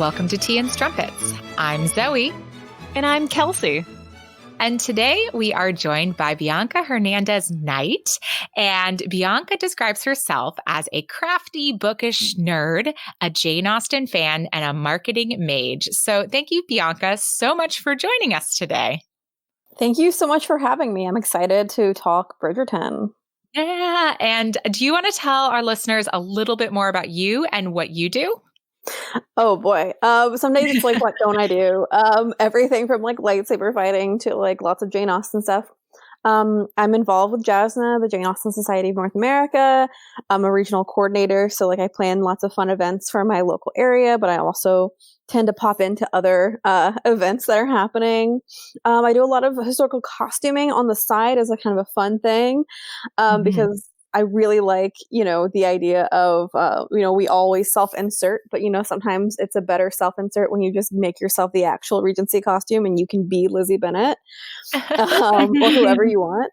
welcome to Tea and Strumpets. I'm Zoe. And I'm Kelsey. And today we are joined by Bianca Hernandez-Knight. And Bianca describes herself as a crafty, bookish nerd, a Jane Austen fan, and a marketing mage. So thank you, Bianca, so much for joining us today. Thank you so much for having me. I'm excited to talk Bridgerton. Yeah. And do you want to tell our listeners a little bit more about you and what you do? Oh boy. Some days it's like, what don't I do? Everything from like lightsaber fighting to like lots of Jane Austen stuff. I'm involved with JASNA, the Jane Austen Society of North America. I'm a regional coordinator, so like I plan lots of fun events for my local area, but I also tend to pop into other events that are happening. I do a lot of historical costuming on the side as a kind of a fun thing, because I really like, the idea of, we always self-insert, but, sometimes it's a better self-insert when you just make yourself the actual Regency costume and you can be Lizzie Bennet or whoever you want.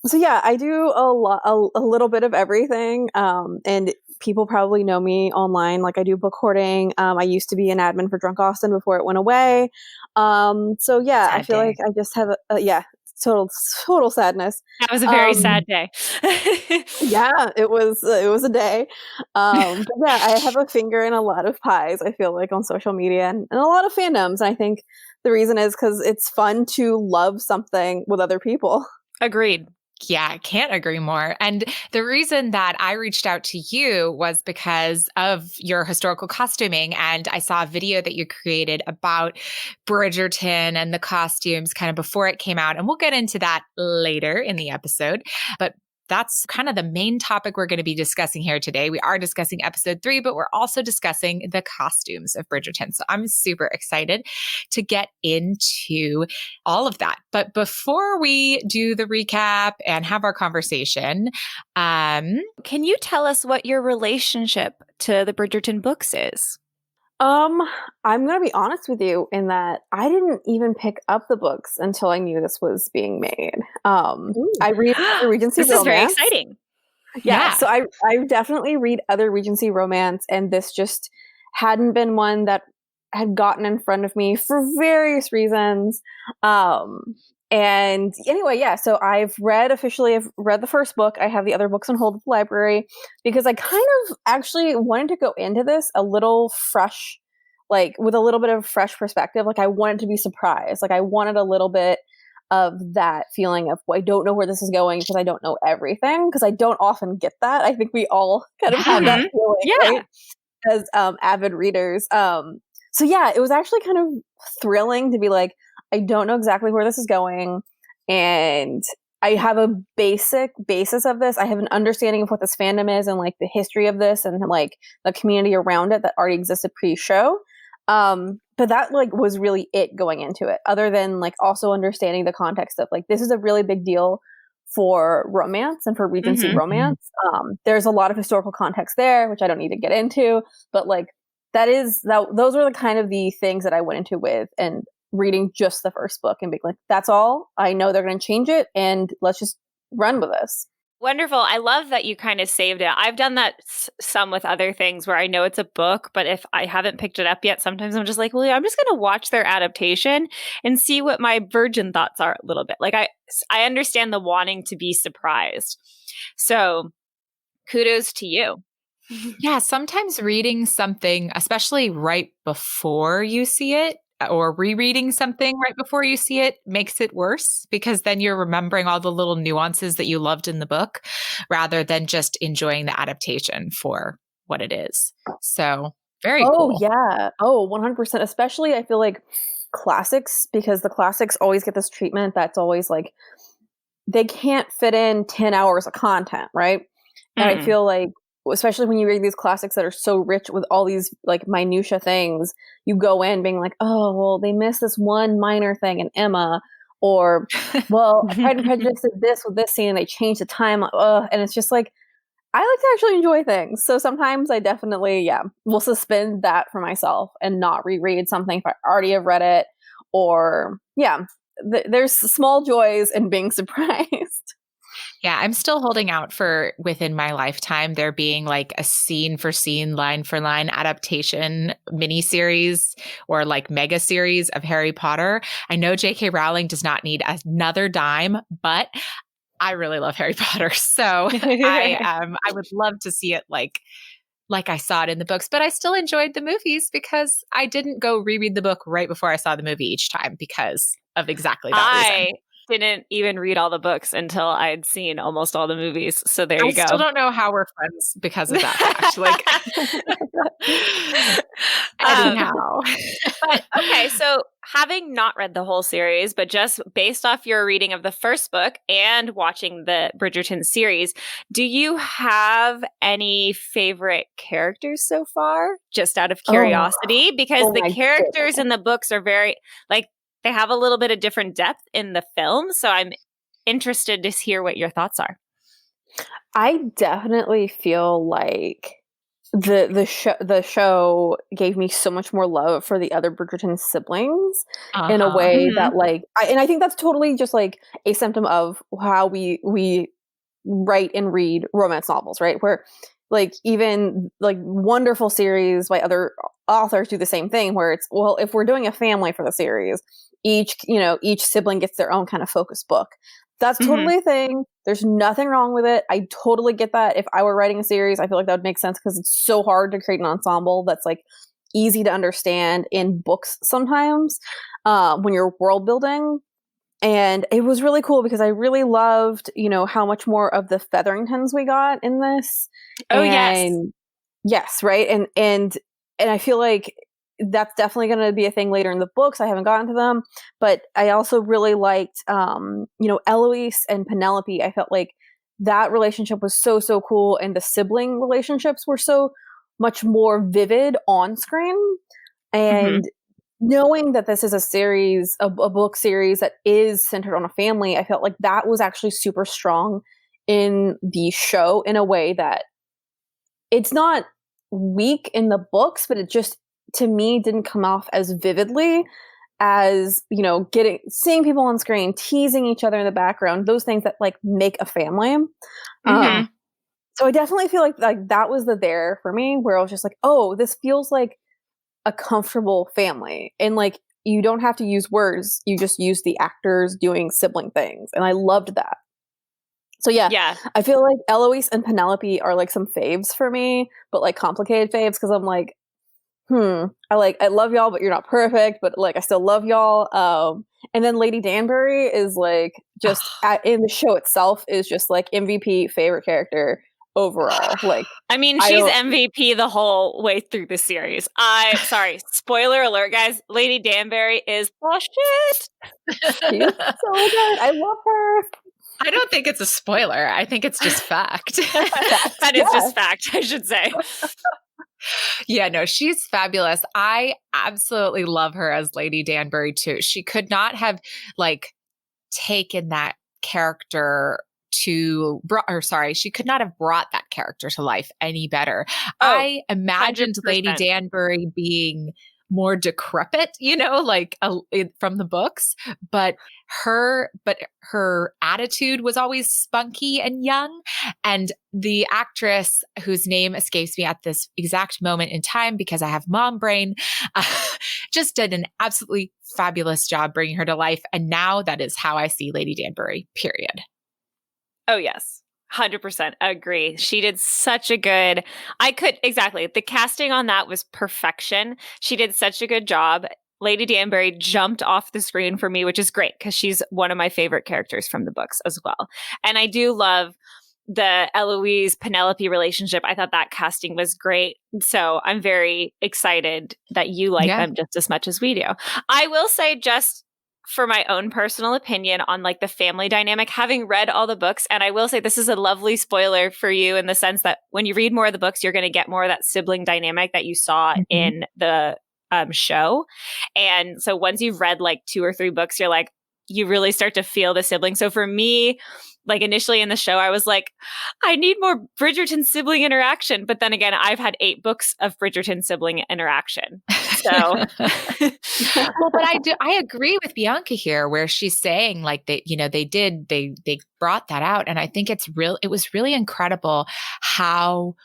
So yeah, I do a little bit of everything. And people probably know me online. Like I do book hoarding. I used to be an admin for Drunk Austen before it went away. So yeah, I feel like I just have total sadness. That was a very sad day. Yeah, it was a day. But yeah, I have a finger in a lot of pies, I feel like, on social media and a lot of fandoms. And I think the reason is because it's fun to love something with other people. Agreed. Yeah, I can't agree more. And the reason that I reached out to you was because of your historical costuming. And I saw a video that you created about Bridgerton and the costumes kind of before it came out. And we'll get into that later in the episode. But that's kind of the main topic we're going to be discussing here today. We are discussing episode 3, but we're also discussing the costumes of Bridgerton. So I'm super excited to get into all of that. But before we do the recap and have our conversation, can you tell us what your relationship to the Bridgerton books is? I'm going to be honest with you in that I didn't even pick up the books until I knew this was being made. I read other Regency romance. This is very exciting. Yeah. So I definitely read other Regency romance, and this just hadn't been one that had gotten in front of me for various reasons. And anyway, yeah, so I've read the first book. I have the other books on hold at the library because I kind of actually wanted to go into this a little fresh, like with a little bit of fresh perspective. Like I wanted to be surprised. Like I wanted a little bit of that feeling of, well, I don't know where this is going because I don't know everything, because I don't often get that. I think we all kind of have that feeling, right? As avid readers. So yeah, it was actually kind of thrilling to be like, I don't know exactly where this is going, and I have a basic basis of this. I have an understanding of what this fandom is and like the history of this and like the community around it that already existed pre-show. But that like was really it going into it, other than like also understanding the context of like, this is a really big deal for romance and for Regency romance. There's a lot of historical context there, which I don't need to get into, but like those were the kind of the things that I went into with, and reading just the first book and being like, that's all I know. They're going to change it, and let's just run with this. Wonderful. I love that you kind of saved it. I've done that some with other things where I know it's a book, but if I haven't picked it up yet, sometimes I'm just like, well, I'm just going to watch their adaptation and see what my virgin thoughts are a little bit. Like I understand the wanting to be surprised. So kudos to you. Yeah, sometimes reading something, especially right before you see it, or rereading something right before you see it, makes it worse, because then you're remembering all the little nuances that you loved in the book rather than just enjoying the adaptation for what it is. So very cool. Oh, yeah. Oh, 100%. Especially I feel like classics, because the classics always get this treatment that's always like, they can't fit in 10 hours of content, right? And I feel like, especially when you read these classics that are so rich with all these like minutia things, you go in being like, oh, well, they missed this one minor thing in Emma, or, well, Pride and Prejudice did this with this scene and they changed the time. And it's just like, I like to actually enjoy things. So sometimes I definitely, will suspend that for myself and not reread something if I already have read it, or, there's small joys in being surprised. Yeah, I'm still holding out for within my lifetime there being like a scene for scene, line for line adaptation miniseries or like mega series of Harry Potter. I know J.K. Rowling does not need another dime, but I really love Harry Potter. So I would love to see it like I saw it in the books, but I still enjoyed the movies because I didn't go reread the book right before I saw the movie each time because of exactly that reason. I didn't even read all the books until I'd seen almost all the movies. So there I you go. still don't know how we're friends because of that fact. Like, anyhow. But okay, so having not read the whole series, but just based off your reading of the first book and watching the Bridgerton series, do you have any favorite characters so far? Just out of curiosity, because the characters in the books are very like they have a little bit of different depth in the film. So I'm interested to hear what your thoughts are. I definitely feel like the show gave me so much more love for the other Bridgerton siblings in a way that like I think that's totally just like a symptom of how we write and read romance novels, right? Where like even like wonderful series by other authors do the same thing where it's, well, if we're doing a family for the series, each sibling gets their own kind of focus book. That's totally a thing. There's nothing wrong with it. I totally get that. If I were writing a series, I feel like that would make sense because it's so hard to create an ensemble that's like easy to understand in books sometimes when you're world building. And it was really cool because I really loved, how much more of the Featheringtons we got in this. Oh, and, yes, right. And I feel like that's definitely going to be a thing later in the books. I haven't gotten to them, but I also really liked, Eloise and Penelope. I felt like that relationship was so, so cool. And the sibling relationships were so much more vivid on screen. And knowing that this is a series, a book series that is centered on a family, I felt like that was actually super strong in the show in a way that it's not weak in the books, but it just, to me, didn't come off as vividly as, seeing people on screen, teasing each other in the background, those things that like make a family. So I definitely feel like that was there for me where I was just like, oh, this feels like a comfortable family. And like, you don't have to use words. You just use the actors doing sibling things. And I loved that. So yeah, I feel like Eloise and Penelope are like some faves for me, but like complicated faves because I'm like, I love y'all, but you're not perfect, but like I still love y'all. And then Lady Danbury is like just in the show itself is just like MVP favorite character overall. Like, I mean, she's MVP the whole way through the series. Sorry, spoiler alert, guys. Lady Danbury is the shit. She's so good. I love her. I don't think it's a spoiler. I think it's just fact. That is just fact, I should say. Yeah, no, she's fabulous. I absolutely love her as Lady Danbury too. She could not have like taken that character she could not have brought that character to life any better. I imagined 100%. Lady Danbury being more decrepit, from the books, but her attitude was always spunky and young. And the actress whose name escapes me at this exact moment in time because I have mom brain, just did an absolutely fabulous job bringing her to life. And now that is how I see Lady Danbury, period. Oh, yes. 100% agree. She did such a good, the casting on that was perfection. She did such a good job. Lady Danbury jumped off the screen for me, which is great because she's one of my favorite characters from the books as well. And I do love the Eloise Penelope relationship. I thought that casting was great. So I'm very excited that you like them just as much as we do. I will say, just for my own personal opinion on like the family dynamic, having read all the books, and I will say this is a lovely spoiler for you in the sense that when you read more of the books, you're going to get more of that sibling dynamic that you saw in the show. And so once you've read like 2 or 3 books, you're like, you really start to feel the sibling. So for me, like initially in the show, I was like, I need more Bridgerton sibling interaction. But then again, I've had 8 books of Bridgerton sibling interaction. So, well, but I agree with Bianca here, where she's saying like they brought that out, and I think it was really incredible how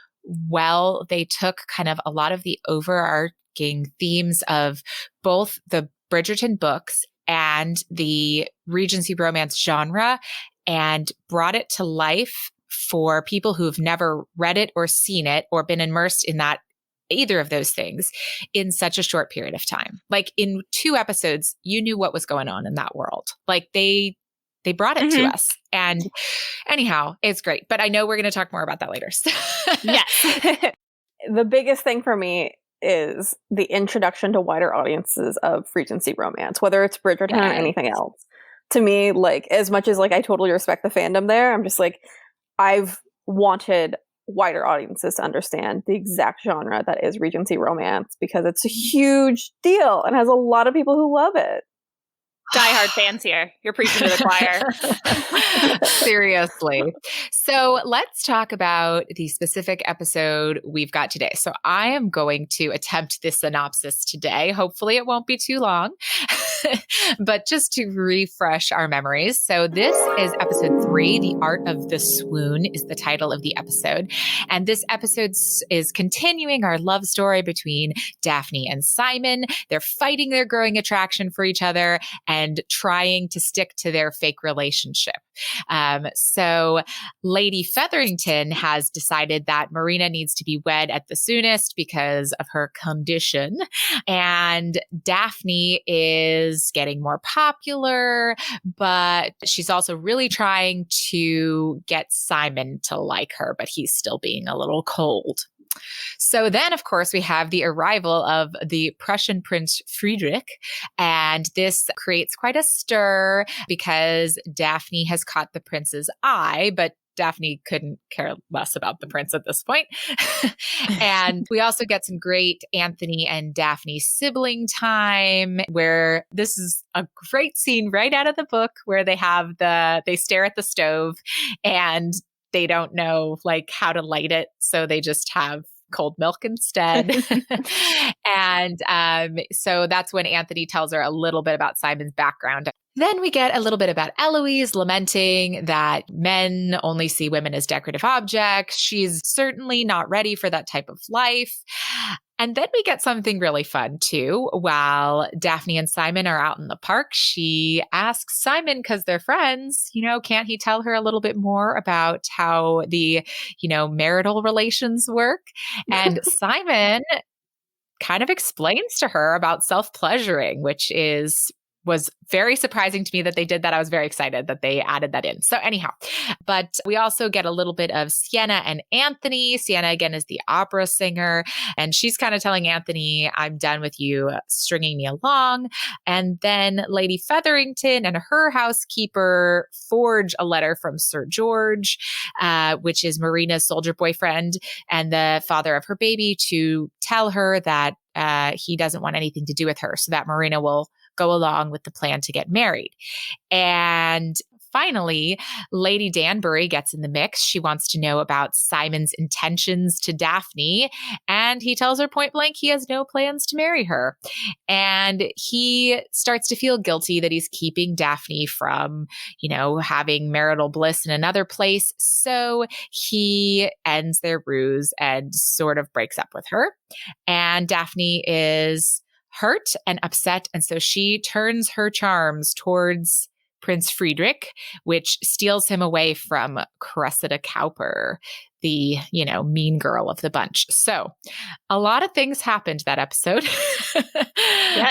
well they took kind of a lot of the overarching themes of both the Bridgerton books and the Regency romance genre and brought it to life for people who've never read it or seen it or been immersed in that either of those things in such a short period of time. Like in 2 episodes, you knew what was going on in that world. Like they brought it to us. And anyhow, it's great. But I know we're going to talk more about that later. Yes. The biggest thing for me is the introduction to wider audiences of Regency romance, whether it's Bridgerton or anything else. To me, like, as much as like I totally respect the fandom there, I'm just like, I've wanted wider audiences to understand the exact genre that is Regency romance, because it's a huge deal and has a lot of people who love it. Diehard fans here. You're preaching to the choir. Seriously. So let's talk about the specific episode we've got today. So I am going to attempt this synopsis today. Hopefully it won't be too long, but just to refresh our memories. So this is episode 3, The Art of the Swoon is the title of the episode. And this episode is continuing our love story between Daphne and Simon. They're fighting their growing attraction for each other and trying to stick to their fake relationship. So Lady Featherington has decided that Marina needs to be wed at the soonest because of her condition. And Daphne is getting more popular, but she's also really trying to get Simon to like her, but he's still being a little cold. So then, of course, we have the arrival of the Prussian Prince Friedrich, and this creates quite a stir because Daphne has caught the prince's eye, but Daphne couldn't care less about the prince at this point. And we also get some great Anthony and Daphne sibling time, where this is a great scene right out of the book where they stare at the stove and they don't know like how to light it. So they just have cold milk instead. And so that's when Anthony tells her a little bit about Simon's background. Then we get a little bit about Eloise lamenting that men only see women as decorative objects. She's certainly not ready for that type of life. And then we get something really fun too. While Daphne and Simon are out in the park, she asks Simon, because they're friends, can't he tell her a little bit more about how the, marital relations work? And Simon kind of explains to her about self-pleasuring, which was very surprising to me that they did that. I was very excited that they added that in. So anyhow, but we also get a little bit of Sienna and Anthony. Sienna, again, is the opera singer, and she's kind of telling Anthony, I'm done with you stringing me along. And then Lady Featherington and her housekeeper forge a letter from Sir George, which is Marina's soldier boyfriend and the father of her baby, to tell her that he doesn't want anything to do with her, so that Marina will go along with the plan to get married. And finally, Lady Danbury gets in the mix. She wants to know about Simon's intentions to Daphne, and he tells her point blank he has no plans to marry her. And he starts to feel guilty that he's keeping Daphne from, having marital bliss in another place. So he ends their ruse and sort of breaks up with her. And Daphne is hurt and upset. And so she turns her charms towards Prince Friedrich, which steals him away from Cressida Cowper, the, mean girl of the bunch. So a lot of things happened that episode,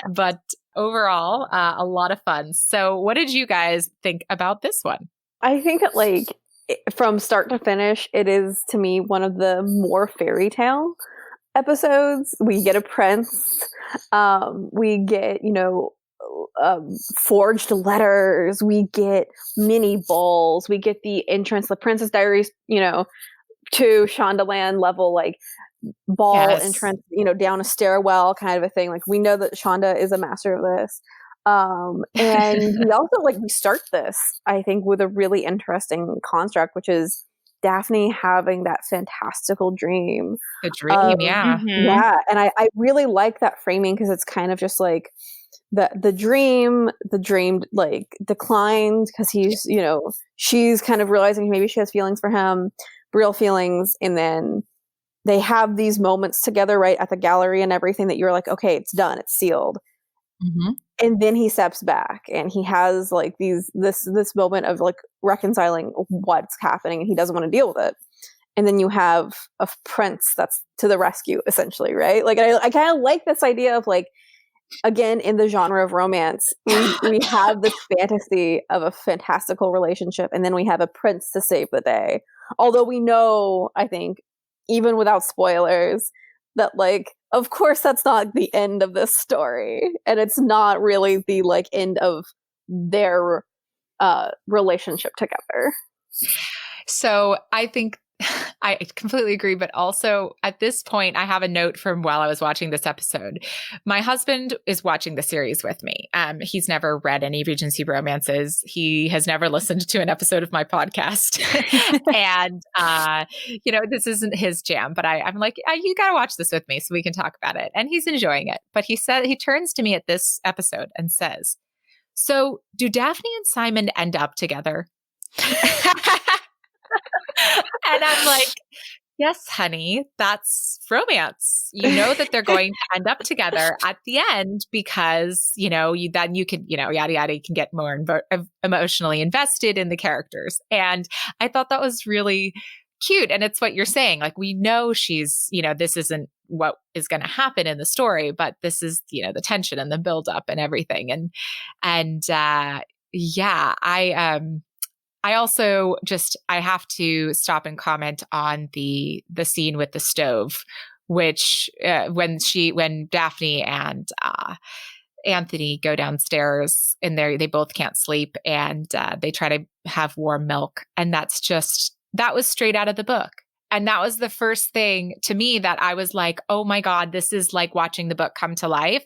but overall, a lot of fun. So what did you guys think about this one? I think that from start to finish, it is to me one of the more fairy tale episodes. We get a prince, we get forged letters, we get mini balls, we get the entrance, the Princess Diaries, to Shondaland level ball entrance, down a stairwell kind of a thing. We know that Shonda is a master of this. And we also we start this, I think, with a really interesting construct, which is Daphne having that fantastical dream. The dream, yeah. Mhm. Yeah, and I really like that framing because it's kind of just like the dream like declined because he's, you know, she's kind of realizing maybe she has feelings for him, real feelings, and then they have these moments together right at the gallery and everything that you're like, okay, it's done, it's sealed. Mhm. And then he steps back and he has like this moment of like reconciling what's happening and he doesn't want to deal with it. And then you have a prince that's to the rescue, essentially, right? Like I kind of like this idea of like, again, in the genre of romance, we have this fantasy of a fantastical relationship, and then we have a prince to save the day. Although we know, I think, even without spoilers, that like, of course, that's not the end of this story, and it's not really the like end of their relationship together. So I think I completely agree. But also at this point, I have a note from while I was watching this episode. My husband is watching the series with me. He's never read any Regency romances. He has never listened to an episode of my podcast. And, you know, this isn't his jam, but I'm like, you got to watch this with me so we can talk about it. And he's enjoying it. But he turns to me at this episode and says, so do Daphne and Simon end up together? And I'm like, yes, honey, that's romance. You know that they're going to end up together at the end because, you know, then you can, you know, yada, yada, you can get more emotionally invested in the characters. And I thought that was really cute. And it's what you're saying. Like, we know she's, you know, this isn't what is going to happen in the story, but this is, you know, the tension and the buildup and everything. And yeah, I also I have to stop and comment on the scene with the stove, which when Daphne and Anthony go downstairs and they both can't sleep and they try to have warm milk, and that was straight out of the book. And that was the first thing to me that I was like, oh my God, this is like watching the book come to life,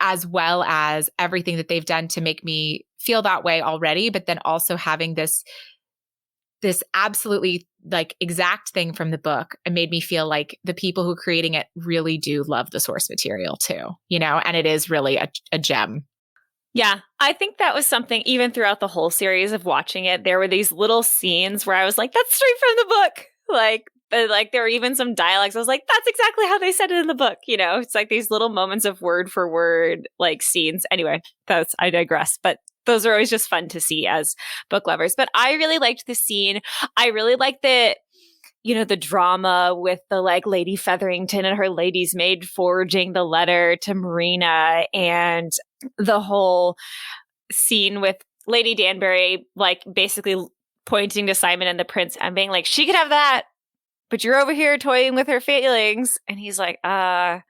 as well as everything that they've done to make me feel that way already, but then also having this absolutely like exact thing from the book, and made me feel like the people who are creating it really do love the source material too, you know, and it is really a gem. Yeah, I think that was something even throughout the whole series of watching it, there were these little scenes where I was like, that's straight from the book. Like there were even some dialogues. I was like, that's exactly how they said it in the book. You know, it's like these little moments of word for word, like scenes. Anyway, I digress, but those are always just fun to see as book lovers. But I really liked the scene. I really liked the drama with the like Lady Featherington and her lady's maid forging the letter to Marina, and the whole scene with Lady Danbury, like basically pointing to Simon and the prince and being like, she could have that, but you're over here toying with her feelings. And he's like, I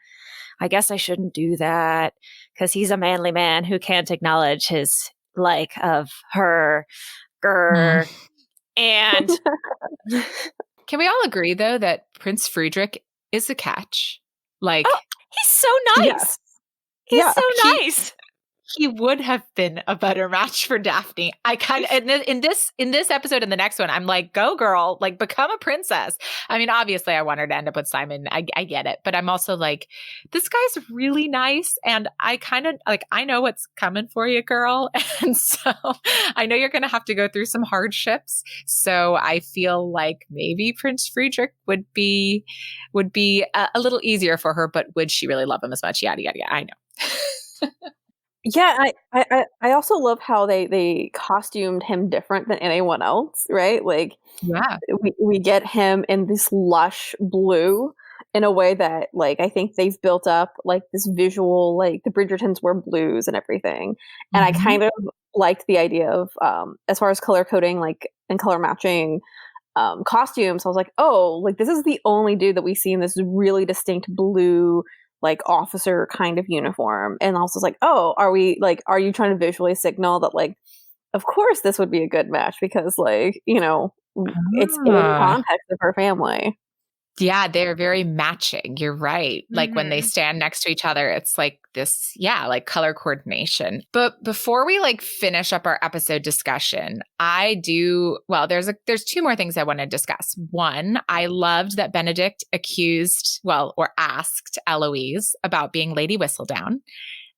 guess I shouldn't do that because he's a manly man who can't acknowledge his like of her. And can we all agree though that Prince Friedrich is a catch? Like, he's so nice. Yes. He's so nice. He would have been a better match for Daphne. I kind of in this episode and the next one, I'm like, go girl, like become a princess. I mean, obviously, I want her to end up with Simon. I get it, but I'm also like, this guy's really nice, and I kind of like, I know what's coming for you, girl, and so I know you're going to have to go through some hardships. So I feel like maybe Prince Friedrich would be a little easier for her, but would she really love him as much? Yada yada yada. I know. Yeah, I also love how they costumed him different than anyone else, right? Like, Yeah, we get him in this lush blue in a way that, like, I think they've built up like this visual, like the Bridgertons wear blues and everything, and I kind of liked the idea of as far as color coding, like, and color matching costumes. I was like, oh, like this is the only dude that we see in this really distinct blue, like officer kind of uniform. And also it's like, oh, are you trying to visually signal that, like, of course this would be a good match because, like, you know, it's in the context of her family. Yeah, they're very matching. You're right. Like when they stand next to each other, it's like this, yeah, like color coordination. But before we like finish up our episode discussion, there's two more things I want to discuss. One, I loved that Benedict asked Eloise about being Lady Whistledown.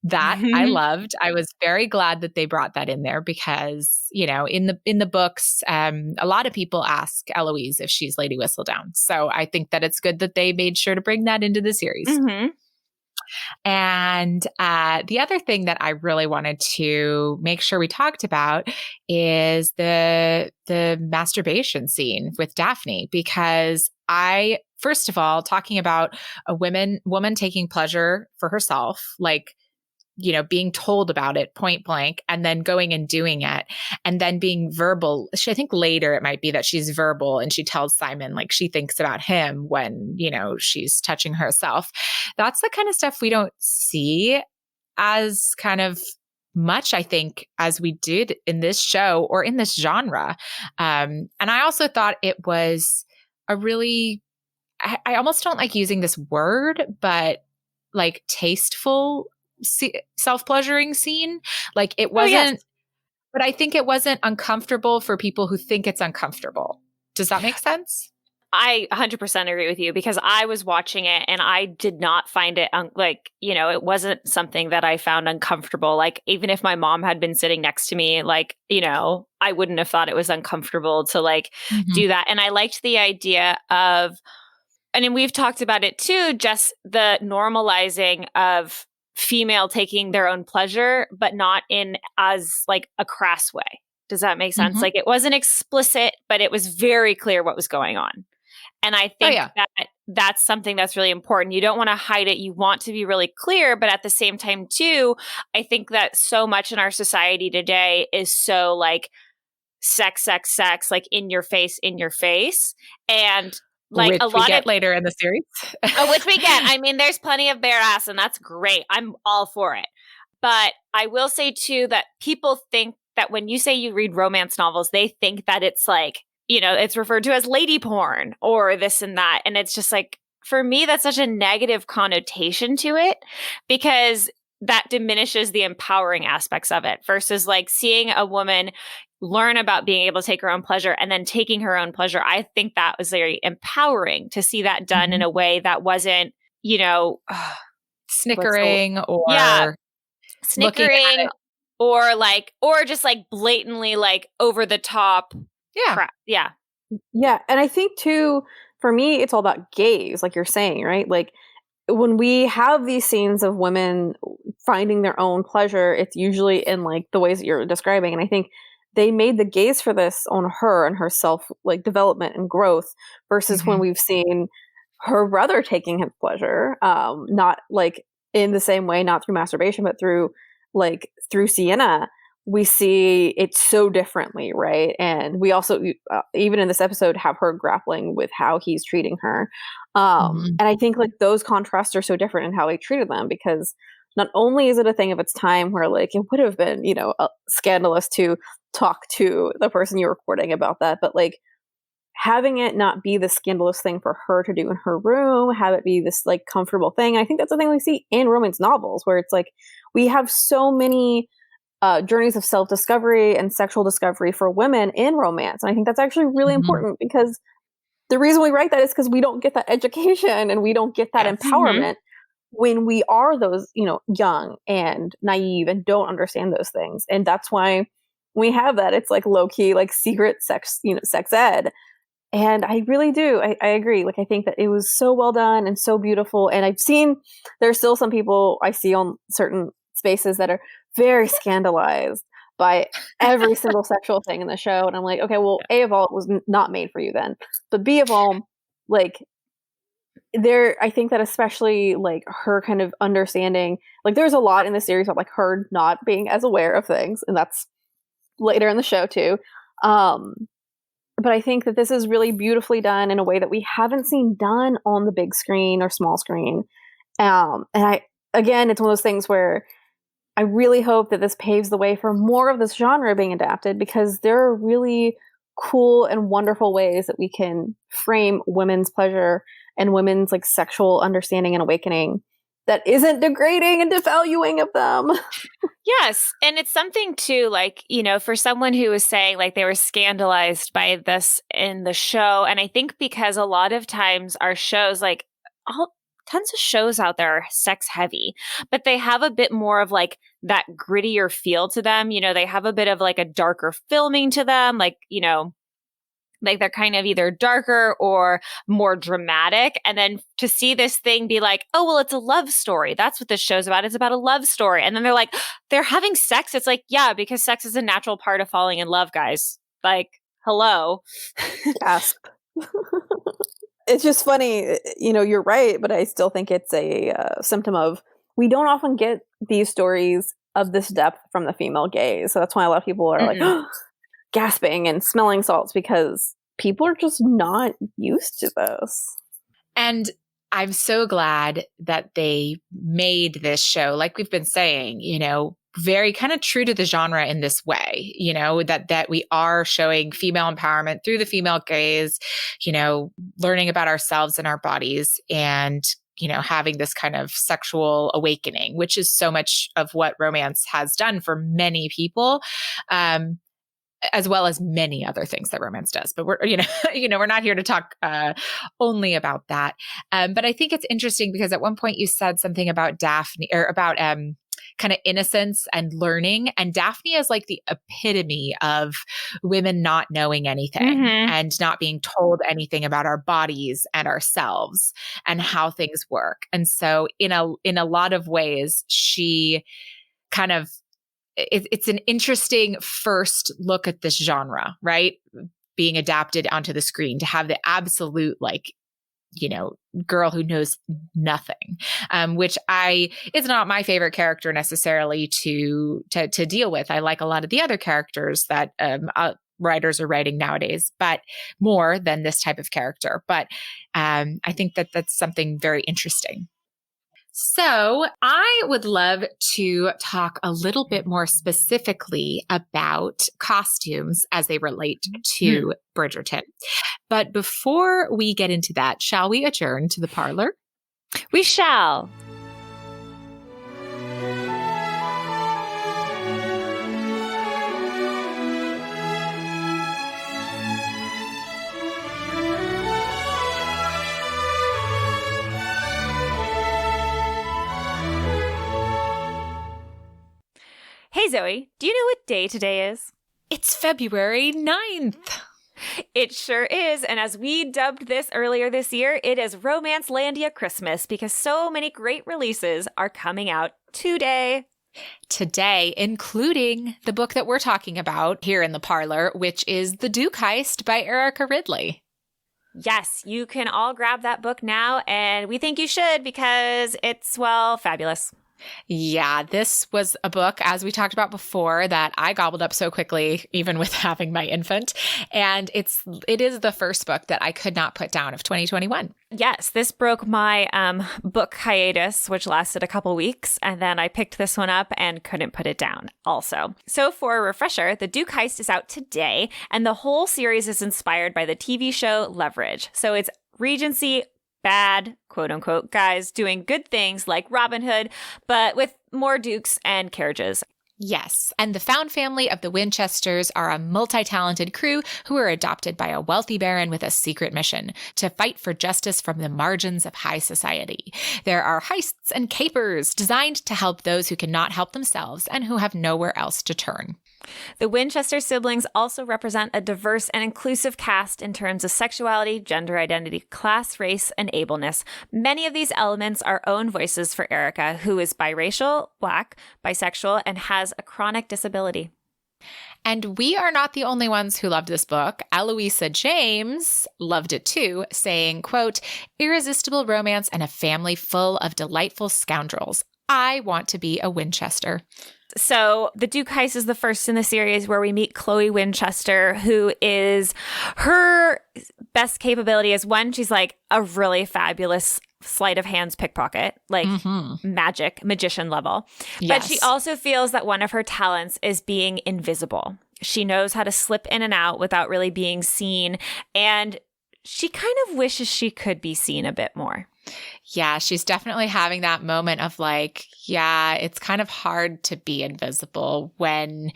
That I loved. I was very glad that they brought that in there because, you know, in the books, a lot of people ask Eloise if she's Lady Whistledown. So I think that it's good that they made sure to bring that into the series. Mm-hmm. And the other thing that I really wanted to make sure we talked about is the masturbation scene with Daphne, because first of all, talking about a woman taking pleasure for herself, like, you know, being told about it point blank and then going and doing it and then being verbal. I think later it might be that she's verbal and she tells Simon like she thinks about him when, you know, she's touching herself. That's the kind of stuff we don't see as kind of much, I think, as we did in this show or in this genre. And I also thought it was a really, I almost don't like using this word, but like tasteful self-pleasuring scene. Like it wasn't, but I think it wasn't uncomfortable for people who think it's uncomfortable. Does that make sense? I 100% agree with you because I was watching it and I did not find it it wasn't something that I found uncomfortable. Like even if my mom had been sitting next to me, like, you know, I wouldn't have thought it was uncomfortable to like do that. And I liked the idea of, and then we've talked about it too, just the normalizing of female taking their own pleasure, but not in as like a crass way. Does that make sense? Like it wasn't explicit, but it was very clear what was going on. And I think that that's something that's really important. You don't want to hide it. You want to be really clear, but at the same time too, I think that so much in our society today is so like sex, like in your face. And like which a lot we get of later in the series. which we get. I mean, there's plenty of bare ass and that's great. I'm all for it. But I will say too that people think that when you say you read romance novels, they think that it's like, you know, it's referred to as lady porn or this and that. And it's just like, for me, that's such a negative connotation to it because that diminishes the empowering aspects of it versus like seeing a woman learn about being able to take her own pleasure and then taking her own pleasure. I think that was very empowering to see that done in a way that wasn't, you know, snickering or snickering or just like blatantly like over the top. Crap. Yeah. And I think too, for me, it's all about gaze, like you're saying, right? Like when we have these scenes of women finding their own pleasure, it's usually in like the ways that you're describing. And I think they made the gaze for this on her and her self like development and growth versus when we've seen her brother taking his pleasure, not like in the same way, not through masturbation, but through Sienna. We see it so differently, right? And we also, even in this episode, have her grappling with how he's treating her. And I think like those contrasts are so different in how he treated them because not only is it a thing of its time where like it would have been, you know, scandalous to talk to the person you're recording about that, but like having it not be the scandalous thing for her to do in her room, have it be this like comfortable thing. I think that's the thing we see in romance novels where it's like we have so many journeys of self-discovery and sexual discovery for women in romance. And I think that's actually really important because the reason we write that is because we don't get that education and we don't get that empowerment when we are those, you know, young and naive and don't understand those things. And that's why we have that. It's like low-key, like secret sex, you know, sex ed. And I really do. I agree. Like, I think that it was so well done and so beautiful. And I've seen, there's still some people I see on certain spaces that are very scandalized by every single sexual thing in the show. And I'm like, okay, well, A of all, it was not made for you then. But B of all, like, I think that especially like her kind of understanding, like there's a lot in the series about like her not being as aware of things. And that's later in the show too. But I think that this is really beautifully done in a way that we haven't seen done on the big screen or small screen. And it's one of those things where I really hope that this paves the way for more of this genre being adapted because there are really cool and wonderful ways that we can frame women's pleasure and women's like sexual understanding and awakening that isn't degrading and devaluing of them. Yes. And it's something too, like, you know, for someone who was saying like they were scandalized by this in the show. And I think because a lot of times our shows, like tons of shows out there are sex heavy, but they have a bit more of like that grittier feel to them. You know, they have a bit of like a darker filming to them, like, you know, like they're kind of either darker or more dramatic. And then to see this thing be like, oh, well, it's a love story. That's what this show's about. It's about a love story. And then they're like, they're having sex. It's like, yeah, because sex is a natural part of falling in love, guys. Like, hello. Gasp. It's just funny. You know, you're right, but I still think it's a symptom of we don't often get these stories of this depth from the female gaze. So that's why a lot of people are like, gasping and smelling salts, because people are just not used to this. And I'm so glad that they made this show, like we've been saying, you know, very kind of true to the genre in this way, you know, that we are showing female empowerment through the female gaze, you know, learning about ourselves and our bodies, and you know, having this kind of sexual awakening, which is so much of what romance has done for many people. As well as many other things that romance does. But we're, we're not here to talk only about that. But I think it's interesting because at one point you said something about Daphne, or about kind of innocence and learning. And Daphne is like the epitome of women not knowing anything and not being told anything about our bodies and ourselves and how things work. And so in a lot of ways, she kind of, it's an interesting first look at this genre, right? Being adapted onto the screen to have the absolute, like, you know, girl who knows nothing, which is not my favorite character necessarily to deal with. I like a lot of the other characters that writers are writing nowadays, but more than this type of character. But I think that that's something very interesting. So I would love to talk a little bit more specifically about costumes as they relate to Bridgerton. But before we get into that, shall we adjourn to the parlor? We shall. Hey Zoe, do you know what day today is? It's February 9th. It sure is. And as we dubbed this earlier this year, it is Romancelandia Christmas, because so many great releases are coming out today. Today, including the book that we're talking about here in the parlor, which is The Duke Heist by Erica Ridley. Yes, you can all grab that book now, and we think you should because it's, well, fabulous. Yeah, this was a book, as we talked about before, that I gobbled up so quickly, even with having my infant. And it is the first book that I could not put down of 2021. Yes, this broke my book hiatus, which lasted a couple weeks. And then I picked this one up and couldn't put it down also. So for a refresher, The Duke Heist is out today. And the whole series is inspired by the TV show Leverage. So it's Regency bad, quote unquote, guys doing good things like Robin Hood, but with more dukes and carriages. Yes, and the found family of the Winchesters are a multi-talented crew who are adopted by a wealthy baron with a secret mission to fight for justice from the margins of high society. There are heists and capers designed to help those who cannot help themselves and who have nowhere else to turn. The Winchester siblings also represent a diverse and inclusive cast in terms of sexuality, gender identity, class, race, and ableness. Many of these elements are own voices for Erica, who is biracial, Black, bisexual, and has a chronic disability. And we are not the only ones who loved this book. Eloisa James loved it too, saying, quote, "Irresistible romance and a family full of delightful scoundrels. I want to be a Winchester." So The Duke Heist is the first in the series where we meet Chloe Winchester, who is, her best capability is, one, she's like a really fabulous sleight of hands pickpocket, like magician level. Yes. But she also feels that one of her talents is being invisible. She knows how to slip in and out without really being seen. And she kind of wishes she could be seen a bit more. Yeah, she's definitely having that moment of like, yeah, it's kind of hard to be invisible when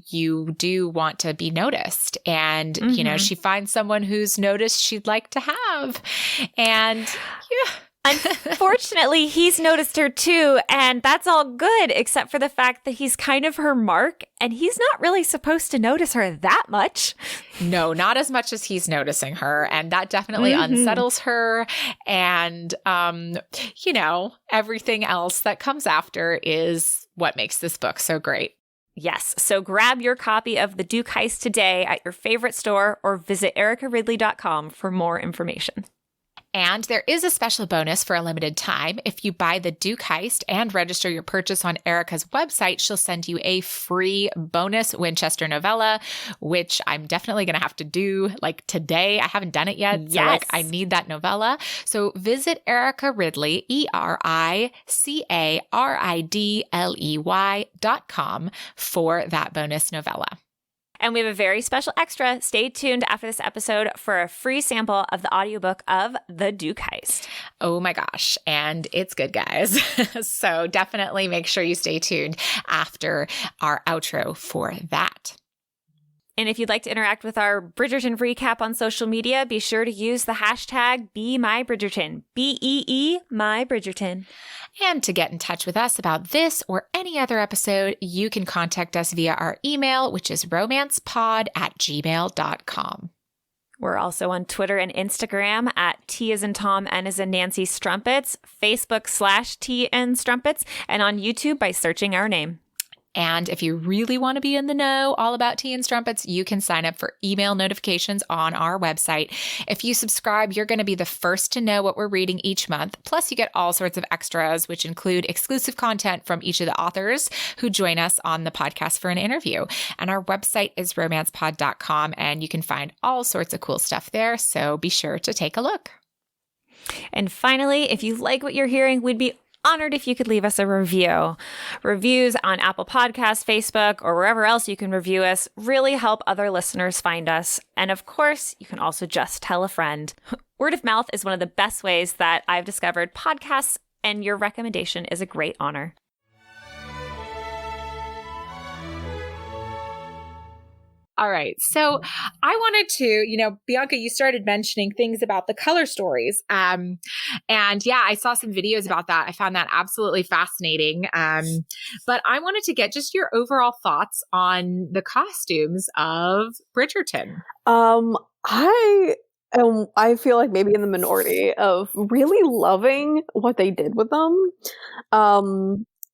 you do want to be noticed. And, she finds someone whose notice she'd like to have. And yeah. Unfortunately, he's noticed her too, and that's all good, except for the fact that he's kind of her mark, and he's not really supposed to notice her that much. No, not as much as he's noticing her, and that definitely unsettles her. And, everything else that comes after is what makes this book so great. Yes, so grab your copy of The Duke Heist today at your favorite store or visit ericaridley.com for more information. And there is a special bonus for a limited time. If you buy The Duke Heist and register your purchase on Erica's website, she'll send you a free bonus Winchester novella, which I'm definitely going to have to do like today. I haven't done it yet. Yes. So I need that novella. So visit Erica Ridley, ERICARIDLEY.com for that bonus novella. And we have a very special extra. Stay tuned after this episode for a free sample of the audiobook of The Duke Heist. Oh my gosh. And it's good, guys. So definitely make sure you stay tuned after our outro for that. And if you'd like to interact with our Bridgerton recap on social media, be sure to use the hashtag #BeMyBridgerton, BEE MyBridgerton. And to get in touch with us about this or any other episode, you can contact us via our email, which is romancepod@gmail.com. We're also on Twitter and Instagram at T as in Tom, N as in Nancy Strumpets, Facebook /TN Strumpets, and on YouTube by searching our name. And if you really want to be in the know all about Tea and Strumpets, you can sign up for email notifications on our website. If you subscribe, you're going to be the first to know what we're reading each month. Plus, you get all sorts of extras, which include exclusive content from each of the authors who join us on the podcast for an interview. And our website is romancepod.com, and you can find all sorts of cool stuff there. So be sure to take a look. And finally, if you like what you're hearing, we'd be honored if you could leave us a review. Reviews on Apple Podcasts, Facebook, or wherever else you can review us really help other listeners find us. And of course, you can also just tell a friend. Word of mouth is one of the best ways that I've discovered podcasts, and your recommendation is a great honor. All right. So I wanted to, Bianca, you started mentioning things about the color stories. And yeah, I saw some videos about that. I found that absolutely fascinating. But I wanted to get just your overall thoughts on the costumes of Bridgerton. I feel like maybe in the minority of really loving what they did with them.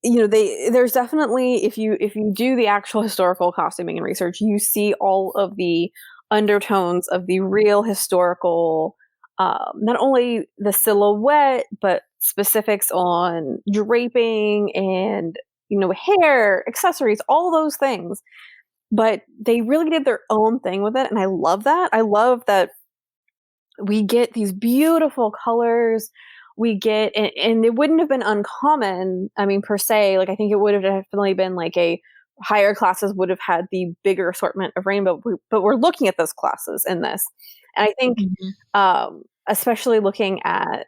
There's definitely, if you do the actual historical costuming and research, you see all of the undertones of the real historical, not only the silhouette, but specifics on draping and, hair, accessories, all those things. But they really did their own thing with it. And I love that. I love that we get these beautiful colors. We get, and it wouldn't have been uncommon, per se, like I think it would have definitely been like a higher classes would have had the bigger assortment of rainbow, but we're looking at those classes in this. And I think, especially looking at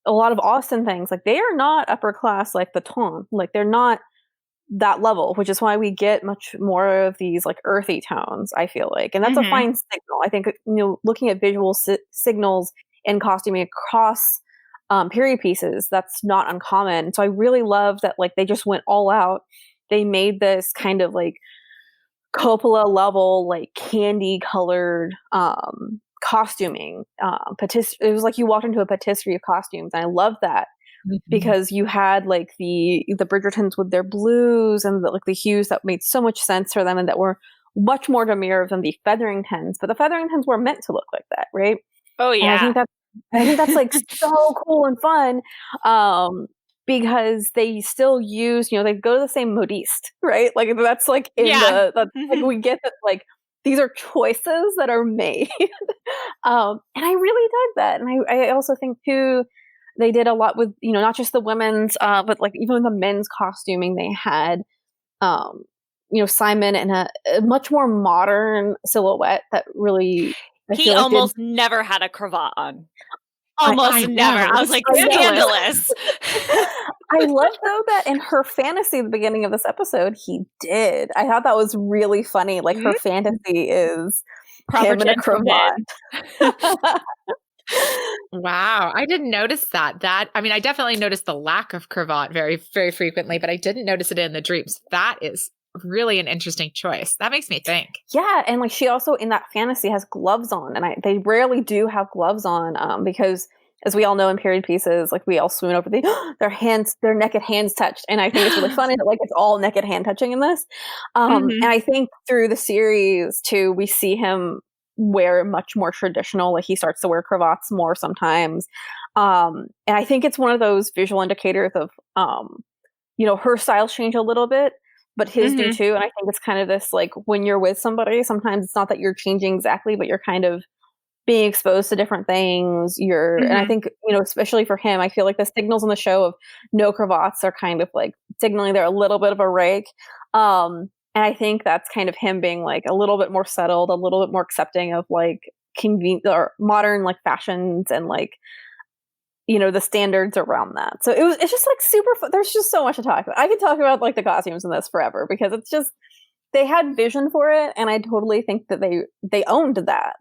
a lot of Austen things, like they are not upper class like the tone, like they're not that level, which is why we get much more of these like earthy tones, I feel like. And that's a fine signal. I think, looking at visual signals in costuming across period pieces, that's not uncommon. So I really love that, like, they just went all out. They made this kind of like Coppola level, like candy colored costuming. It was like you walked into a patisserie of costumes, and I love that because you had like the Bridgertons with their blues and the hues that made so much sense for them and that were much more demure than the Featheringtons. But the Featheringtons were meant to look like that, right? Oh yeah. And I think that's like so cool and fun, because they still use, they go to the same modiste, right? Like that's like in like we get that, like these are choices that are made, and I really dug that. And I also think too, they did a lot with not just the women's, but like even the men's costuming. They had, Simon in a much more modern silhouette that really He almost never had a cravat on. Almost I never. I was like, scandalous. I love, though, that in her fantasy at the beginning of this episode, he did. I thought that was really funny. Like, her fantasy is him in a cravat. Wow. I didn't notice that. I mean, I definitely noticed the lack of cravat very, very frequently, but I didn't notice it in the dreams. That is really an interesting choice. That makes me think. Yeah, and like she also in that fantasy has gloves on, and they rarely do have gloves on because, as we all know in period pieces, like we all swoon over their naked hands touched, and I think it's really funny that like it's all naked hand touching in this. And I think through the series too, we see him wear much more traditional. Like he starts to wear cravats more sometimes, and I think it's one of those visual indicators of her styles change a little bit. But his do too. And I think it's kind of this, like, when you're with somebody, sometimes it's not that you're changing exactly, but you're kind of being exposed to different things. And I think, especially for him, I feel like the signals on the show of no cravats are kind of like signaling they're a little bit of a rake. And I think that's kind of him being like a little bit more settled, a little bit more accepting of like convenient or modern like fashions and like, the standards around that. So it's just like super fun. There's just so much to talk about. I could talk about like the costumes in this forever because it's just, they had vision for it. And I totally think that they owned that.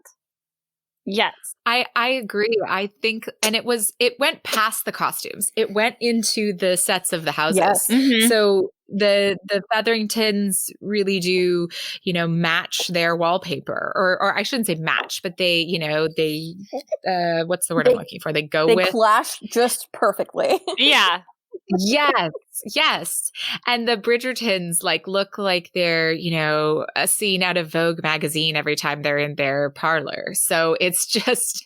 Yes. I agree. I think, and it went past the costumes. It went into the sets of the houses. Yes. So the Featheringtons really do, match their wallpaper, or I shouldn't say match, but they what's the word I'm looking for? They clash just perfectly. Yeah. Yes. And the Bridgertons look like they're, a scene out of Vogue magazine every time they're in their parlor. So it's just,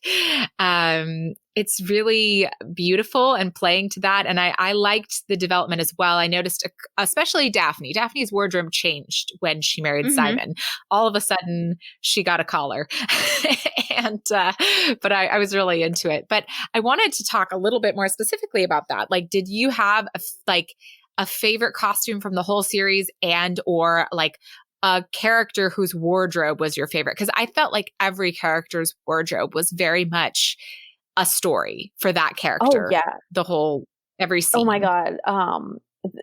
it's really beautiful and playing to that. And I liked the development as well. I noticed, especially Daphne. Daphne's wardrobe changed when she married Simon. All of a sudden, she got a collar. But I was really into it. But I wanted to talk a little bit more specifically about that. Like, did you have a favorite costume from the whole series or like a character whose wardrobe was your favorite? Because I felt like every character's wardrobe was very much a story for that character. Oh, yeah. Every scene. Oh my God.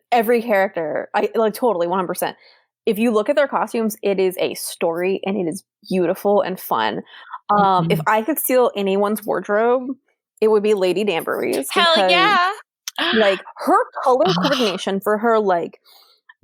Every character, I like totally 100%. If you look at their costumes, it is a story and it is beautiful and fun. If I could steal anyone's wardrobe, it would be Lady Danbury's. Hell yeah. Like her color coordination for her like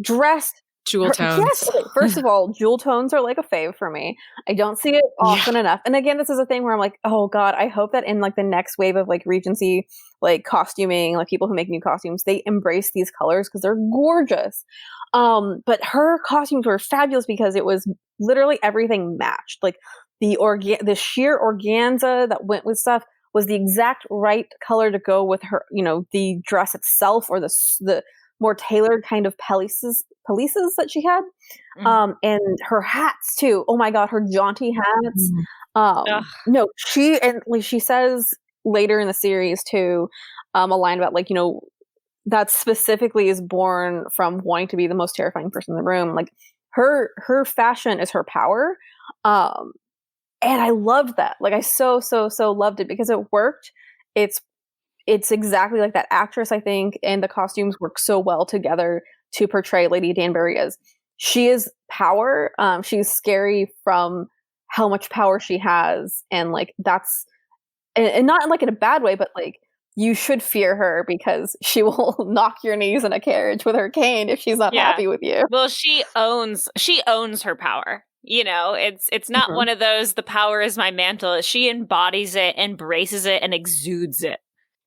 dress. Jewel tones. Yes. Okay, first of all, jewel tones are like a fave for me. I don't see it often enough. And again, this is a thing where I'm like, oh God, I hope that in like the next wave of like Regency, like costuming, like people who make new costumes, they embrace these colors because they're gorgeous. But her costumes were fabulous because it was literally everything matched. Like the sheer organza that went with stuff was the exact right color to go with her, the dress itself or the more tailored kind of pelisses that she had. And her hats too. Oh my God, her jaunty hats. No, she says later in the series too, a line about like, that specifically is born from wanting to be the most terrifying person in the room. Like her fashion is her power. And I loved that. Like I so loved it because it worked. It's exactly like that actress, I think, and the costumes work so well together to portray Lady Danbury as she is power. She's scary from how much power she has, and like that's and not like in a bad way, but like you should fear her because she will knock your knees in a carriage with her cane if she's not happy with you. Well, she owns her power. It's not one of those, the power is my mantle. She embodies it, embraces it, and exudes it.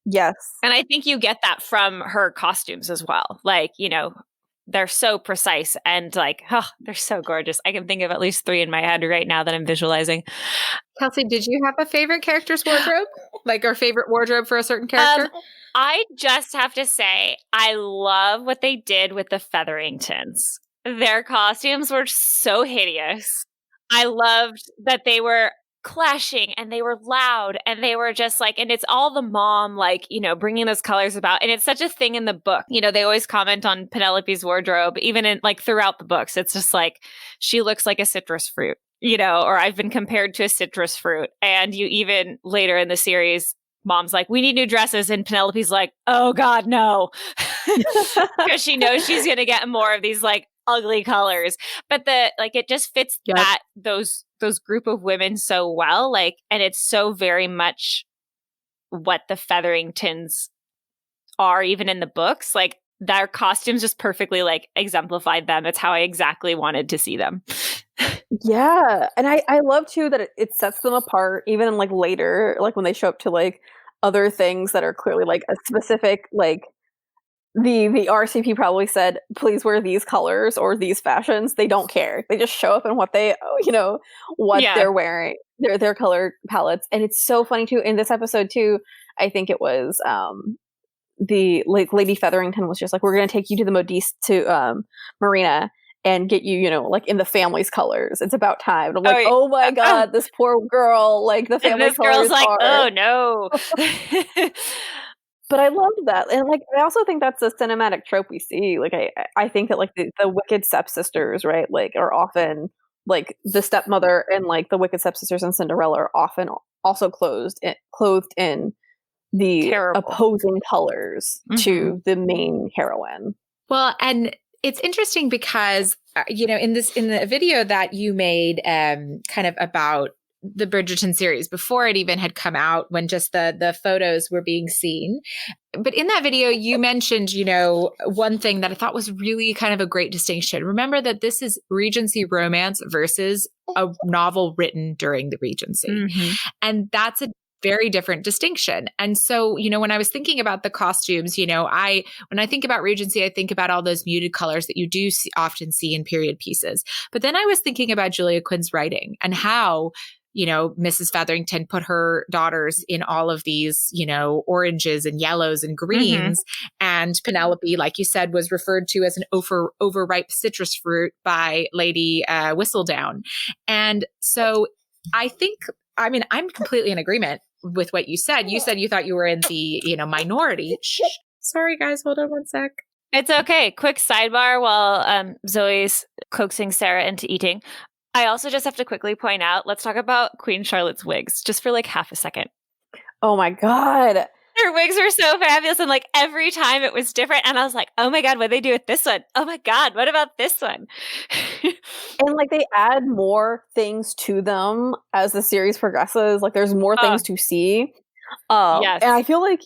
Yes. And I think you get that from her costumes as well. Like, they're so precise and like, they're so gorgeous. I can think of at least 3 in my head right now that I'm visualizing. Kelsey, did you have a favorite character's wardrobe? Like our favorite wardrobe for a certain character? I just have to say, I love what they did with the Featheringtons. Their costumes were so hideous. I loved that they were clashing and they were loud and they were just like, and it's all the mom, like, bringing those colors about. And it's such a thing in the book. They always comment on Penelope's wardrobe, even in like throughout the books. It's just like, she looks like a citrus fruit. or I've been compared to a citrus fruit. And you even later in the series, Mom's like, we need new dresses. And Penelope's like, oh God, no. Because she knows she's going to get more of these like ugly colors. But it just fits those group of women so well. Like, and it's so very much what the Featheringtons are even in the books. Like their costumes just perfectly like exemplified them. It's how I exactly wanted to see them. Yeah. And I love too that it sets them apart even in like later, like when they show up to like other things that are clearly like a specific, like the RCP probably said, please wear these colors or these fashions. They don't care. They just show up in what they, they're wearing, their color palettes. And it's so funny too. In this episode too, I think it was, the like Lady Featherington was just like, we're going to take you to the Modiste to Marina and get you, like in the family's colors. It's about time. And I'm like, oh my God, this poor girl, like the family and this colors girl's like, oh no. But I love that. And like, I also think that's a cinematic trope we see. Like, I think that like the wicked stepsisters, right? Like are often like the stepmother and like the wicked stepsisters and Cinderella are often also clothed in the opposing colors to the main heroine. Well, and it's interesting because, in the video that you made kind of about the Bridgerton series before it even had come out, when just the photos were being seen. But in that video, you mentioned, one thing that I thought was really kind of a great distinction. Remember that this is Regency romance versus a novel written during the Regency. Mm-hmm. And that's a very different distinction. And so, when I was thinking about the costumes, when I think about Regency, I think about all those muted colors that you do often see in period pieces. But then I was thinking about Julia Quinn's writing and how, Mrs. Featherington put her daughters in all of these, oranges and yellows and greens. Mm-hmm. And Penelope, like you said, was referred to as an overripe citrus fruit by Lady Whistledown. And so I'm completely in agreement with what you said. You said you thought you were in the, minority. Shh. Sorry, guys. Hold on one sec. It's okay. Quick sidebar while Zoe's coaxing Sarah into eating. I also just have to quickly point out, let's talk about Queen Charlotte's wigs just for like half a second. Oh my God. Her wigs were so fabulous. And like every time it was different. And I was like, oh my God, what did they do with this one? Oh my God, what about this one? And like they add more things to them as the series progresses. Like there's more things to see. Yes. And I feel like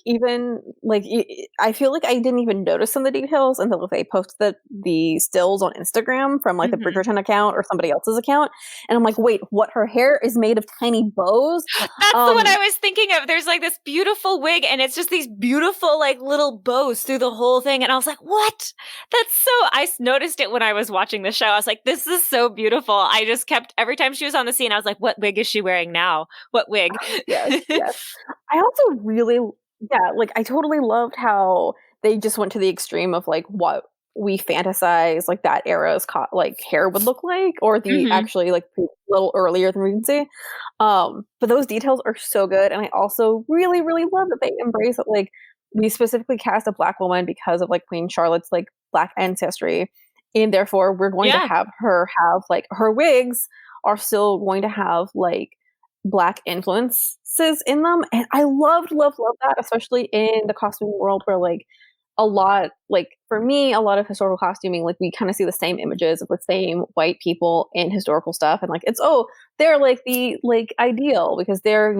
I didn't even notice some of the details until they posted the stills on Instagram from like the Bridgerton account or somebody else's account. And I'm like, wait, what? Her hair is made of tiny bows? That's what I was thinking of. There's like this beautiful wig and it's just these beautiful like little bows through the whole thing. And I was like, what? I noticed it when I was watching the show. I was like, this is so beautiful. I just kept, every time she was on the scene, I was like, what wig is she wearing now? What wig? Yes. I also really, I totally loved how they just went to the extreme of like what we fantasize like that era's hair would look like, or the actually like a little earlier than Regency. But those details are so good, and I also really, really love that they embrace it. Like we specifically cast a Black woman because of like Queen Charlotte's like Black ancestry, and therefore we're going to have her have like her wigs are still going to have like Black influences in them. And I loved that, especially in the costuming world where like a lot, like for me, a lot of historical costuming, like we kind of see the same images of the same white people in historical stuff, and like they're like the like ideal because they're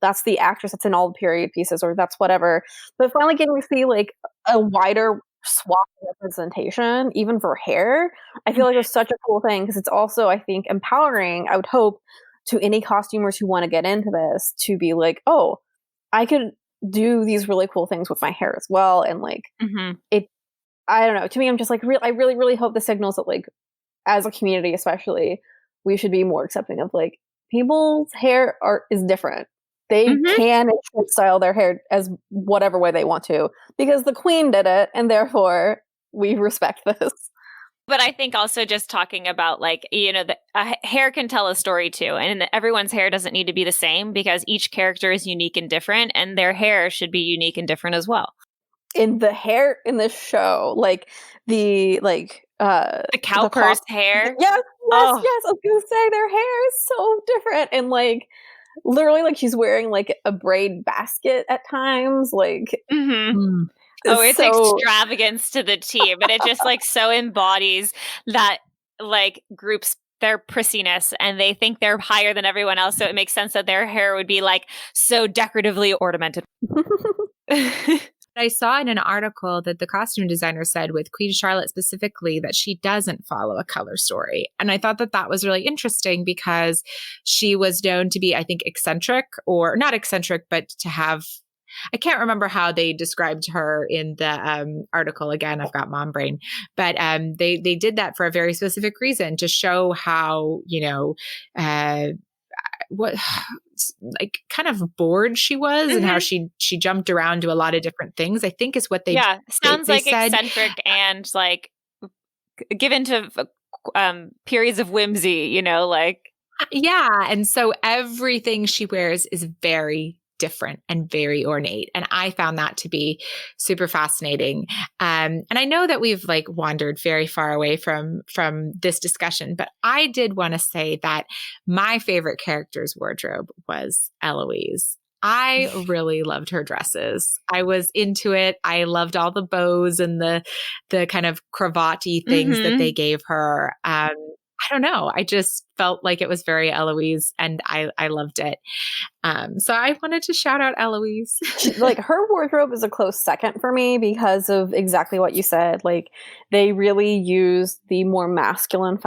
that's the actress that's in all the period pieces, or that's whatever. But finally getting to see like a wider swath representation even for hair, I feel like it's such a cool thing, because it's also, I think, empowering, I would hope, to any costumers who want to get into this to be like, oh, I could do these really cool things with my hair as well. And like it, I don't know, to me, I'm just like, I really, really hope the signals that like, as a community, especially, we should be more accepting of like people's hair is different. They can and should style their hair as whatever way they want to, because the queen did it, and therefore we respect this. But I think also just talking about like, hair can tell a story too. And everyone's hair doesn't need to be the same, because each character is unique and different, and their hair should be unique and different as well. In the hair in this show, like the The cowpurse hair. Yes, Oh. yes. I was gonna say their hair is so different, and like literally, like she's wearing like a braid basket at times. Like, Oh, it's so extravagance to the T, but it just like so embodies that like group's their prissiness, and they think they're higher than everyone else. So it makes sense that their hair would be like so decoratively ornamented. I saw in an article that the costume designer said with Queen Charlotte specifically that she doesn't follow a color story. And I thought that that was really interesting because she was known to be, I think, eccentric, or not eccentric, but to have, I can't remember how they described her in the article. Again, I've got mom brain, but they did that for a very specific reason, to show how, what like kind of bored she was and how she jumped around to a lot of different things, I think is what they sounds they like said. Eccentric and like given to periods of whimsy, like and so everything she wears is very different and very ornate, and I found that to be super fascinating. And I know that we've like wandered very far away from this discussion, but I did want to say that my favorite character's wardrobe was Eloise. I really loved her dresses. I was into it. I loved all the bows and the kind of cravat-y things that they gave her. I don't know. I just felt like it was very Eloise, and I loved it. So I wanted to shout out Eloise. Like her wardrobe is a close second for me because of exactly what you said. Like they really used the more masculine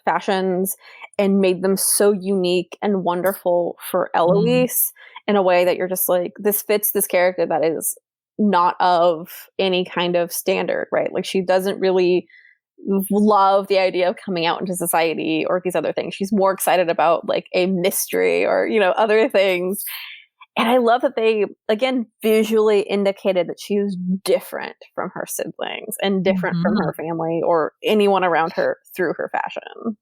fashions and made them so unique and wonderful for Eloise in a way that you're just like, this fits this character that is not of any kind of standard, right? Like she doesn't really love the idea of coming out into society or these other things. She's more excited about like a mystery or, other things. And I love that they, again, visually indicated that she was different from her siblings and different from her family or anyone around her through her fashion.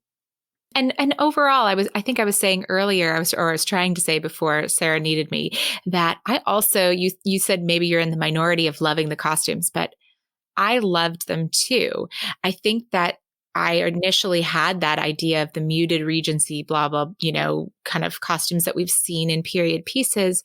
And overall, I think I was saying earlier, I was trying to say before Sarah needed me, that I also, you said maybe you're in the minority of loving the costumes, but I loved them too. I think that I initially had that idea of the muted Regency, blah, blah, kind of costumes that we've seen in period pieces.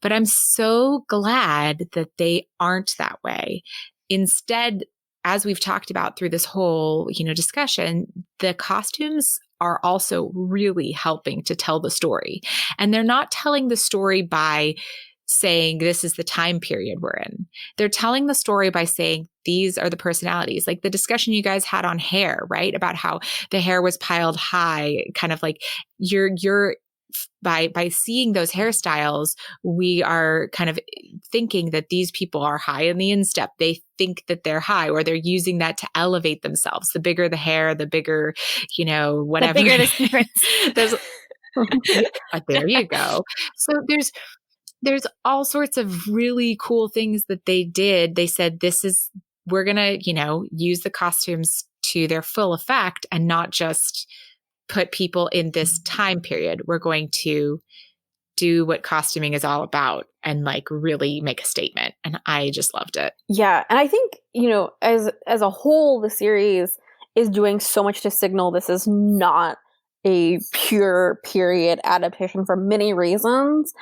But I'm so glad that they aren't that way. Instead, as we've talked about through this whole, discussion, the costumes are also really helping to tell the story. And they're not telling the story by saying this is the time period we're in. They're telling the story by saying these are the personalities. Like the discussion you guys had on hair, right? About how the hair was piled high, kind of like you're by seeing those hairstyles, we are kind of thinking that these people are high in the instep. They think that they're high, or they're using that to elevate themselves. The bigger the hair, the bigger, whatever. The bigger the secrets. But there you go. So there's all sorts of really cool things that they did. They said, we're going to, use the costumes to their full effect and not just put people in this time period. We're going to do what costuming is all about and like really make a statement. And I just loved it. Yeah. And I think, as a whole, the series is doing so much to signal this is not a pure period adaptation for many reasons.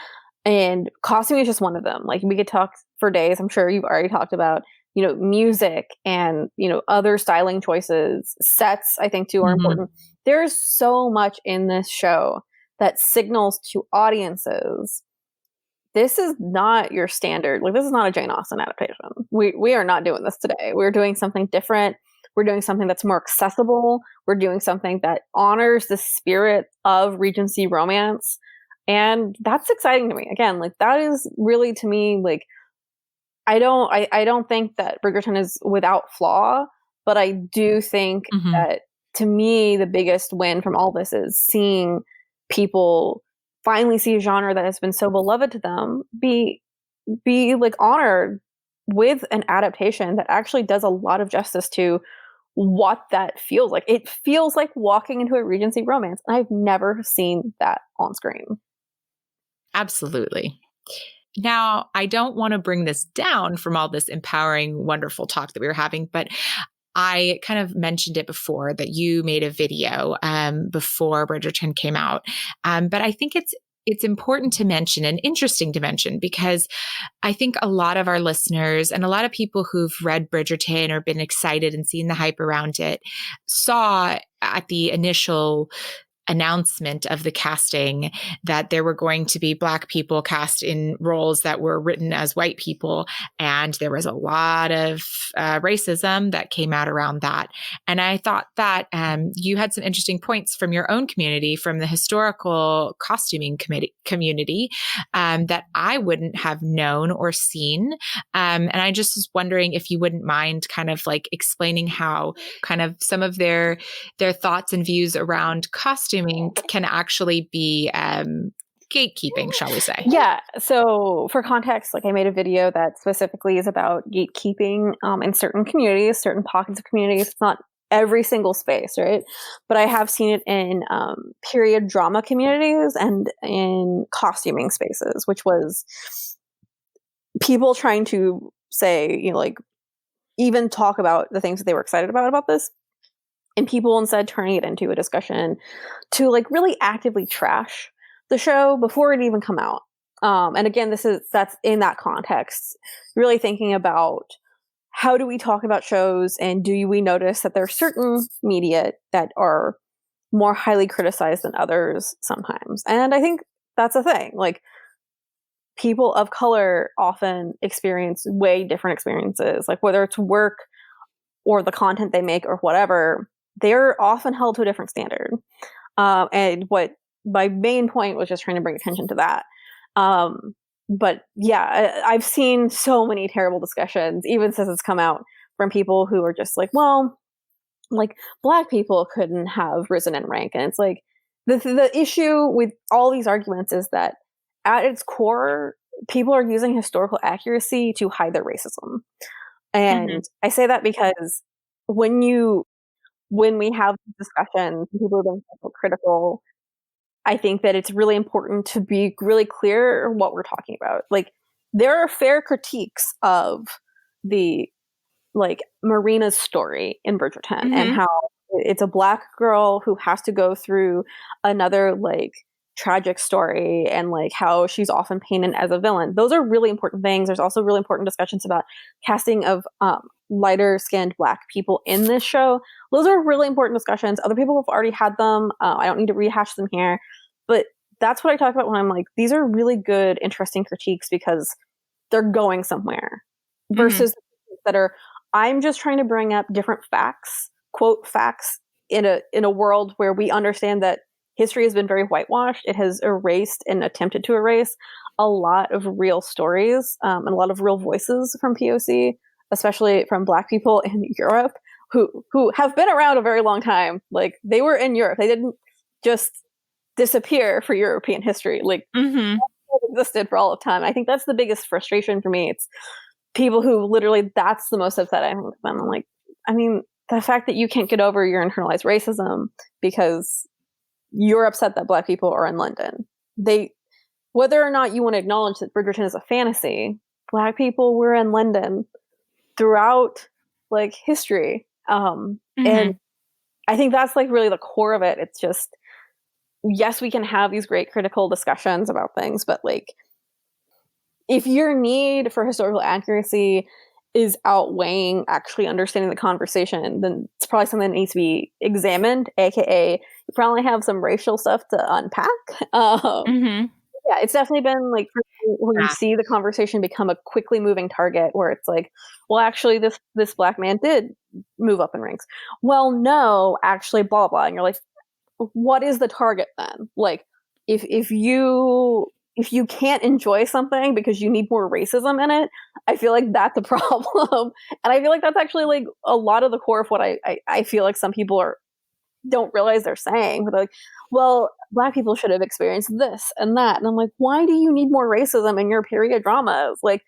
And costuming is just one of them. Like we could talk for days. I'm sure you've already talked about, music and, other styling choices. Sets, I think, too, are important. There's so much in this show that signals to audiences, this is not your standard. Like this is not a Jane Austen adaptation. We are not doing this today. We're doing something different. We're doing something that's more accessible. We're doing something that honors the spirit of Regency romance. And that's exciting to me. Again, like that is really, to me, like I don't think that Bridgerton is without flaw, but I do think that, to me, the biggest win from all this is seeing people finally see a genre that has been so beloved to them be like honored with an adaptation that actually does a lot of justice to what that feels like. It feels like walking into a Regency romance, and I've never seen that on screen. Absolutely. Now, I don't want to bring this down from all this empowering, wonderful talk that we were having, but I kind of mentioned it before that you made a video before Bridgerton came out. But I think it's important to mention and interesting to mention because I think a lot of our listeners and a lot of people who've read Bridgerton or been excited and seen the hype around it saw at the initial announcement of the casting that there were going to be Black people cast in roles that were written as white people. And there was a lot of racism that came out around that. And I thought that you had some interesting points from your own community, from the historical costuming community that I wouldn't have known or seen. And I just was wondering if you wouldn't mind kind of like explaining how kind of some of their thoughts and views around costuming can actually be gatekeeping, shall we say? Yeah. So for context, like I made a video that specifically is about gatekeeping in certain communities, certain pockets of communities. It's not every single space, right? But I have seen it in period drama communities and in costuming spaces, which was people trying to say, you know, like even talk about the things that they were excited about this. And people instead turning it into a discussion to like really actively trash the show before it even come out. And again, that's in that context, really thinking about how do we talk about shows and do we notice that there are certain media that are more highly criticized than others sometimes. And I think that's a thing. Like people of color often experience way different experiences, like whether it's work or the content they make or whatever, they're often held to a different standard. And what my main point was just trying to bring attention to that. But yeah, I've seen so many terrible discussions, even since it's come out, from people who are just like, well, like Black people couldn't have risen in rank. And it's like, the issue with all these arguments is that at its core, people are using historical accuracy to hide their racism. And I say that because when we have discussions, people have been so critical, I think that it's really important to be really clear what we're talking about. Like, there are fair critiques of the, like, Marina's story in Bridgerton and how it's a Black girl who has to go through another, like, tragic story and, like, how she's often painted as a villain. Those are really important things. There's also really important discussions about casting of lighter skinned Black people in this show. Those are really important discussions. Other people have already had them. I don't need to rehash them here, but that's what I talk about when I'm like, these are really good, interesting critiques because they're going somewhere versus that are, I'm just trying to bring up different facts, quote facts in a world where we understand that history has been very whitewashed. It has erased and attempted to erase a lot of real stories and a lot of real voices from POC, especially from Black people in Europe who have been around a very long time. Like, they were in Europe. They didn't just disappear for European history. Like, existed for all of time. I think that's the biggest frustration for me. It's people who literally, that's the most upset I'm with them. I'm like, I mean, the fact that you can't get over your internalized racism because you're upset that Black people are in London. Whether or not you want to acknowledge that Bridgerton is a fantasy, Black people were in London throughout, like, history. And I think that's, like, really the core of it. It's just, yes, we can have these great critical discussions about things, but, like, if your need for historical accuracy is outweighing actually understanding the conversation, then it's probably something that needs to be examined, aka you probably have some racial stuff to unpack. Yeah, it's definitely been like when you see the conversation become a quickly moving target where it's like, well, actually this Black man did move up in ranks. Well, no, actually, blah blah. And you're like, what is the target then? Like, if you can't enjoy something because you need more racism in it, I feel like that's a problem. And I feel like that's actually like a lot of the core of what I feel like some people don't realize they're saying. But they're like, well, Black people should have experienced this and that. And I'm like, why do you need more racism in your period dramas? Like,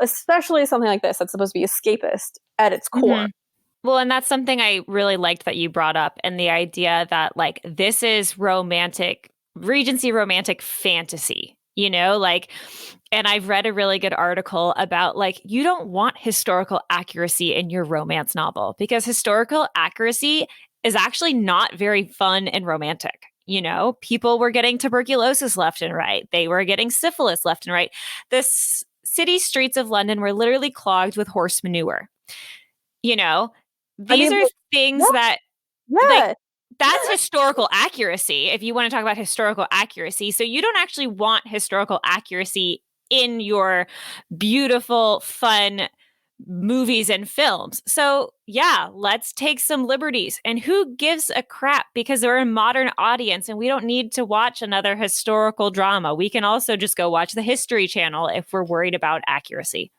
especially something like this that's supposed to be escapist at its core. Well, and that's something I really liked that you brought up, and the idea that, like, this is Regency romantic fantasy. you know, like, and I've read a really good article about like, you don't want historical accuracy in your romance novel because historical accuracy is actually not very fun and romantic. You know, people were getting tuberculosis left and right. They were getting syphilis left and right. The city streets of London were literally clogged with horse manure. You know, these are things that like, that's historical accuracy. If you want to talk about historical accuracy. So you don't actually want historical accuracy in your beautiful, fun movies and films. So yeah, let's take some liberties. And who gives a crap? Because we're a modern audience and we don't need to watch another historical drama. We can also just go watch the History Channel if we're worried about accuracy.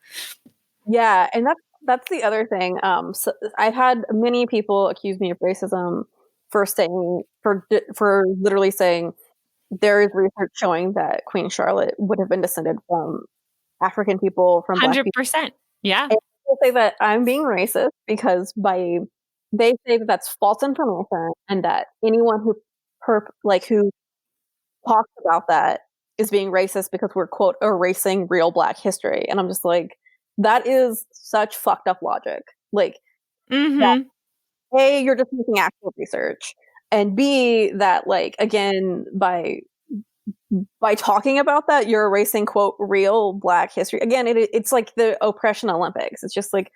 Yeah, and that's the other thing. So I've had many people accuse me of racism for literally saying there is research showing that Queen Charlotte would have been descended from African people, from 100%. Black people. Yeah. And people say that I'm being racist because they say that that's false information and that anyone who talks about that is being racist because we're, quote, erasing real Black history. And I'm just like, that is such fucked up logic. Like, that, A, you're just making actual research, and B, that, like, again, by talking about that, you're erasing, quote, real Black history. Again, it's like the oppression Olympics. It's just like,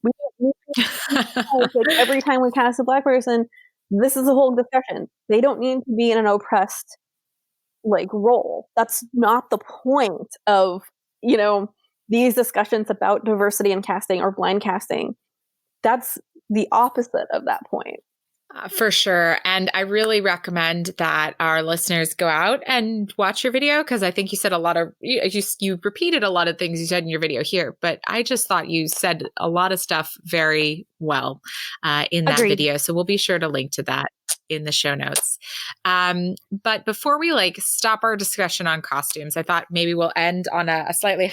like every time we cast a Black person, this is a whole discussion. They don't need to be in an oppressed, like, role. That's not the point of, you know, these discussions about diversity in casting or blind casting. That's the opposite of that point. For sure. And I really recommend that our listeners go out and watch your video, because I think you said you repeated a lot of things you said in your video here, but I just thought you said a lot of stuff very well in that video. So we'll be sure to link to that in the show notes. But before we stop our discussion on costumes, I thought maybe we'll end on a slightly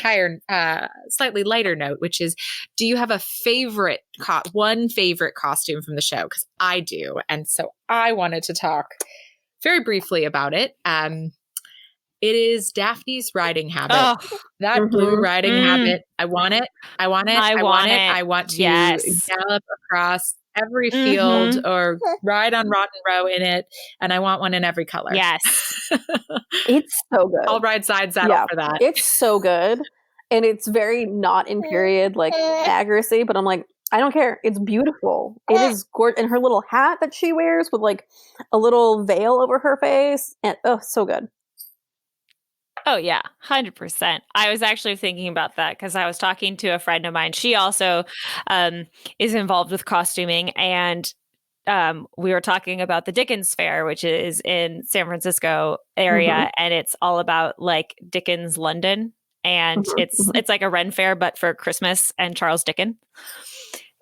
lighter note, which is, do you have a one favorite costume from the show? Because I do. And so I wanted to talk very briefly about it. It is Daphne's riding habit. Oh, that blue riding habit. I want it. I want it. I want it. I want to gallop across every field or ride on Rotten Row in it. And I want one in every color. Yes. It's so good. I'll ride side saddle for that. It's so good. And it's very not in period, like, accuracy, but I'm like, I don't care. It's beautiful. It is gorgeous. And her little hat that she wears with like a little veil over her face. And so good. Oh, yeah, 100%. I was actually thinking about that because I was talking to a friend of mine. She also is involved with costuming. And we were talking about the Dickens Fair, which is in San Francisco area. And it's all about like Dickens London. And it's like a Ren Fair, but for Christmas and Charles Dickens.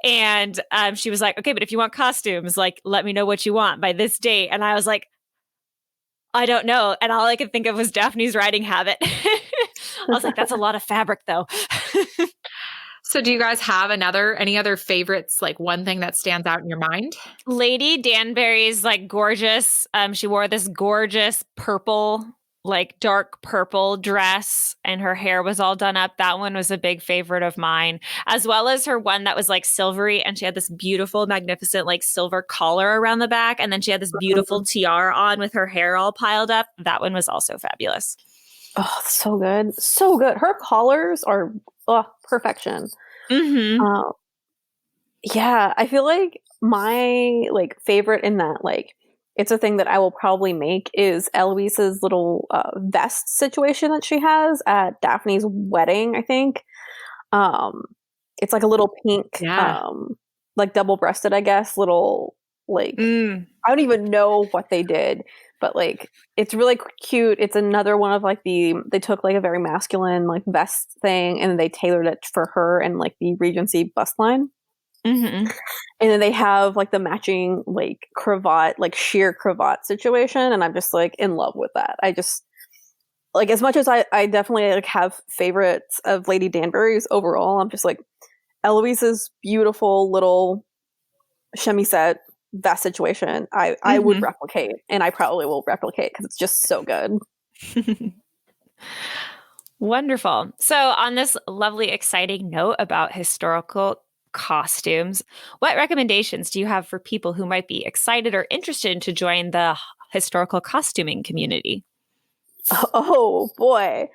And she was like, okay, but if you want costumes, like, let me know what you want by this date. And I was like, I don't know. And all I could think of was Daphne's riding habit. I was like, that's a lot of fabric though. So do you guys have any other favorites, like one thing that stands out in your mind? Lady Danbury's like gorgeous. She wore this gorgeous purple, like dark purple dress, and her hair was all done up. That one was a big favorite of mine, as well as her one that was like silvery, and she had this beautiful, magnificent like silver collar around the back, and then she had this beautiful tiara on with her hair all piled up. That one was also fabulous. Oh, so good. So good. Her collars are perfection. Yeah, I feel like my favorite in that, it's a thing that I will probably make, is Eloise's little vest situation that she has at Daphne's wedding, I think. It's like a little pink, double-breasted, I guess, little, I don't even know what they did, but it's really cute. It's another one of they took a very masculine vest thing, and then they tailored it for her and the Regency bust line. And then they have the matching cravat, sheer cravat situation, and I'm just in love with that. I just as much as I definitely have favorites of Lady Danbury's overall, I'm just Eloise's beautiful little chemisette vest situation. I would replicate, and I probably will replicate because it's just so good. Wonderful. So, on this lovely, exciting note about historical costumes, what recommendations do you have for people who might be excited or interested to join the historical costuming community? Oh boy.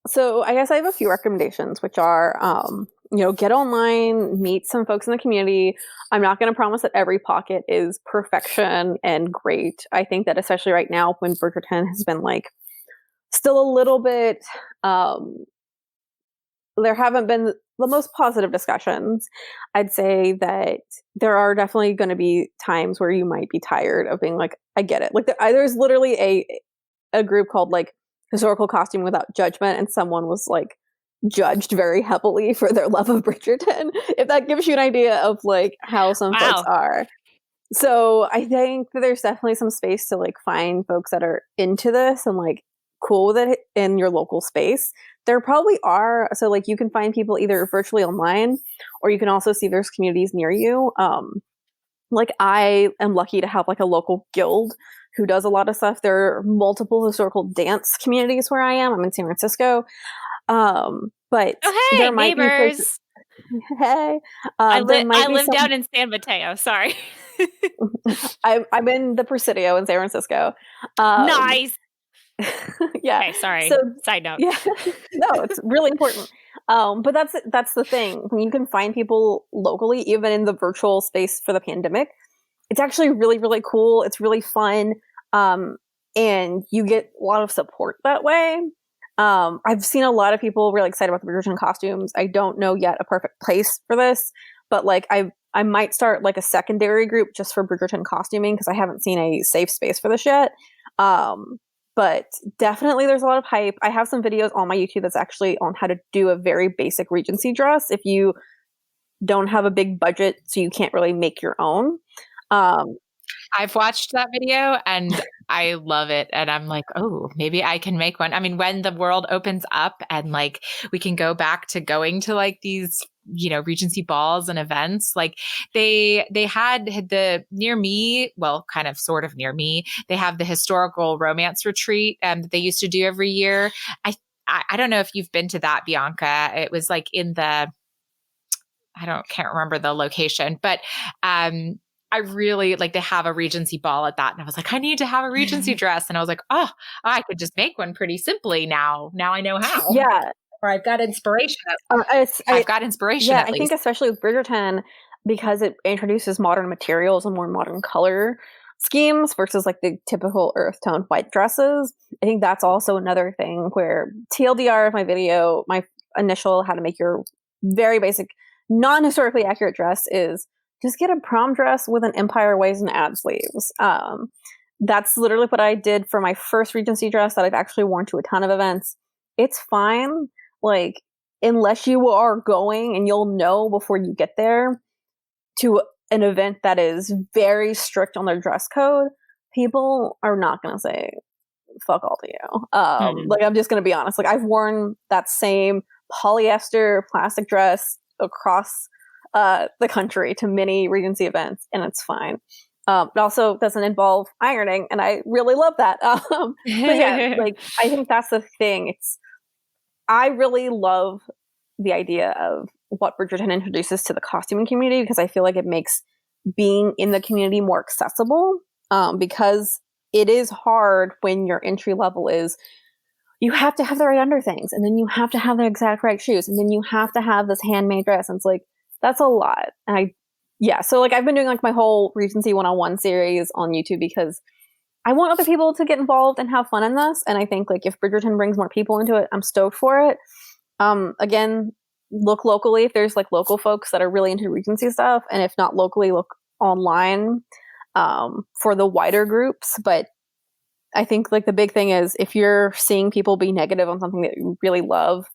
So I guess I have a few recommendations, which are, get online, meet some folks in the community. I'm not going to promise that every pocket is perfection and great. I think that especially right now when Bridgerton has been like still a little bit, there haven't been the most positive discussions. I'd say that there are definitely going to be times where you might be tired of being like, I get it. Like there's literally a group called like Historical Costume Without Judgment, and someone was like judged very heavily for their love of Bridgerton. If that gives you an idea of like how some folks are. So I think that there's definitely some space to like find folks that are into this and like cool with it in your local space. There probably are. So like you can find people either virtually online, or you can also see there's communities near you. Like I am lucky to have like a local guild who does a lot of stuff. There are multiple historical dance communities where I am. I'm in San Francisco. But oh, hey, there might neighbors. Be hey, I live down in San Mateo. Sorry. I'm in the Presidio in San Francisco. Nice. Yeah. Okay, sorry. So, side note. Yeah. No, it's really important. But that's the thing. When you can find people locally, even in the virtual space for the pandemic, it's actually really, really cool. It's really fun. And you get a lot of support that way. I've seen a lot of people really excited about the Bridgerton costumes. I don't know yet a perfect place for this, but like I might start like a secondary group just for Bridgerton costuming because I haven't seen a safe space for this yet. But definitely there's a lot of hype. I have some videos on my YouTube that's actually on how to do a very basic Regency dress if you don't have a big budget, so you can't really make your own. I've watched that video and I love it. And I'm like, oh, maybe I can make one. I mean, when the world opens up and like we can go back to going to like these, Regency balls and events, like they had the near me, well, kind of sort of near me, they have the historical romance retreat that they used to do every year. I don't know if you've been to that, Bianca. It was like in the, can't remember the location, but I really like they have a Regency ball at that. And I was like, I need to have a Regency dress. And I was like, oh, I could just make one pretty simply now. Now I know how. Yeah. Or I've got inspiration. I've got inspiration. Yeah, at least. I think especially with Bridgerton, because it introduces modern materials and more modern color schemes versus like the typical earth tone white dresses. I think that's also another thing where TLDR of my video, my initial how to make your very basic, non-historically accurate dress is just get a prom dress with an empire waist and ad sleeves. That's literally what I did for my first Regency dress that I've actually worn to a ton of events. It's fine. Like, unless you are going and you'll know before you get there to an event that is very strict on their dress code, people are not going to say fuck all to you. Like, I'm just going to be honest. Like, I've worn that same polyester plastic dress across the country to many Regency events, and it's fine. It also doesn't involve ironing, and I really love that. But yeah, like, I think that's the thing. I really love the idea of what Bridgerton introduces to the costuming community because I feel like it makes being in the community more accessible, because it is hard when your entry level is you have to have the right underthings, and then you have to have the exact right shoes, and then you have to have this handmade dress, and it's like that's a lot. And so like I've been doing like my whole Regency 101 series on YouTube because I want other people to get involved and have fun in this. And I think like if Bridgerton brings more people into it, I'm stoked for it. Again, look locally if there's like local folks that are really into Regency stuff. And if not locally, look online for the wider groups. But I think like the big thing is if you're seeing people be negative on something that you really love,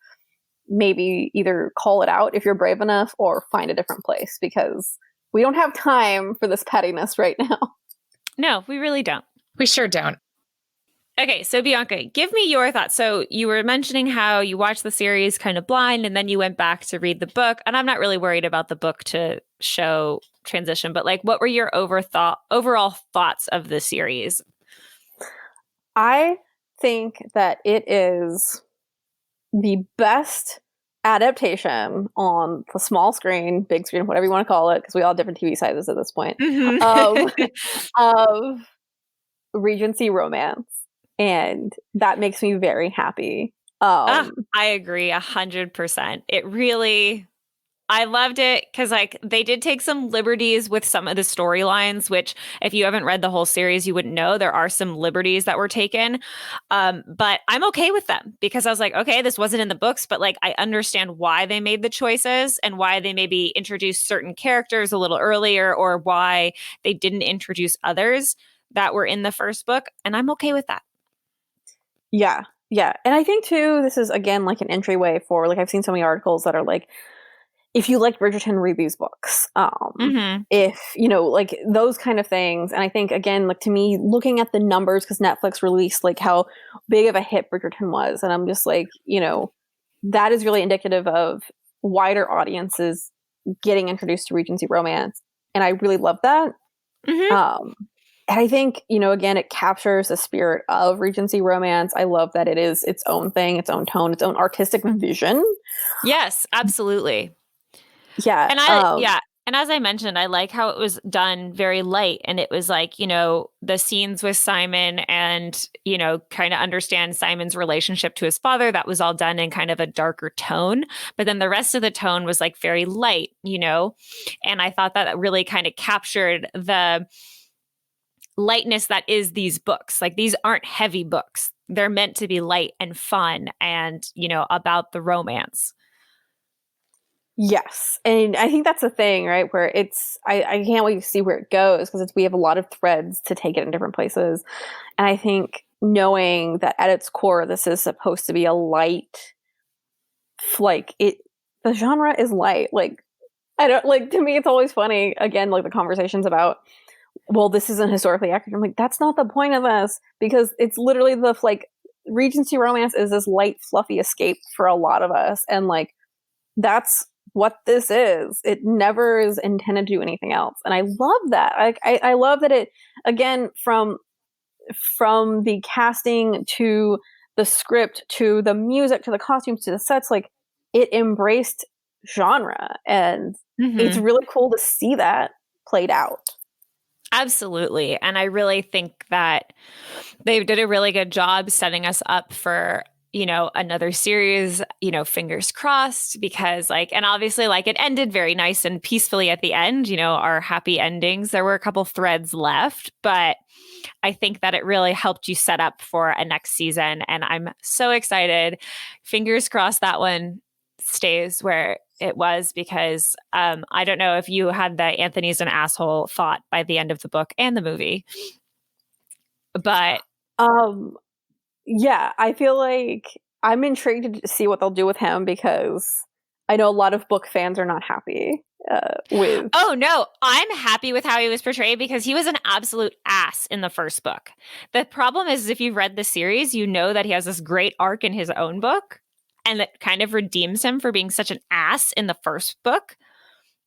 maybe either call it out if you're brave enough or find a different place because we don't have time for this pettiness right now. No, we really don't. We sure don't. Okay, so Bianca, give me your thoughts. So you were mentioning how you watched the series kind of blind and then you went back to read the book. And I'm not really worried about the book to show transition, but like what were your overall thoughts of the series? I think that it is the best adaptation on the small screen, big screen, whatever you want to call it, because we all have different TV sizes at this point, of Regency romance. And that makes me very happy. I agree 100%. It really, I loved it because like they did take some liberties with some of the storylines, which if you haven't read the whole series, you wouldn't know. There are some liberties that were taken. But I'm okay with them because I was like, okay, this wasn't in the books, but like I understand why they made the choices and why they maybe introduced certain characters a little earlier or why they didn't introduce others that were in the first book. And I'm okay with that. Yeah. Yeah. And I think too, this is again like an entryway for like I've seen so many articles that are like, if you like Bridgerton, read these books. If, you know, like those kind of things. And I think, again, like to me, looking at the numbers, because Netflix released like how big of a hit Bridgerton was. And I'm just like, you know, that is really indicative of wider audiences getting introduced to Regency romance. And I really love that. And I think, you know, again, it captures the spirit of Regency romance. I love that it is its own thing, its own tone, its own artistic vision. Yes, absolutely. Yeah. And as I mentioned, I like how it was done very light. And it was like, you know, the scenes with Simon and, you know, kind of understand Simon's relationship to his father. That was all done in kind of a darker tone. But then the rest of the tone was like very light, you know, and I thought that really kind of captured the lightness that is these books. Like these aren't heavy books. They're meant to be light and fun and, you know, about the romance. Yes. And I think that's the thing, right? Where it's, I can't wait to see where it goes because we have a lot of threads to take it in different places. And I think knowing that at its core, this is supposed to be a light, like the genre is light. Like, I don't like, to me, it's always funny. Again, like the conversations about, well, this isn't historically accurate. I'm like, that's not the point of this because it's literally the, like, Regency romance is this light, fluffy escape for a lot of us. And like, that's what this is. It never is intended to do anything else. And I love that. I love that it, again, from the casting to the script to the music to the costumes to the sets, like it embraced genre. And it's really cool to see that played out. Absolutely. And I really think that they did a really good job setting us up for, you know, another series, you know, fingers crossed, because like, and obviously like it ended very nice and peacefully at the end, you know, our happy endings. There were a couple threads left, but I think that it really helped you set up for a next season. And I'm so excited. Fingers crossed that one stays where it was, because I don't know if you had the Anthony's an asshole thought by the end of the book and the movie, but yeah, I feel like I'm intrigued to see what they'll do with him because I know a lot of book fans are not happy with. Oh no, I'm happy with how he was portrayed because he was an absolute ass in the first book. The problem is if you've read the series, you know that he has this great arc in his own book and that kind of redeems him for being such an ass in the first book.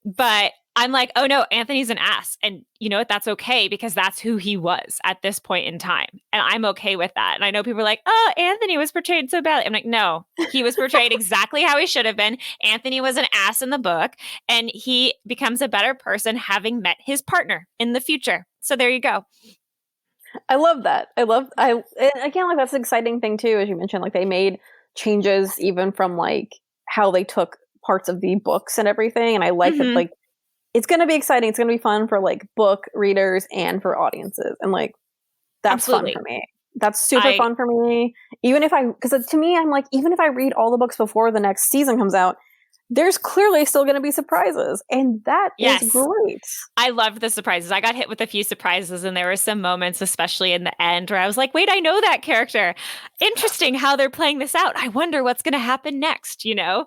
But I'm like, oh no, Anthony's an ass. And you know what? That's okay because that's who he was at this point in time. And I'm okay with that. And I know people are like, oh, Anthony was portrayed so badly. I'm like, no, he was portrayed exactly how he should have been. Anthony was an ass in the book and he becomes a better person having met his partner in the future. So there you go. I love that. And again, like that's the exciting thing too, as you mentioned, like they made changes even from like how they took parts of the books and everything. And I like that, like, it's going to be exciting. It's going to be fun for like book readers and for audiences. And like, that's Absolutely. Fun for me. That's super fun for me. Even if because to me, I'm like, even if I read all the books before the next season comes out, there's clearly still going to be surprises. And that is great. I loved the surprises. I got hit with a few surprises and there were some moments, especially in the end, where I was like, wait, I know that character. Interesting how they're playing this out. I wonder what's going to happen next, you know?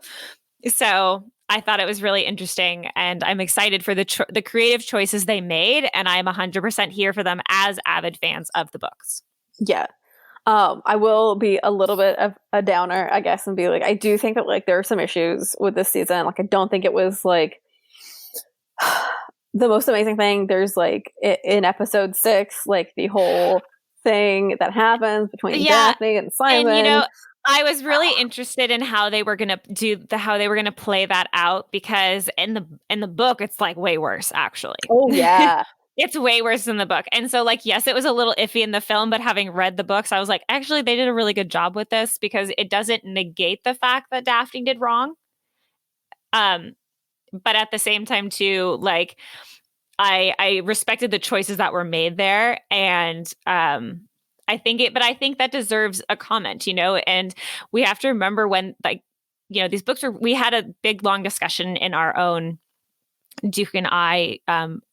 So I thought it was really interesting and I'm excited for the creative choices they made. And I'm 100% here for them as avid fans of the books. Yeah. I will be a little bit of a downer, I guess, and be like, I do think that like there are some issues with this season. Like, I don't think it was like the most amazing thing. There's like in episode 6, like the whole thing that happens between Daphne and Simon. And you know, I was really interested in how they were going to how they were going to play that out, because in the book it's like way worse, actually. Oh yeah. It's way worse than the book. And so, like, yes, it was a little iffy in the film, but having read the books, I was like, actually, they did a really good job with this, because it doesn't negate the fact that Daphne did wrong. But at the same time, too, like, I respected the choices that were made there. And I think that deserves a comment, and we have to remember when, like, these books we had a big, long discussion in our own Duke and I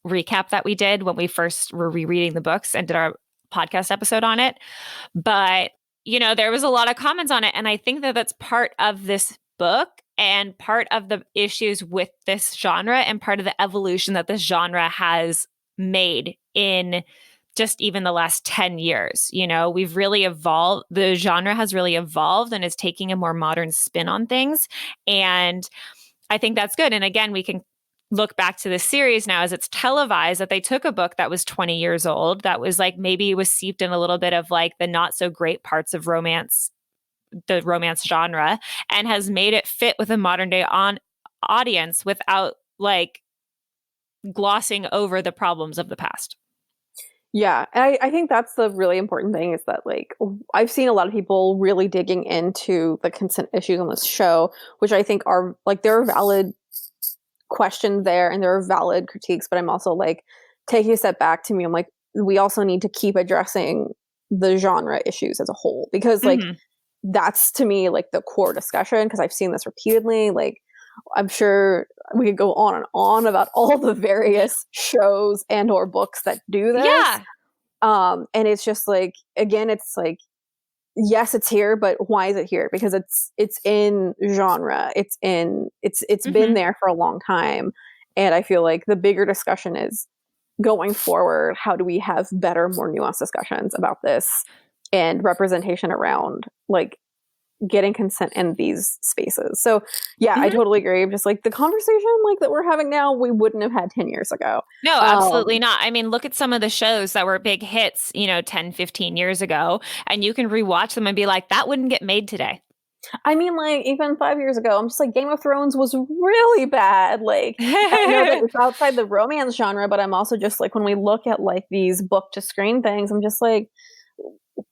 recap that we did when we first were rereading the books and did our podcast episode on it. But, there was a lot of comments on it. And I think that that's part of this book and part of the issues with this genre and part of the evolution that this genre has made in just even the last 10 years. We've really evolved. The genre has really evolved and is taking a more modern spin on things. And I think that's good. And again, we can look back to the series now as it's televised, that they took a book that was 20 years old, that was like, maybe was seeped in a little bit of like the not so great parts of romance, the romance genre, and has made it fit with a modern day audience without like glossing over the problems of the past. Yeah, I think that's the really important thing, is that, like, I've seen a lot of people really digging into the consent issues on this show, which I think are, like, there are valid questions there and there are valid critiques, but I'm also, like, taking a step back to me, I'm like, we also need to keep addressing the genre issues as a whole, because, like, that's, to me, like, the core discussion, because I've seen this repeatedly. Like, I'm sure we could go on and on about all the various shows and or books that do this. Yeah. And it's just like, again, it's like, yes, it's here, but why is it here? Because it's in genre. It's been there for a long time. And I feel like the bigger discussion is, going forward, how do we have better, more nuanced discussions about this and representation around, like, getting consent in these spaces. So yeah, I totally agree. I'm just like, the conversation like that we're having now, we wouldn't have had 10 years ago. No, absolutely not. I mean, look at some of the shows that were big hits, 10, 15 years ago, and you can rewatch them and be like, that wouldn't get made today. I mean, like, even 5 years ago, I'm just like, Game of Thrones was really bad. Like, I know that it's outside the romance genre, but I'm also just like, when we look at like these book to screen things, I'm just like,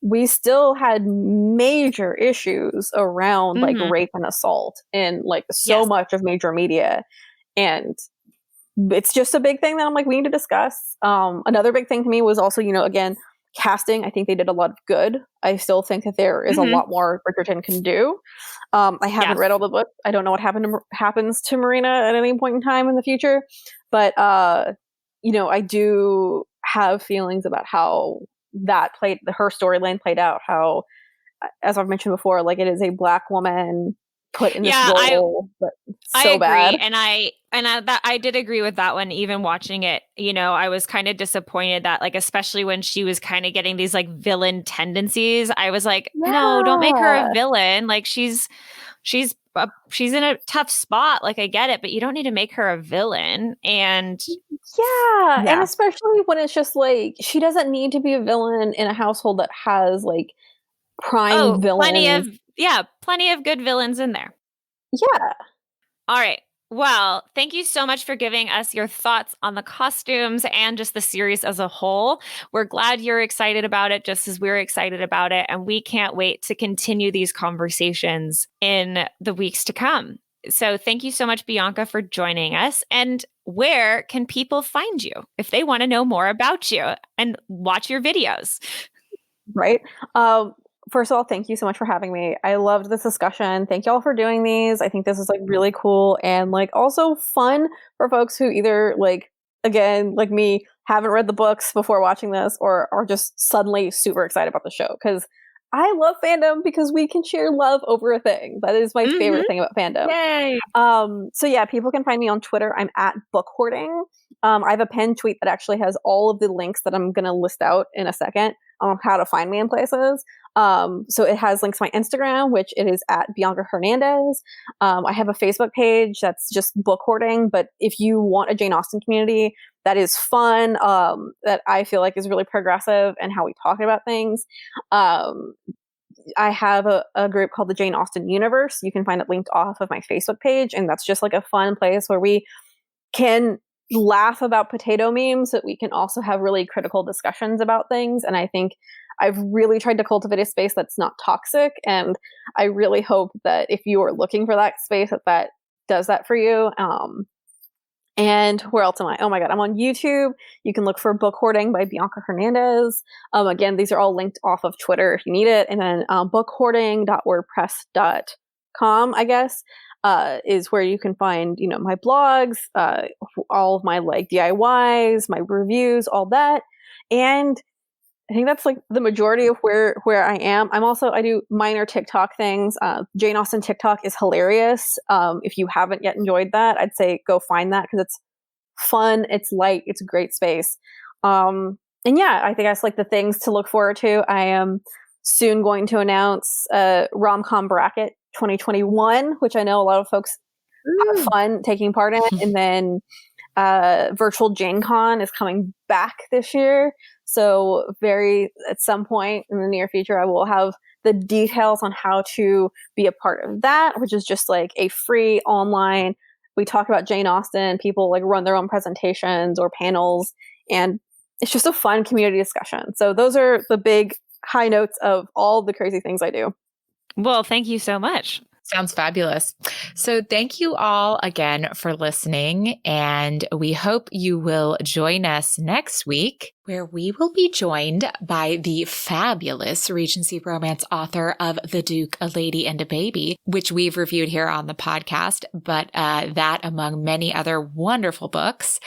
we still had major issues around like rape and assault in like so much of major media. And it's just a big thing that I'm like, we need to discuss. Another big thing to me was also, again, casting. I think they did a lot of good. I still think that there is a lot more Bridgerton can do. I haven't read all the books. I don't know what happens to Marina at any point in time in the future. But, I do have feelings about how her storyline played out, how, as I've mentioned before, like, it is a Black woman put in this role, but so I agree. bad. And I did agree with that one. Even watching it, I was kind of disappointed that, like, especially when she was kind of getting these like villain tendencies, I was like, no, don't make her a villain. Like, she's in a tough spot. Like, I get it, but you don't need to make her a villain. And and especially when it's just like, she doesn't need to be a villain in a household that has like prime villains. Plenty of good villains in there. Yeah. All right. Well, thank you so much for giving us your thoughts on the costumes and just the series as a whole. We're glad you're excited about it, just as we're excited about it. And we can't wait to continue these conversations in the weeks to come. So thank you so much, Bianca, for joining us. And where can people find you if they want to know more about you and watch your videos? Right. First of all, thank you so much for having me. I loved this discussion. Thank you all for doing these. I think this is like really cool and like also fun for folks who either, like, again, like me, haven't read the books before watching this, or are just suddenly super excited about the show. Because I love fandom, because we can share love over a thing. That is my favorite thing about fandom. Yay! So yeah, people can find me on Twitter. I'm at Book Hoarding. I have a pinned tweet that actually has all of the links that I'm going to list out in a second on how to find me in places. So it has links to my Instagram, which it is at Bianca Hernandez. I have a Facebook page that's just Book Hoarding. But if you want a Jane Austen community that is fun, that I feel like is really progressive and how we talk about things, I have a group called the Jane Austen Universe. You can find it linked off of my Facebook page. And that's just like a fun place where we can laugh about potato memes, but we can also have really critical discussions about things. And I think I've really tried to cultivate a space that's not toxic. And I really hope that if you are looking for that space, that does that for you. And where else am I? Oh my God, I'm on YouTube. You can look for Book Hoarding by Bianca Hernandez. Again, these are all linked off of Twitter if you need it. And then bookhoarding.wordpress.com, I guess, is where you can find, my blogs, all of my like DIYs, my reviews, all that. And I think that's like the majority of where I am. I do minor TikTok things. Jane Austen TikTok is hilarious. If you haven't yet enjoyed that, I'd say go find that because it's fun, it's light, it's a great space. And yeah, I think that's like the things to look forward to. I am soon going to announce Rom-Com Bracket 2021, which I know a lot of folks have fun taking part in. And then Virtual Jane Con is coming back this year. So at some point in the near future, I will have the details on how to be a part of that, which is just like a free online. We talk about Jane Austen. People like run their own presentations or panels, and it's just a fun community discussion. So those are the big high notes of all the crazy things I do. Well, thank you so much. Sounds fabulous. So thank you all again for listening. And we hope you will join us next week, where we will be joined by the fabulous Regency romance author of The Duke, A Lady and a Baby, which we've reviewed here on the podcast, but that among many other wonderful books.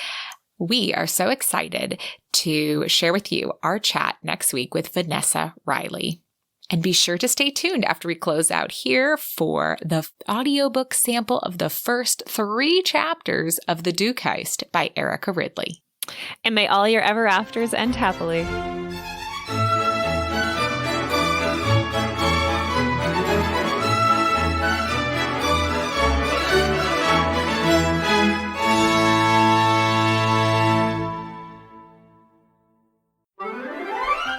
We are so excited to share with you our chat next week with Vanessa Riley. And be sure to stay tuned after we close out here for the audiobook sample of the first 3 chapters of The Duke Heist by Erica Ridley. And may all your ever afters end happily.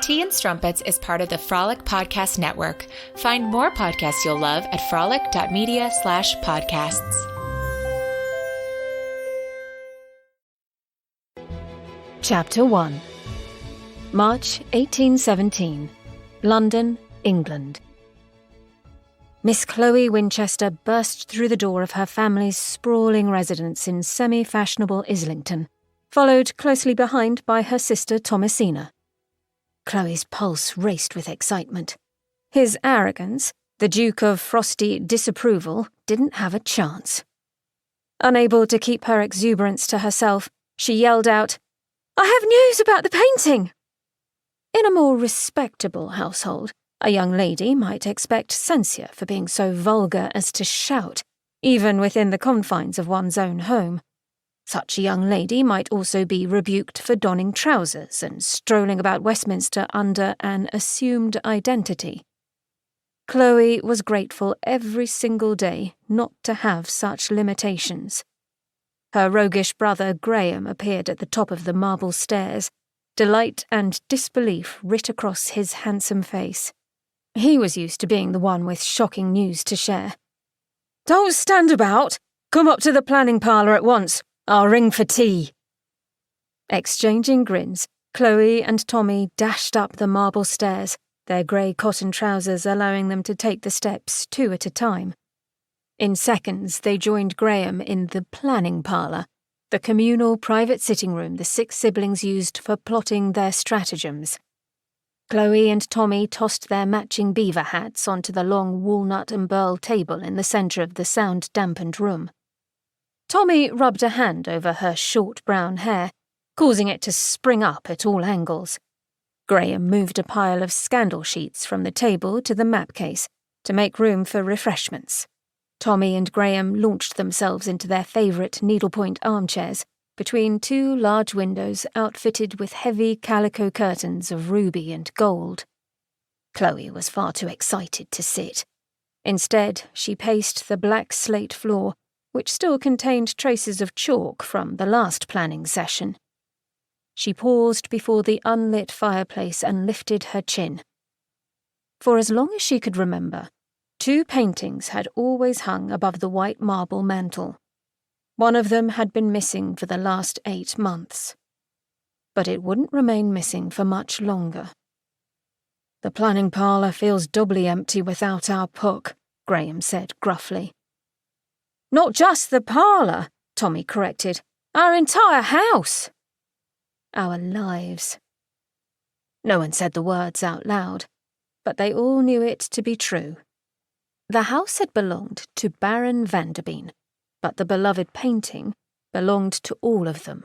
Tea and Strumpets is part of the Frolic Podcast Network. Find more podcasts you'll love at frolic.media/podcasts. Chapter 1. March 1817. London, England. Miss Chloe Winchester burst through the door of her family's sprawling residence in semi-fashionable Islington, followed closely behind by her sister Thomasina. Chloe's pulse raced with excitement. His arrogance, the Duke of frosty disapproval, didn't have a chance. Unable to keep her exuberance to herself, she yelled out, "I have news about the painting!" In a more respectable household, a young lady might expect censure for being so vulgar as to shout, even within the confines of one's own home. Such a young lady might also be rebuked for donning trousers and strolling about Westminster under an assumed identity. Chloe was grateful every single day not to have such limitations. Her roguish brother Graham appeared at the top of the marble stairs, delight and disbelief writ across his handsome face. He was used to being the one with shocking news to share. "Don't stand about! Come up to the planning parlour at once. I'll ring for tea." Exchanging grins, Chloe and Tommy dashed up the marble stairs, their grey cotton trousers allowing them to take the steps 2 at a time. In seconds, they joined Graham in the planning parlour, the communal private sitting room the 6 siblings used for plotting their stratagems. Chloe and Tommy tossed their matching beaver hats onto the long walnut and burl table in the centre of the sound-dampened room. Tommy rubbed a hand over her short brown hair, causing it to spring up at all angles. Graham moved a pile of scandal sheets from the table to the map case to make room for refreshments. Tommy and Graham launched themselves into their favourite needlepoint armchairs between 2 large windows outfitted with heavy calico curtains of ruby and gold. Chloe was far too excited to sit. Instead, she paced the black slate floor, which still contained traces of chalk from the last planning session. She paused before the unlit fireplace and lifted her chin. For as long as she could remember, 2 paintings had always hung above the white marble mantel. One of them had been missing for the last 8 months. But it wouldn't remain missing for much longer. "The planning parlour feels doubly empty without our Puck," Graham said gruffly. "Not just the parlour," Tommy corrected. "Our entire house." "Our lives." No one said the words out loud, but they all knew it to be true. The house had belonged to Baron Vanderbean, but the beloved painting belonged to all of them.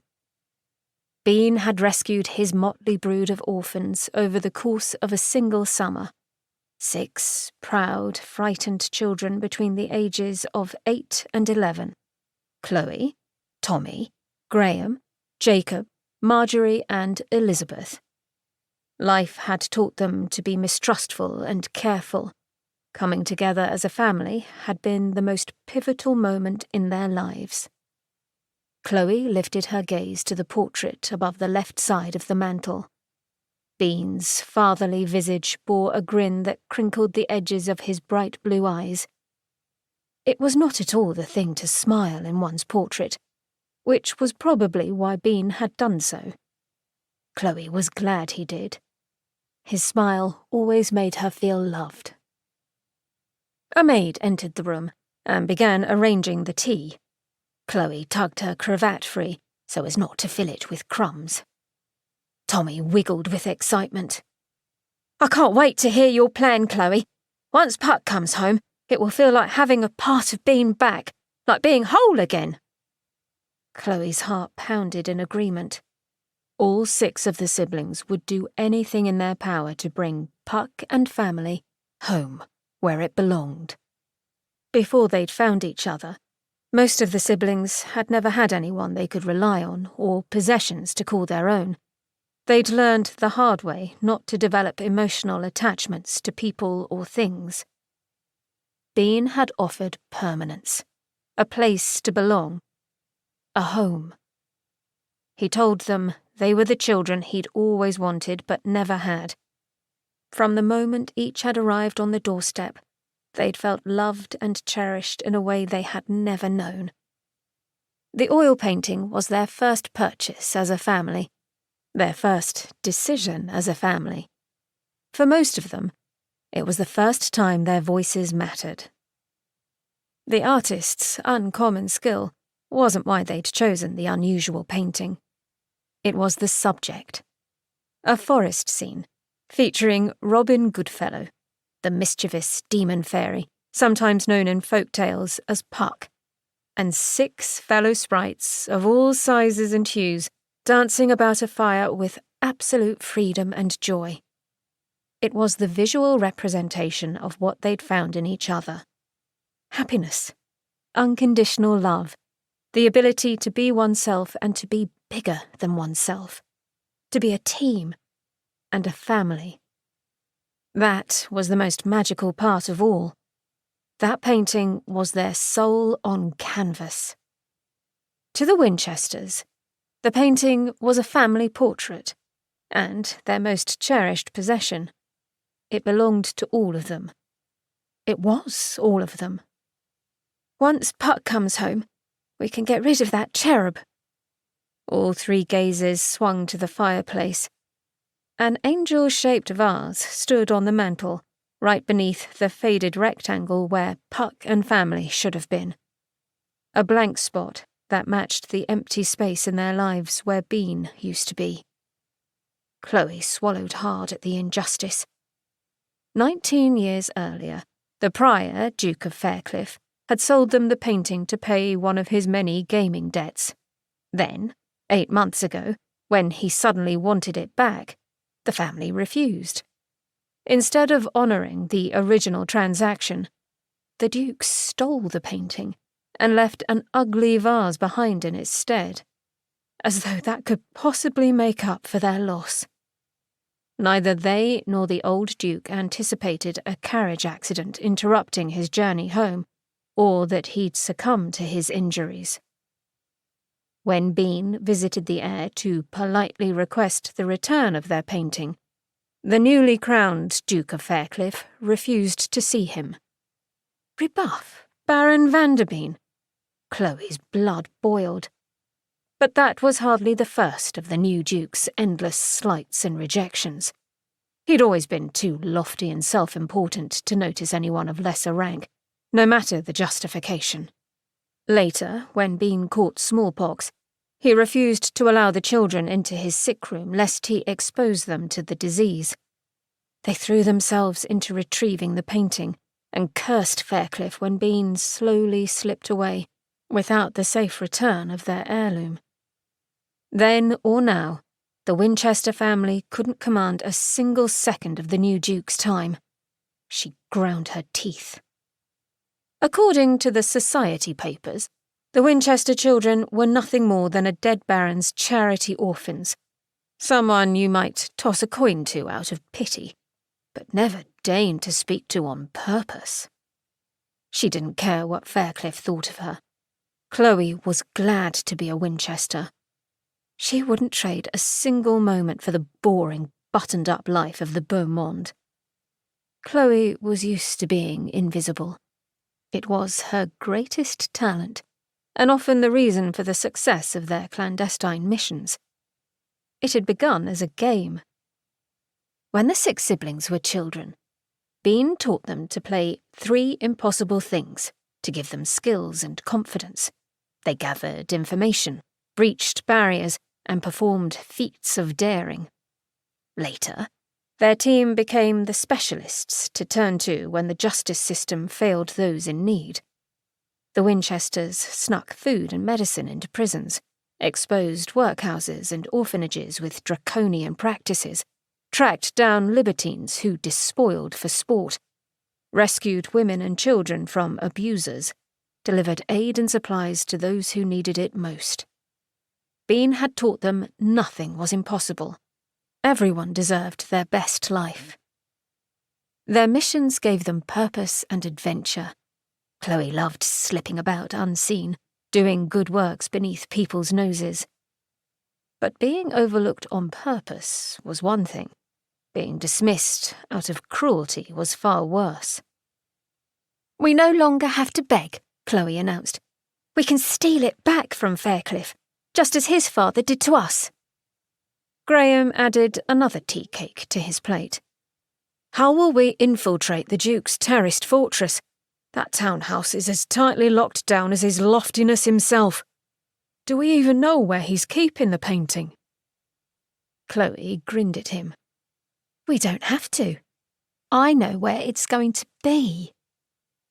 Bean had rescued his motley brood of orphans over the course of a single summer. 6 proud, frightened children between the ages of 8 and 11. Chloe, Tommy, Graham, Jacob, Marjorie, and Elizabeth. Life had taught them to be mistrustful and careful. Coming together as a family had been the most pivotal moment in their lives. Chloe lifted her gaze to the portrait above the left side of the mantel. Bean's fatherly visage bore a grin that crinkled the edges of his bright blue eyes. It was not at all the thing to smile in one's portrait, which was probably why Bean had done so. Chloe was glad he did. His smile always made her feel loved. A maid entered the room and began arranging the tea. Chloe tugged her cravat free so as not to fill it with crumbs. Tommy wiggled with excitement. "I can't wait to hear your plan, Chloe. Once Puck comes home, it will feel like having a part of Bean back, like being whole again." Chloe's heart pounded in agreement. All 6 of the siblings would do anything in their power to bring Puck and family home, where it belonged. Before they'd found each other, most of the siblings had never had anyone they could rely on or possessions to call their own. They'd learned the hard way not to develop emotional attachments to people or things. Bean had offered permanence, a place to belong, a home. He told them they were the children he'd always wanted but never had. From the moment each had arrived on the doorstep, they'd felt loved and cherished in a way they had never known. The oil painting was their first purchase as a family, their first decision as a family. For most of them, it was the first time their voices mattered. The artist's uncommon skill wasn't why they'd chosen the unusual painting. It was the subject. A forest scene featuring Robin Goodfellow, the mischievous demon fairy, sometimes known in folk tales as Puck, and 6 fellow sprites of all sizes and hues dancing about a fire with absolute freedom and joy. It was the visual representation of what they'd found in each other. Happiness, unconditional love, the ability to be oneself and to be bigger than oneself, to be a team and a family. That was the most magical part of all. That painting was their soul on canvas. To the Winchesters, the painting was a family portrait, and their most cherished possession. It belonged to all of them. It was all of them. "Once Puck comes home, we can get rid of that cherub." All 3 gazes swung to the fireplace. An angel-shaped vase stood on the mantel, right beneath the faded rectangle where Puck and family should have been. A blank spot that matched the empty space in their lives where Bean used to be. Chloe swallowed hard at the injustice. 19 years earlier, the prior, Duke of Faircliff, had sold them the painting to pay one of his many gaming debts. Then, 8 months ago, when he suddenly wanted it back, the family refused. Instead of honouring the original transaction, the Duke stole the painting and left an ugly vase behind in its stead, as though that could possibly make up for their loss. Neither they nor the old Duke anticipated a carriage accident interrupting his journey home, or that he'd succumb to his injuries. When Bean visited the heir to politely request the return of their painting, The newly crowned Duke of Faircliff refused to see him. Rebuff Baron Vanderbean? Chloe's blood boiled. But that was hardly the first of the new Duke's endless slights and rejections. He'd always been too lofty and self-important to notice anyone of lesser rank, no matter the justification. Later, when Bean caught smallpox, he refused to allow the children into his sick room lest he expose them to the disease. They threw themselves into retrieving the painting and cursed Faircliff when Bean slowly slipped away, without the safe return of their heirloom. Then or now, the Winchester family couldn't command a single second of the new Duke's time. She ground her teeth. According to the society papers, the Winchester children were nothing more than a dead baron's charity orphans, someone you might toss a coin to out of pity, but never deign to speak to on purpose. She didn't care what Faircliff thought of her. Chloe was glad to be a Winchester. She wouldn't trade a single moment for the boring, buttoned-up life of the beau monde. Chloe was used to being invisible. It was her greatest talent, and often the reason for the success of their clandestine missions. It had begun as a game. When the 6 siblings were children, Bean taught them to play 3 impossible things to give them skills and confidence. They gathered information, breached barriers, and performed feats of daring. Later, their team became the specialists to turn to when the justice system failed those in need. The Winchesters snuck food and medicine into prisons, exposed workhouses and orphanages with draconian practices, tracked down libertines who despoiled for sport, rescued women and children from abusers, delivered aid and supplies to those who needed it most. Bean had taught them nothing was impossible. Everyone deserved their best life. Their missions gave them purpose and adventure. Chloe loved slipping about unseen, doing good works beneath people's noses. But being overlooked on purpose was one thing. Being dismissed out of cruelty was far worse. "We no longer have to beg," Chloe announced. "We can steal it back from Faircliff, just as his father did to us." Graham added another tea cake to his plate. "How will we infiltrate the Duke's terraced fortress? That townhouse is as tightly locked down as his loftiness himself. Do we even know where he's keeping the painting?" Chloe grinned at him. "We don't have to. I know where it's going to be."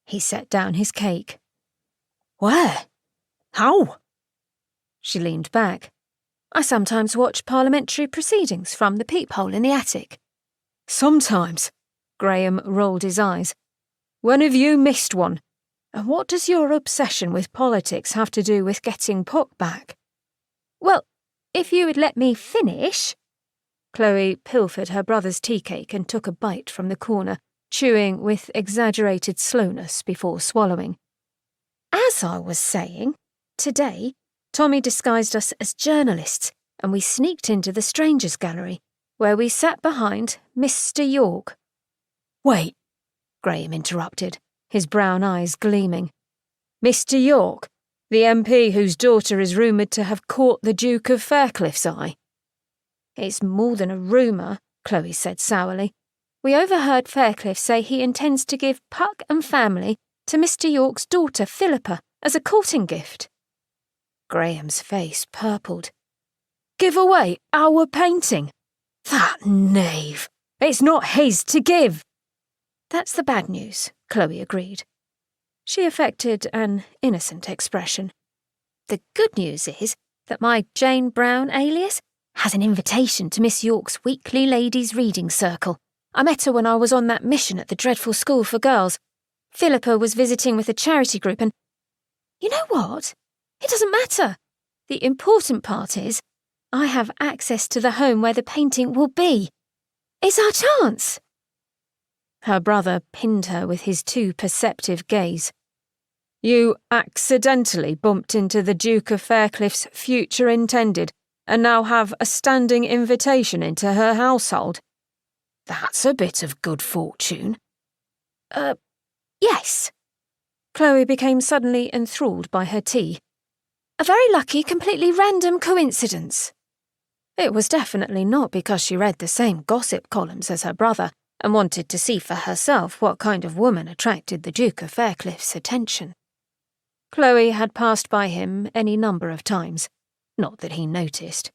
He set down his cake. "Where? How?" She leaned back. "I sometimes watch parliamentary proceedings from the peephole in the attic." "Sometimes?" Graham rolled his eyes. "When have you missed one? And what does your obsession with politics have to do with getting Puck back?" "Well, if you would let me finish." Chloe pilfered her brother's tea cake and took a bite from the corner, chewing with exaggerated slowness before swallowing. "As I was saying, today, Tommy disguised us as journalists, and we sneaked into the Strangers' Gallery, where we sat behind Mr. York." "Wait," Graham interrupted, his brown eyes gleaming. "Mr. York, the MP whose daughter is rumoured to have caught the Duke of Faircliff's eye?" "It's more than a rumour," Chloe said sourly. "We overheard Faircliff say he intends to give Puck and family to Mr. York's daughter Philippa as a courting gift." Graham's face purpled. "Give away our painting? That knave! It's not his to give!" "That's the bad news," Chloe agreed. She affected an innocent expression. "The good news is that my Jane Brown alias has an invitation to Miss York's weekly ladies' reading circle. I met her when I was on that mission at the dreadful school for girls. Philippa was visiting with a charity group and... You know what? It doesn't matter. The important part is I have access to the home where the painting will be. It's our chance." Her brother pinned her with his too perceptive gaze. "You accidentally bumped into the Duke of Faircliff's future intended and now have a standing invitation into her household?" That's a bit of good fortune. Yes. Chloe became suddenly enthralled by her tea. A very lucky, completely random coincidence. It was definitely not because she read the same gossip columns as her brother and wanted to see for herself what kind of woman attracted the Duke of Faircliff's attention. Chloe had passed by him any number of times, not that he noticed.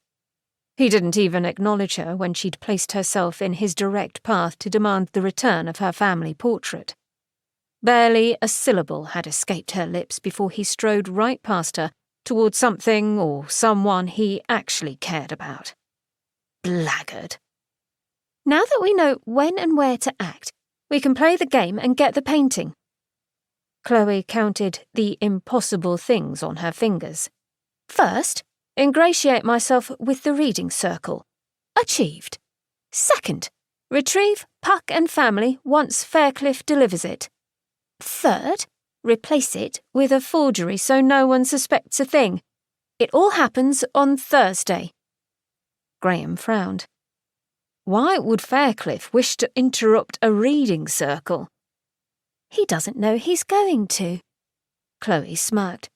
He didn't even acknowledge her when she'd placed herself in his direct path to demand the return of her family portrait. Barely a syllable had escaped her lips before he strode right past her towards something or someone he actually cared about. Blackguard. Now that we know when and where to act, we can play the game and get the painting. Chloe counted the impossible things on her fingers. First, ingratiate myself with the reading circle. Achieved. Second, retrieve Puck and family once Faircliff delivers it. Third, replace it with a forgery so no one suspects a thing. It all happens on Thursday. Graham frowned. Why would Faircliff wish to interrupt a reading circle? He doesn't know he's going to. Chloe smirked.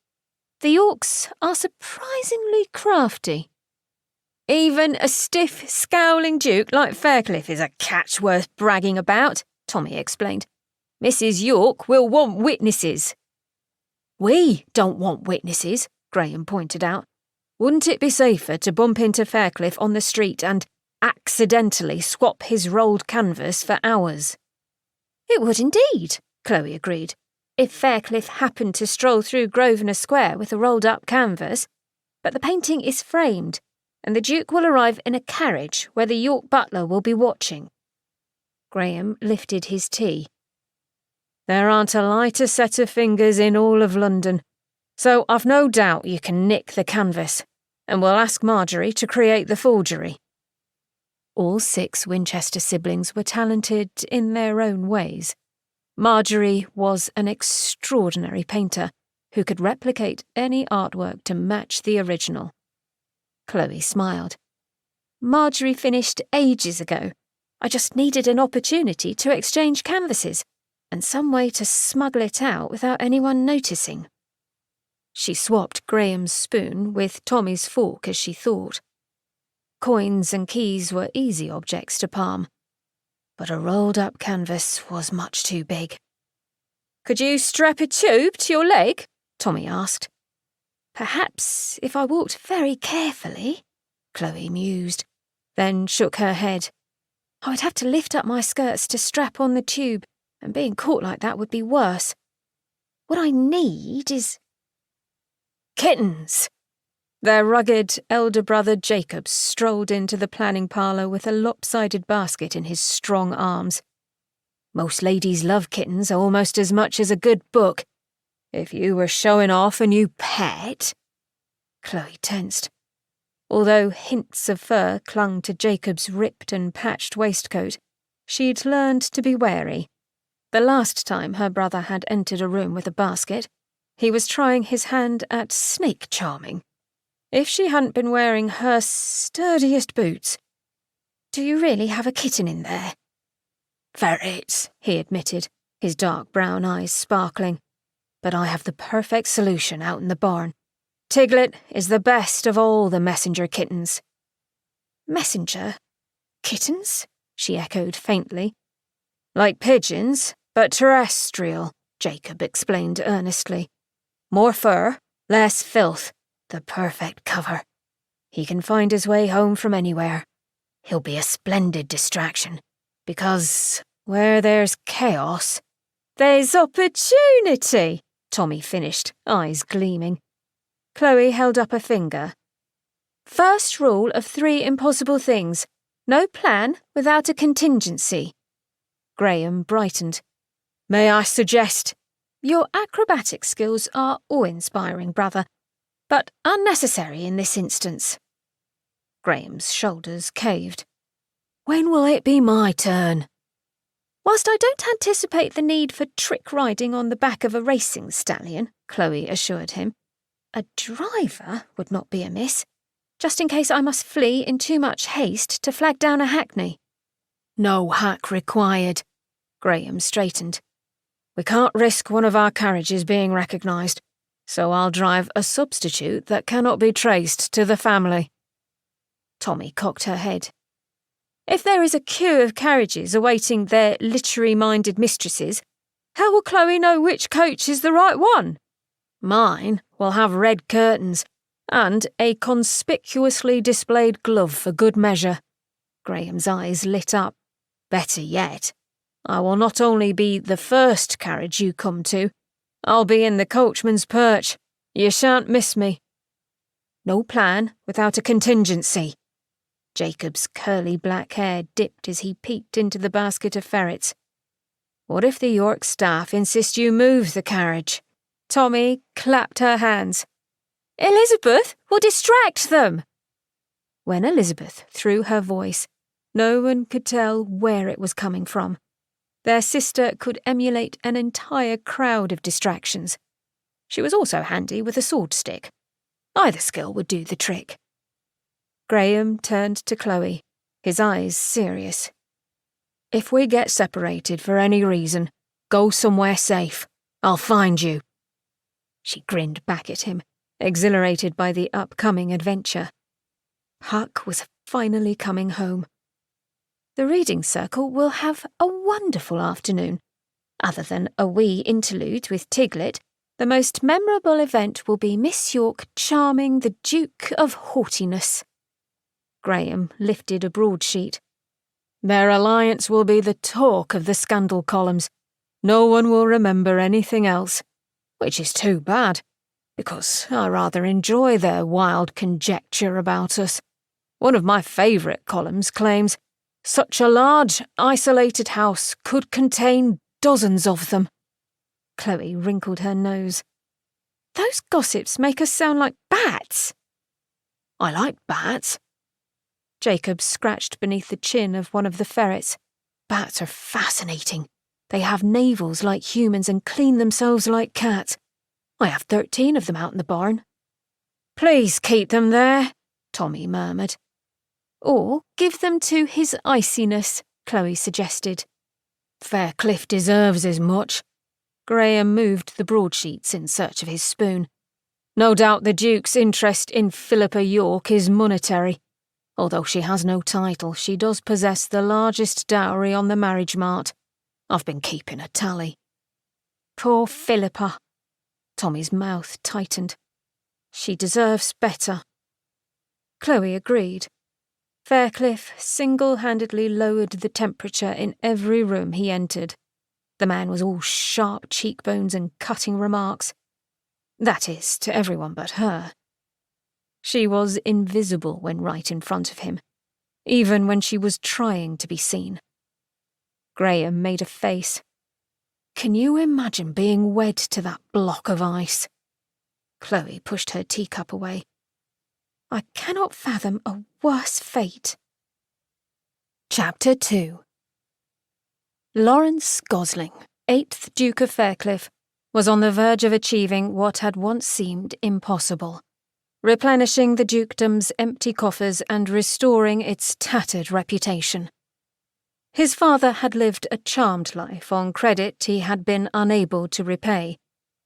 The Yorks are surprisingly crafty. Even a stiff, scowling duke like Faircliff is a catch worth bragging about, Tommy explained. Mrs. York will want witnesses. We don't want witnesses, Graham pointed out. Wouldn't it be safer to bump into Faircliff on the street and accidentally swap his rolled canvas for ours? It would indeed, Chloe agreed, if Faircliff happened to stroll through Grosvenor Square with a rolled-up canvas. But the painting is framed, and the Duke will arrive in a carriage where the York butler will be watching. Graham lifted his tea. There aren't a lighter set of fingers in all of London, so I've no doubt you can nick the canvas, and we'll ask Marjorie to create the forgery. All 6 Winchester siblings were talented in their own ways. Marjorie was an extraordinary painter who could replicate any artwork to match the original. Chloe smiled. Marjorie finished ages ago. I just needed an opportunity to exchange canvases, and some way to smuggle it out without anyone noticing. She swapped Graham's spoon with Tommy's fork as she thought. Coins and keys were easy objects to palm, but a rolled-up canvas was much too big. Could you strap a tube to your leg? Tommy asked. Perhaps if I walked very carefully, Chloe mused, then shook her head. I would have to lift up my skirts to strap on the tube, and being caught like that would be worse. What I need is... kittens! Their rugged elder brother Jacob strolled into the planning parlour with a lopsided basket in his strong arms. Most ladies love kittens almost as much as a good book. If you were showing off a new pet... Chloe tensed. Although hints of fur clung to Jacob's ripped and patched waistcoat, she'd learned to be wary. The last time her brother had entered a room with a basket, he was trying his hand at snake charming. If she hadn't been wearing her sturdiest boots. Do you really have a kitten in there? Ferrets, he admitted, his dark brown eyes sparkling. But I have the perfect solution out in the barn. Tiglet is the best of all the messenger kittens. Messenger? Kittens? She echoed faintly. Like pigeons, but terrestrial, Jacob explained earnestly. More fur, less filth. The perfect cover. He can find his way home from anywhere. He'll be a splendid distraction, because where there's chaos, there's opportunity, Tommy finished, eyes gleaming. Chloe held up a finger. First rule of 3 impossible things. No plan without a contingency. Graham brightened. May I suggest? Your acrobatic skills are awe-inspiring, brother, but unnecessary in this instance. Graham's shoulders caved. When will it be my turn? Whilst I don't anticipate the need for trick riding on the back of a racing stallion, Chloe assured him, a driver would not be amiss, just in case I must flee in too much haste to flag down a hackney. No hack required. Graham straightened. We can't risk one of our carriages being recognised, so I'll drive a substitute that cannot be traced to the family. Tommy cocked her head. If there is a queue of carriages awaiting their literary-minded mistresses, how will Chloe know which coach is the right one? Mine will have red curtains and a conspicuously displayed glove for good measure. Graham's eyes lit up. Better yet, I will not only be the first carriage you come to, I'll be in the coachman's perch. You shan't miss me. No plan without a contingency. Jacob's curly black hair dipped as he peeked into the basket of ferrets. What if the York staff insist you move the carriage? Tommy clapped her hands. Elizabeth will distract them. When Elizabeth threw her voice, no one could tell where it was coming from. Their sister could emulate an entire crowd of distractions. She was also handy with a sword stick. Either skill would do the trick. Graham turned to Chloe, his eyes serious. If we get separated for any reason, go somewhere safe. I'll find you. She grinned back at him, exhilarated by the upcoming adventure. Huck was finally coming home. The reading circle will have a wonderful afternoon. Other than a wee interlude with Tiglet, the most memorable event will be Miss York charming the Duke of Haughtiness. Graham lifted a broadsheet. Their alliance will be the talk of the scandal columns. No one will remember anything else, which is too bad, because I rather enjoy their wild conjecture about us. One of my favourite columns claims, such a large, isolated house could contain dozens of them. Chloe wrinkled her nose. Those gossips make us sound like bats. I like bats. Jacob scratched beneath the chin of one of the ferrets. Bats are fascinating. They have navels like humans and clean themselves like cats. I have 13 of them out in the barn. Please keep them there, Tommy murmured. Or give them to his iciness, Chloe suggested. Faircliff deserves as much. Graham moved the broadsheets in search of his spoon. No doubt the Duke's interest in Philippa York is monetary. Although she has no title, she does possess the largest dowry on the marriage mart. I've been keeping a tally. Poor Philippa. Tommy's mouth tightened. She deserves better. Chloe agreed. Faircliff single-handedly lowered the temperature in every room he entered. The man was all sharp cheekbones and cutting remarks. That is, to everyone but her. She was invisible when right in front of him, even when she was trying to be seen. Graham made a face. Can you imagine being wed to that block of ice? Chloe pushed her teacup away. I cannot fathom a worse fate. Chapter 2. Lawrence Gosling, 8th Duke of Faircliff, was on the verge of achieving what had once seemed impossible, replenishing the dukedom's empty coffers and restoring its tattered reputation. His father had lived a charmed life on credit he had been unable to repay,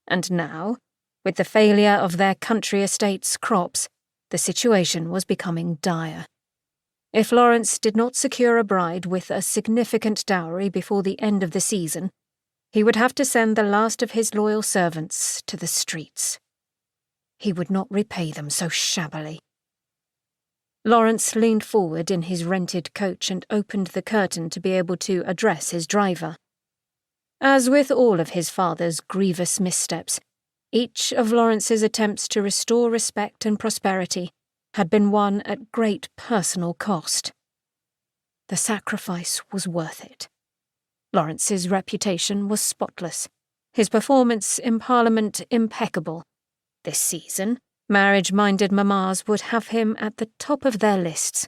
and now, with the failure of their country estate's crops, the situation was becoming dire. If Lawrence did not secure a bride with a significant dowry before the end of the season, he would have to send the last of his loyal servants to the streets. He would not repay them so shabbily. Lawrence leaned forward in his rented coach and opened the curtain to be able to address his driver. As with all of his father's grievous missteps, each of Lawrence's attempts to restore respect and prosperity had been won at great personal cost. The sacrifice was worth it. Lawrence's reputation was spotless, his performance in Parliament impeccable. This season, marriage-minded mammas would have him at the top of their lists.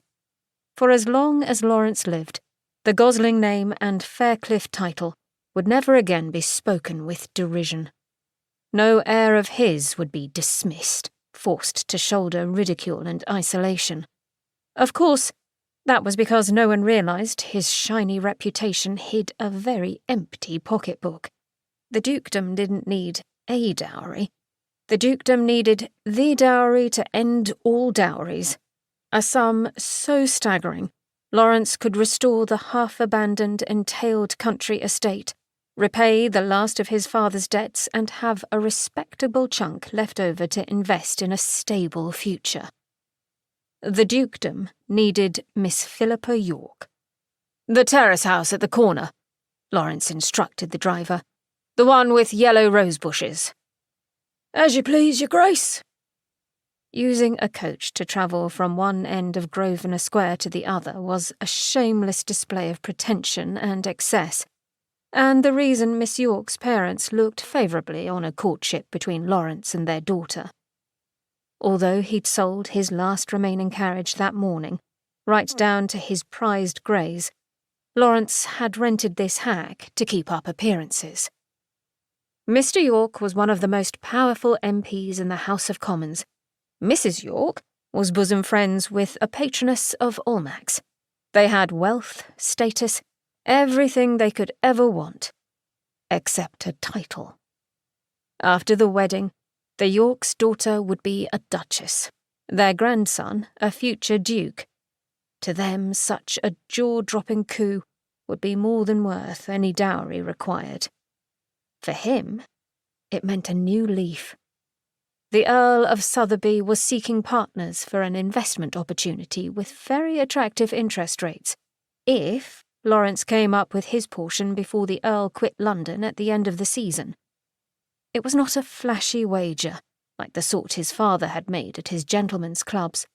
For as long as Lawrence lived, the Gosling name and Faircliff title would never again be spoken with derision. No heir of his would be dismissed, forced to shoulder ridicule and isolation. Of course, That was because no one realised his shiny reputation hid a very empty pocketbook. The dukedom didn't need a dowry. The dukedom needed the dowry to end all dowries. A sum so staggering, Lawrence could restore the half-abandoned, entailed country estate, repay the last of his father's debts, and have a respectable chunk left over to invest in a stable future. The dukedom needed Miss Philippa York. "The terrace house at the corner," Lawrence instructed the driver. "The one with yellow rose bushes." "As you please, your grace." Using a coach to travel from one end of Grosvenor Square to the other was a shameless display of pretension and excess, and the reason Miss York's parents looked favourably on a courtship between Lawrence and their daughter. Although he'd sold his last remaining carriage that morning, right down to his prized greys, Lawrence had rented this hack to keep up appearances. Mr. York was one of the most powerful MPs in the House of Commons. Mrs. York was bosom friends with a patroness of Almack's. They had wealth, status, everything they could ever want, except a title. After the wedding, the York's daughter would be a duchess, their grandson a future duke. To them, such a jaw-dropping coup would be more than worth any dowry required. For him, it meant a new leaf. The Earl of Sotheby was seeking partners for an investment opportunity with very attractive interest rates, if Lawrence came up with his portion before the Earl quit London at the end of the season. It was not a flashy wager, like the sort his father had made at his gentlemen's clubs,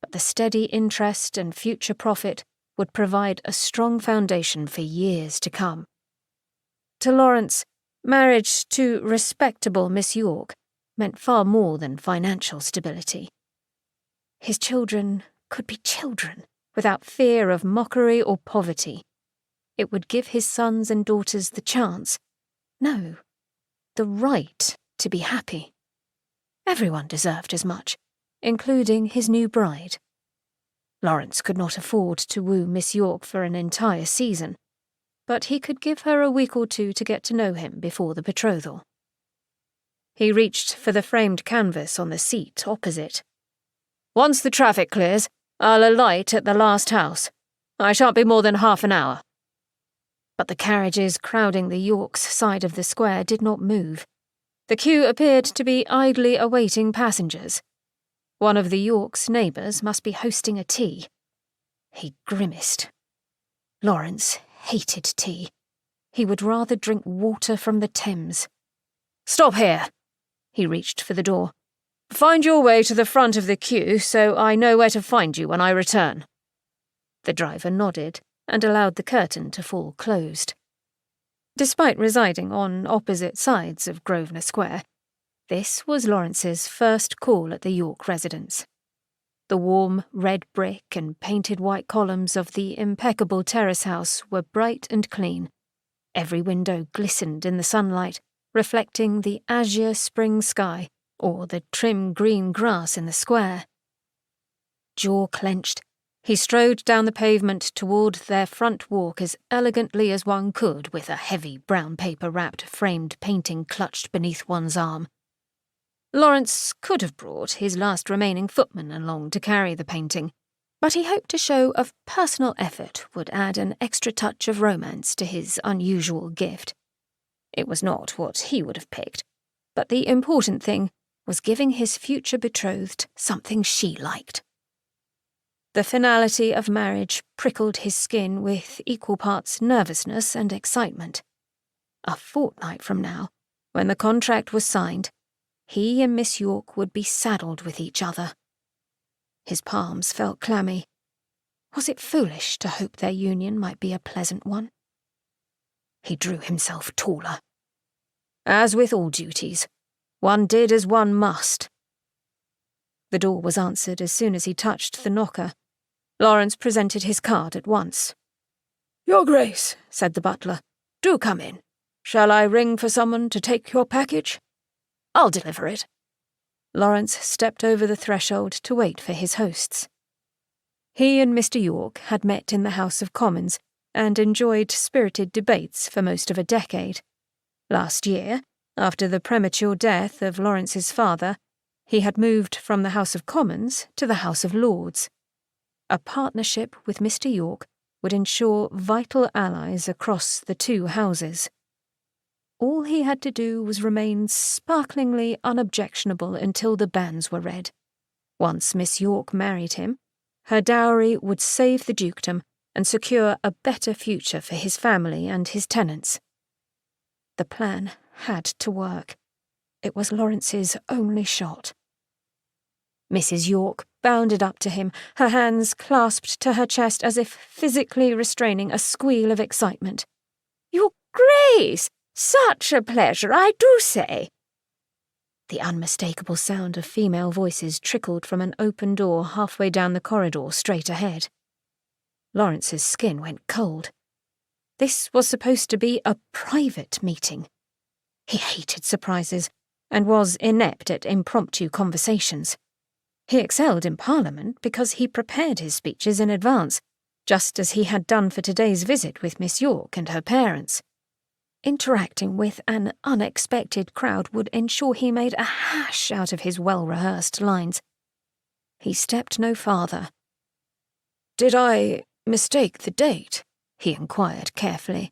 but the steady interest and future profit would provide a strong foundation for years to come. To Lawrence, marriage to respectable Miss York meant far more than financial stability. His children could be children without fear of mockery or poverty. It would give his sons and daughters the chance, no, the right to be happy. Everyone deserved as much, including his new bride. Lawrence could not afford to woo Miss York for an entire season, but he could give her a week or two to get to know him before the betrothal. He reached for the framed canvas on the seat opposite. "Once the traffic clears, I'll alight at the last house. I shan't be more than half an hour." But the carriages crowding the Yorks' side of the square did not move. The queue appeared to be idly awaiting passengers. One of the Yorks' neighbours must be hosting a tea. He grimaced. Lawrence hated tea. He would rather drink water from the Thames. "Stop here!" He reached for the door. "Find your way to the front of the queue so I know where to find you when I return." The driver nodded and allowed the curtain to fall closed. Despite residing on opposite sides of Grosvenor Square, this was Lawrence's first call at the York residence. The warm red brick and painted white columns of the impeccable terrace house were bright and clean. Every window glistened in the sunlight, reflecting the azure spring sky or the trim green grass in the square. Jaw clenched, he strode down the pavement toward their front walk as elegantly as one could with a heavy brown paper-wrapped framed painting clutched beneath one's arm. Lawrence could have brought his last remaining footman along to carry the painting, but he hoped a show of personal effort would add an extra touch of romance to his unusual gift. It was not what he would have picked, but the important thing was giving his future betrothed something she liked. The finality of marriage prickled his skin with equal parts nervousness and excitement. A fortnight from now, when the contract was signed, he and Miss York would be saddled with each other. His palms felt clammy. Was it foolish to hope their union might be a pleasant one? He drew himself taller. As with all duties, one did as one must. The door was answered as soon as he touched the knocker. Lawrence presented his card at once. "Your Grace," said the butler, "do come in. Shall I ring for someone to take your package?" "I'll deliver it." Lawrence stepped over the threshold to wait for his hosts. He and Mr. York had met in the House of Commons and enjoyed spirited debates for most of a decade. Last year, after the premature death of Lawrence's father, he had moved from the House of Commons to the House of Lords. A partnership with Mr. York would ensure vital allies across the two houses. All he had to do was remain sparklingly unobjectionable until the banns were read. Once Miss York married him, her dowry would save the dukedom and secure a better future for his family and his tenants. The plan had to work. It was Lawrence's only shot. Mrs. York bounded up to him, her hands clasped to her chest as if physically restraining a squeal of excitement. "Your Grace! Such a pleasure, I do say!" The unmistakable sound of female voices trickled from an open door halfway down the corridor straight ahead. Lawrence's skin went cold. This was supposed to be a private meeting. He hated surprises and was inept at impromptu conversations. He excelled in Parliament because he prepared his speeches in advance, just as he had done for today's visit with Miss York and her parents. Interacting with an unexpected crowd would ensure he made a hash out of his well-rehearsed lines. He stepped no farther. "Did I mistake the date?" he inquired carefully.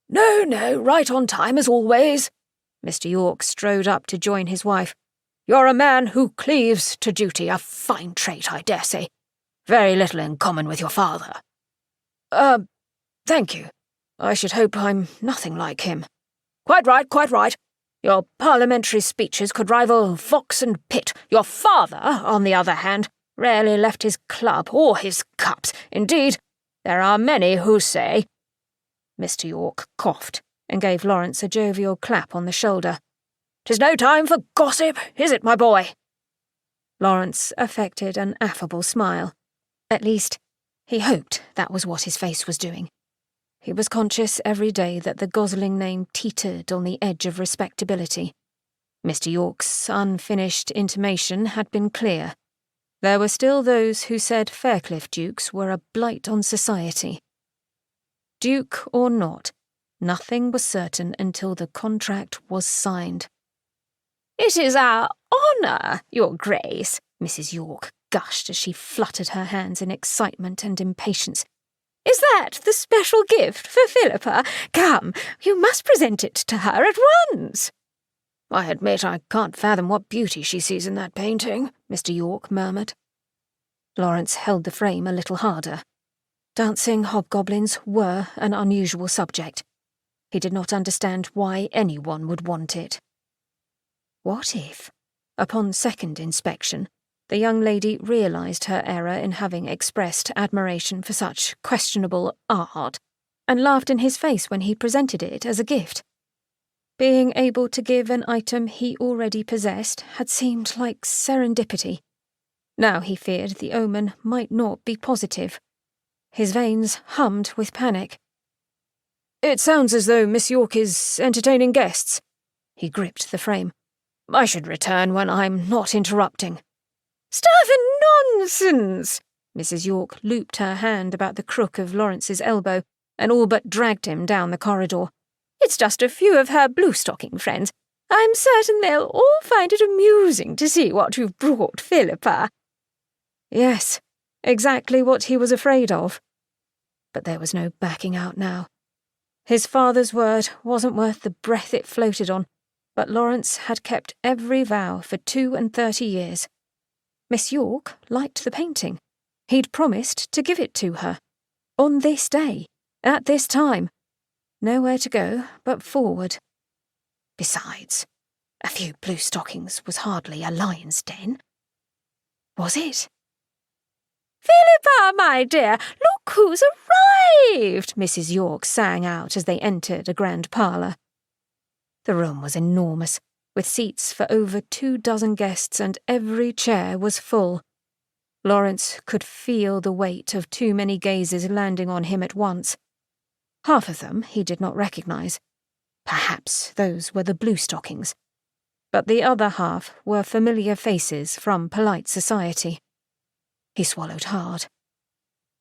No, right on time as always." Mr. York strode up to join his wife. "You're a man who cleaves to duty, a fine trait, I dare say. Very little in common with your father." Thank you. I should hope I'm nothing like him." Quite right. Your parliamentary speeches could rival Fox and Pitt. Your father, on the other hand, rarely left his club or his cups. Indeed, there are many who say—" Mr. York coughed and gave Lawrence a jovial clap on the shoulder. "'Tis no time for gossip, is it, my boy?" Lawrence affected an affable smile. At least, he hoped that was what his face was doing. He was conscious every day that the Gosling name teetered on the edge of respectability. Mr. York's unfinished intimation had been clear. There were still those who said Faircliff Dukes were a blight on society. Duke or not, nothing was certain until the contract was signed. "It is our honour, Your Grace," Mrs. York gushed as she fluttered her hands in excitement and impatience. "Is that the special gift for Philippa? Come, you must present it to her at once." "I admit I can't fathom what beauty she sees in that painting," Mr. York murmured. Lawrence held the frame a little harder. Dancing hobgoblins were an unusual subject. He did not understand why anyone would want it. What if, upon second inspection, the young lady realised her error in having expressed admiration for such questionable art, and laughed in his face when he presented it as a gift? Being able to give an item he already possessed had seemed like serendipity. Now he feared the omen might not be positive. His veins hummed with panic. "It sounds as though Miss York is entertaining guests." He gripped the frame. "I should return when I'm not interrupting." "Stuff and nonsense!" Mrs. York looped her hand about the crook of Lawrence's elbow and all but dragged him down the corridor. "It's just a few of her blue-stocking friends. I'm certain they'll all find it amusing to see what you've brought Philippa." Yes, exactly what he was afraid of. But there was no backing out now. His father's word wasn't worth the breath it floated on, but Lawrence had kept every vow for 32 years. Miss York liked the painting. He'd promised to give it to her. On this day, at this time. Nowhere to go but forward. Besides, a few blue stockings was hardly a lion's den. Was it? "Philippa, my dear, look who's arrived!" Mrs. York sang out as they entered a grand parlour. The room was enormous, with seats for over 24 guests, and every chair was full. Lawrence could feel the weight of too many gazes landing on him at once. Half of them he did not recognise. Perhaps those were the blue-stockings. But the other half were familiar faces from polite society. He swallowed hard.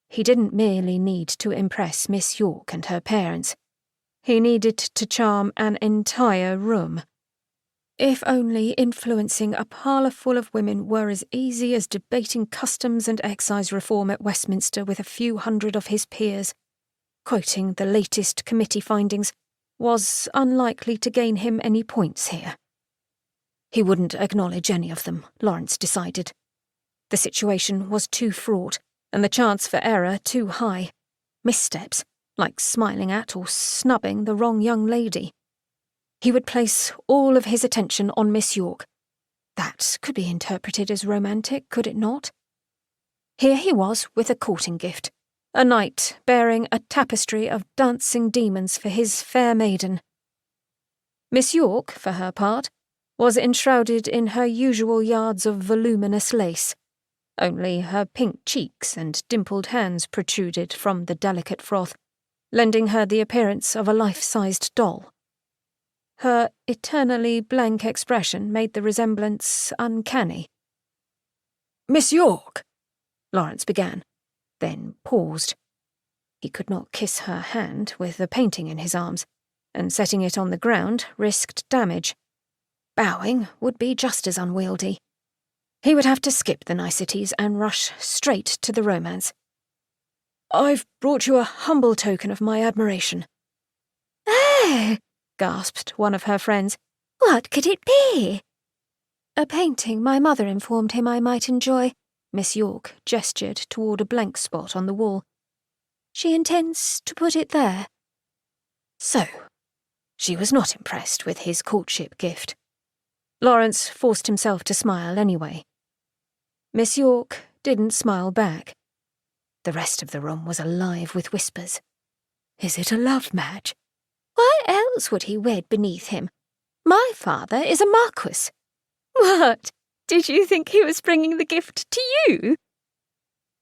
He didn't merely need to impress Miss York and her parents. He needed to charm an entire room. If only influencing a parlour full of women were as easy as debating customs and excise reform at Westminster with a few hundred of his peers. Quoting the latest committee findings was unlikely to gain him any points here. He wouldn't acknowledge any of them, Lawrence decided. The situation was too fraught, and the chance for error too high. Missteps, like smiling at or snubbing the wrong young lady. He would place all of his attention on Miss York. That could be interpreted as romantic, could it not? Here he was with a courting gift, a knight bearing a tapestry of dancing demons for his fair maiden. Miss York, for her part, was enshrouded in her usual yards of voluminous lace. Only her pink cheeks and dimpled hands protruded from the delicate froth, lending her the appearance of a life-sized doll. Her eternally blank expression made the resemblance uncanny. "Miss York," Lawrence began, then paused. He could not kiss her hand with the painting in his arms, and setting it on the ground risked damage. Bowing would be just as unwieldy. He would have to skip the niceties and rush straight to the romance. "I've brought you a humble token of my admiration." "Oh!" gasped one of her friends. "What could it be?" "A painting my mother informed him I might enjoy." Miss York gestured toward a blank spot on the wall. "She intends to put it there." So, she was not impressed with his courtship gift. Lawrence forced himself to smile anyway. Miss York didn't smile back. The rest of the room was alive with whispers. Is it a love match? Why else would he wed beneath him? My father is a marquis. What? Did you think he was bringing the gift to you?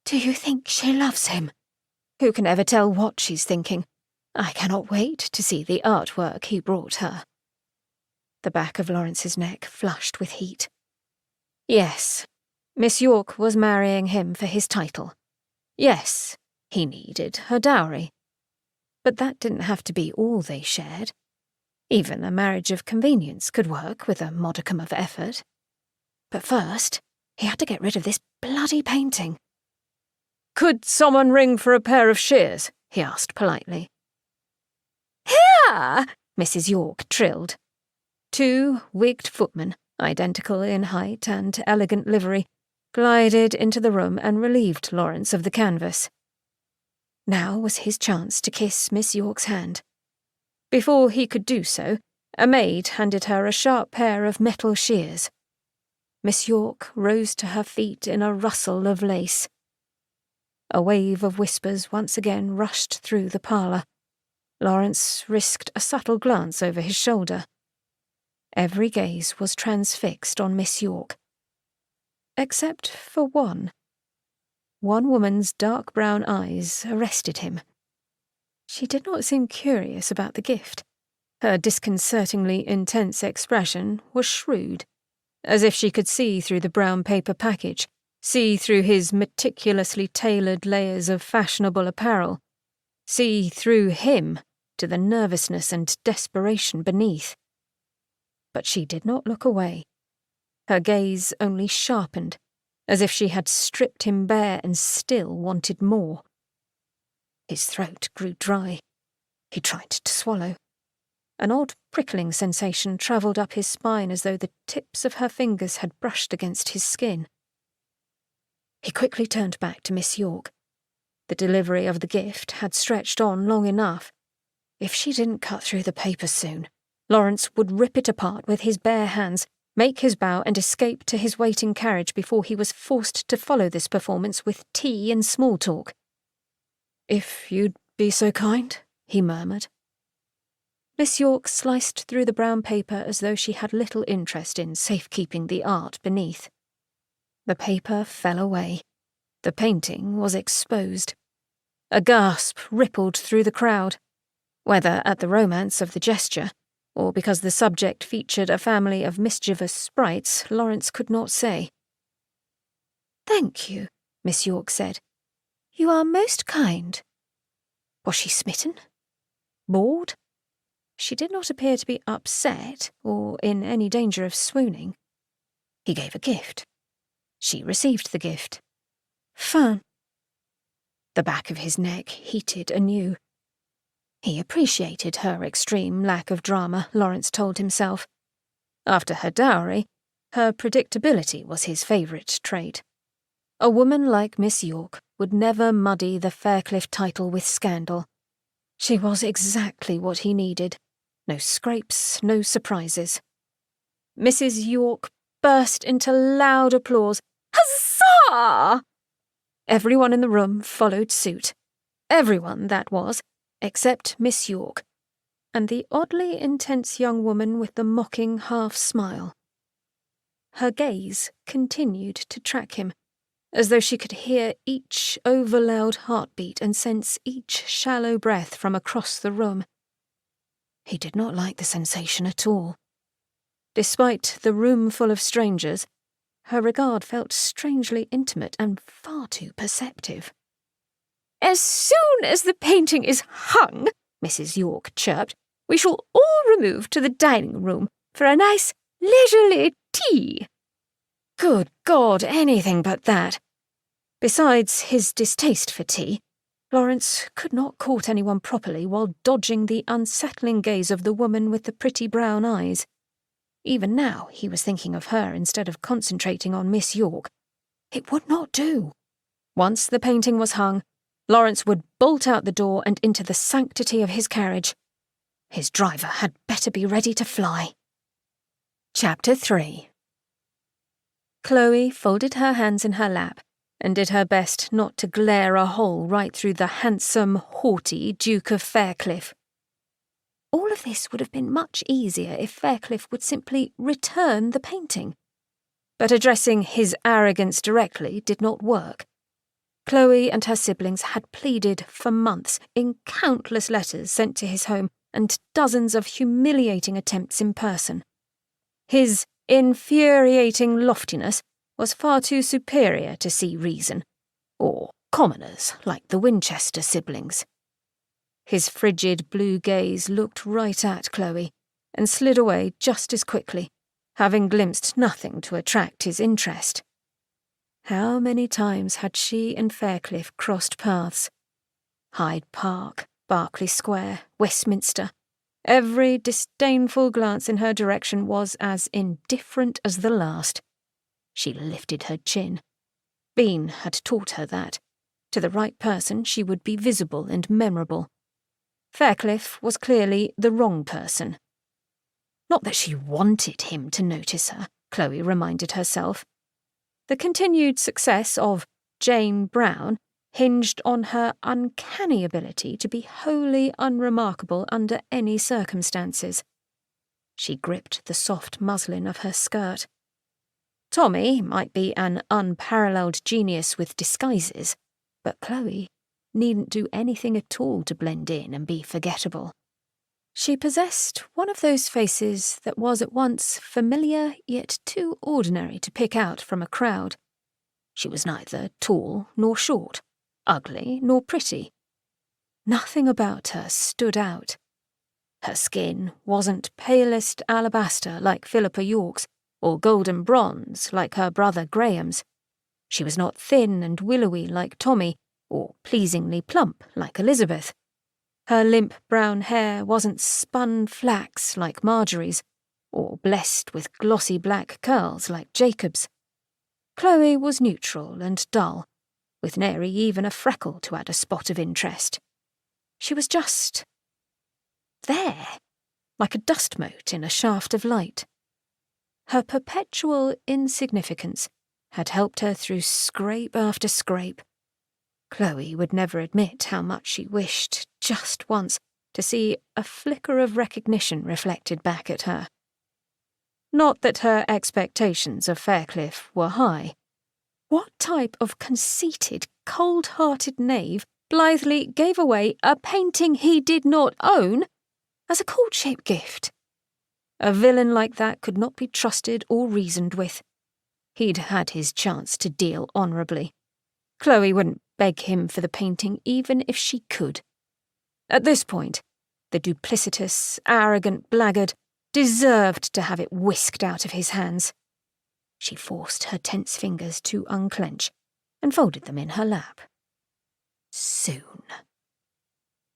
Do you think she loves him? Who can ever tell what she's thinking? I cannot wait to see the artwork he brought her. The back of Lawrence's neck flushed with heat. Yes, Miss York was marrying him for his title. Yes, he needed her dowry. But that didn't have to be all they shared. Even a marriage of convenience could work with a modicum of effort. But first, he had to get rid of this bloody painting. "Could someone ring for a pair of shears?" he asked politely. "Here!" Mrs. York trilled. Two wigged footmen, identical in height and elegant livery, glided into the room and relieved Lawrence of the canvas. Now was his chance to kiss Miss York's hand. Before he could do so, a maid handed her a sharp pair of metal shears. Miss York rose to her feet in a rustle of lace. A wave of whispers once again rushed through the parlour. Lawrence risked a subtle glance over his shoulder. Every gaze was transfixed on Miss York. Except for one. One woman's dark brown eyes arrested him. She did not seem curious about the gift. Her disconcertingly intense expression was shrewd, as if she could see through the brown paper package, see through his meticulously tailored layers of fashionable apparel, see through him to the nervousness and desperation beneath. But she did not look away. Her gaze only sharpened, as if she had stripped him bare and still wanted more. His throat grew dry. He tried to swallow. An odd prickling sensation travelled up his spine as though the tips of her fingers had brushed against his skin. He quickly turned back to Miss York. The delivery of the gift had stretched on long enough. If she didn't cut through the paper soon, Lawrence would rip it apart with his bare hands, make his bow and escape to his waiting carriage before he was forced to follow this performance with tea and small talk. "If you'd be so kind," he murmured. Miss York sliced through the brown paper as though she had little interest in safekeeping the art beneath. The paper fell away. The painting was exposed. A gasp rippled through the crowd. Whether at the romance of the gesture, or because the subject featured a family of mischievous sprites, Lawrence could not say. "Thank you," Miss York said. "You are most kind." Was she smitten? Bored? She did not appear to be upset or in any danger of swooning. He gave a gift. She received the gift. Fin. The back of his neck heated anew. He appreciated her extreme lack of drama, Lawrence told himself. After her dowry, her predictability was his favourite trait. A woman like Miss York would never muddy the Faircliff title with scandal. She was exactly what he needed. No scrapes, no surprises. Mrs. York burst into loud applause. Huzzah! Everyone in the room followed suit. Everyone, that was, except Miss York, and the oddly intense young woman with the mocking half-smile. Her gaze continued to track him, as though she could hear each over-loud heartbeat and sense each shallow breath from across the room. He did not like the sensation at all. Despite the room full of strangers, her regard felt strangely intimate and far too perceptive. "As soon as the painting is hung," Mrs. York chirped, "we shall all remove to the dining room for a nice, leisurely tea." Good God, anything but that. Besides his distaste for tea, Lawrence could not court anyone properly while dodging the unsettling gaze of the woman with the pretty brown eyes. Even now he was thinking of her instead of concentrating on Miss York. It would not do. Once the painting was hung, Lawrence would bolt out the door and into the sanctity of his carriage. His driver had better be ready to fly. Chapter 3. Chloe folded her hands in her lap and did her best not to glare a hole right through the handsome, haughty Duke of Faircliff. All of this would have been much easier if Faircliff would simply return the painting. But addressing his arrogance directly did not work. Chloe and her siblings had pleaded for months in countless letters sent to his home and dozens of humiliating attempts in person. His infuriating loftiness was far too superior to see reason, or commoners like the Winchester siblings. His frigid blue gaze looked right at Chloe and slid away just as quickly, having glimpsed nothing to attract his interest. How many times had she and Faircliff crossed paths? Hyde Park, Berkeley Square, Westminster. Every disdainful glance in her direction was as indifferent as the last. She lifted her chin. Bean had taught her that. To the right person she would be visible and memorable. Faircliff was clearly the wrong person. Not that she wanted him to notice her, Chloe reminded herself. The continued success of Jane Brown hinged on her uncanny ability to be wholly unremarkable under any circumstances. She gripped the soft muslin of her skirt. Tommy might be an unparalleled genius with disguises, but Chloe needn't do anything at all to blend in and be forgettable. She possessed one of those faces that was at once familiar yet too ordinary to pick out from a crowd. She was neither tall nor short, ugly nor pretty. Nothing about her stood out. Her skin wasn't palest alabaster like Philippa York's, or golden bronze like her brother Graham's. She was not thin and willowy like Tommy, or pleasingly plump like Elizabeth. Her limp brown hair wasn't spun flax like Marjorie's, or blessed with glossy black curls like Jacob's. Chloe was neutral and dull, with nary even a freckle to add a spot of interest. She was just there, like a dust mote in a shaft of light. Her perpetual insignificance had helped her through scrape after scrape. Chloe would never admit how much she wished, just once, to see a flicker of recognition reflected back at her. Not that her expectations of Faircliff were high. What type of conceited, cold-hearted knave blithely gave away a painting he did not own as a courtship gift? A villain like that could not be trusted or reasoned with. He'd had his chance to deal honourably. Chloe wouldn't beg him for the painting even if she could. At this point, the duplicitous, arrogant blackguard deserved to have it whisked out of his hands. She forced her tense fingers to unclench and folded them in her lap. Soon.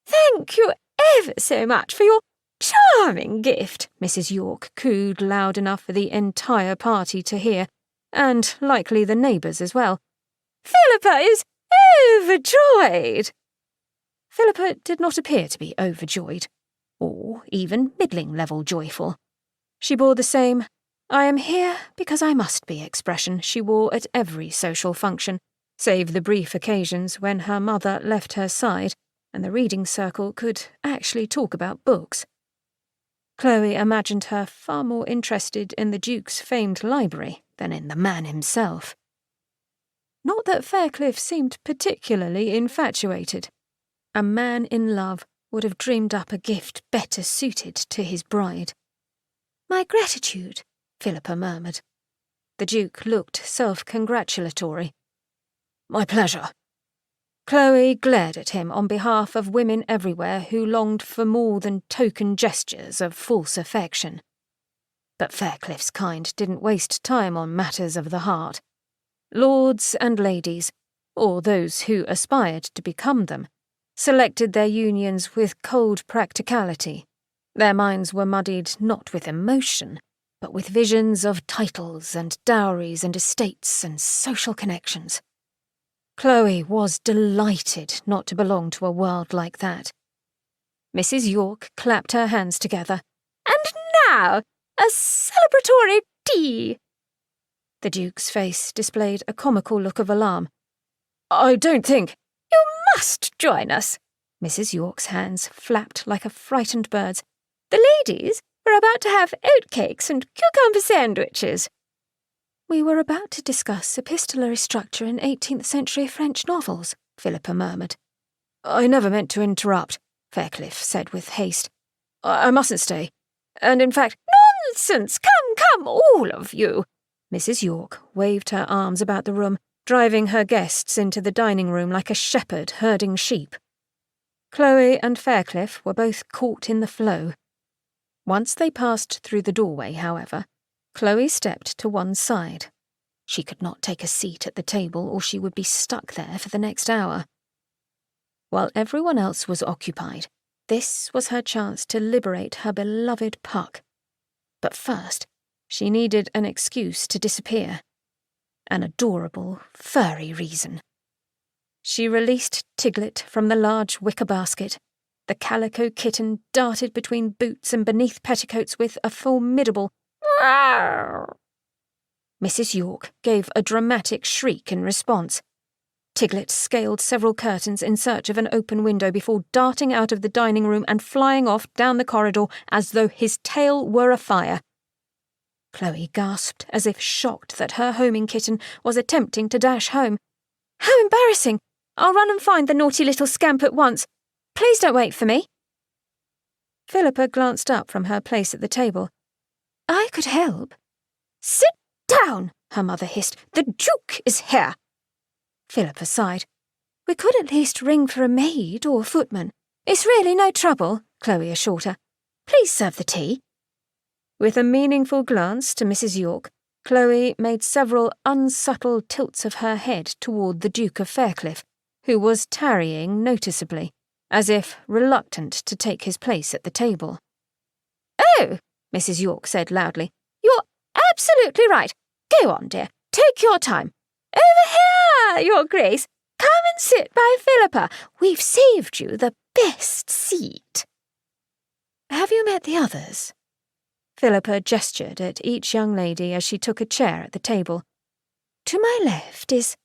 "Thank you ever so much for your charming gift," Mrs. York cooed loud enough for the entire party to hear, and likely the neighbours as well. "Philippa is overjoyed." Philippa did not appear to be overjoyed, or even middling-level joyful. She bore the same "I am here because I must be" expression she wore at every social function, save the brief occasions when her mother left her side and the reading circle could actually talk about books. Chloe imagined her far more interested in the Duke's famed library than in the man himself. Not that Faircliff seemed particularly infatuated. A man in love would have dreamed up a gift better suited to his bride. "My gratitude," Philippa murmured. The Duke looked self-congratulatory. "My pleasure." Chloe glared at him on behalf of women everywhere who longed for more than token gestures of false affection. But Faircliff's kind didn't waste time on matters of the heart. Lords and ladies, or those who aspired to become them, selected their unions with cold practicality. Their minds were muddied not with emotion, but with visions of titles and dowries and estates and social connections. Chloe was delighted not to belong to a world like that. Mrs. York clapped her hands together. "And now, a celebratory tea!" The Duke's face displayed a comical look of alarm. "I don't think—" "You must join us." Mrs. York's hands flapped like a frightened bird's. "The ladies were about to have oatcakes and cucumber sandwiches." "We were about to discuss epistolary structure in 18th century French novels," Philippa murmured. "I never meant to interrupt," Faircliff said with haste. "I mustn't stay. And in fact—" "Nonsense! Come, all of you!" Mrs. York waved her arms about the room, driving her guests into the dining room like a shepherd herding sheep. Chloe and Faircliff were both caught in the flow. Once they passed through the doorway, however, Chloe stepped to one side. She could not take a seat at the table or she would be stuck there for the next hour. While everyone else was occupied, this was her chance to liberate her beloved Puck. But first, she needed an excuse to disappear. An adorable, furry reason. She released Tiglet from the large wicker basket. The calico kitten darted between boots and beneath petticoats with a formidable "Rawr!" Mrs. York gave a dramatic shriek in response. Tiglet scaled several curtains in search of an open window before darting out of the dining room and flying off down the corridor as though his tail were afire. Chloe gasped as if shocked that her homing kitten was attempting to dash home. "How embarrassing! I'll run and find the naughty little scamp at once. Please don't wait for me." Philippa glanced up from her place at the table. "I could help." "Sit down," her mother hissed. "The Duke is here." Philippa sighed. "We could at least ring for a maid or footman." "It's really no trouble," Chloe assured her. "Please serve the tea." With a meaningful glance to Mrs. York, Chloe made several unsubtle tilts of her head toward the Duke of Faircliff, who was tarrying noticeably, as if reluctant to take his place at the table. "Oh," Mrs. York said loudly, "you're absolutely right. Go on, dear. Take your time. Over here, Your Grace. Come and sit by Philippa. We've saved you the best seat." "Have you met the others?" Philippa gestured at each young lady as she took a chair at the table. "To my left is—"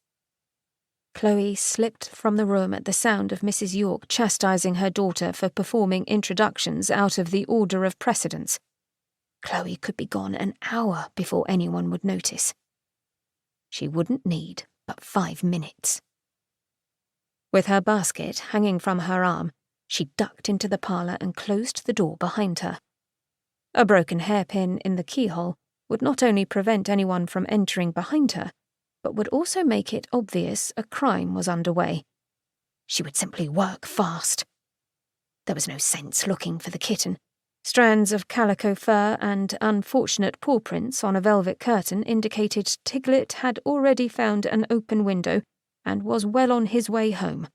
Chloe slipped from the room at the sound of Mrs. York chastising her daughter for performing introductions out of the order of precedence. Chloe could be gone an hour before anyone would notice. She wouldn't need but 5 minutes. With her basket hanging from her arm, she ducked into the parlour and closed the door behind her. A broken hairpin in the keyhole would not only prevent anyone from entering behind her, but would also make it obvious a crime was underway. She would simply work fast. There was no sense looking for the kitten. Strands of calico fur and unfortunate paw prints on a velvet curtain indicated Tiglet had already found an open window and was well on his way home.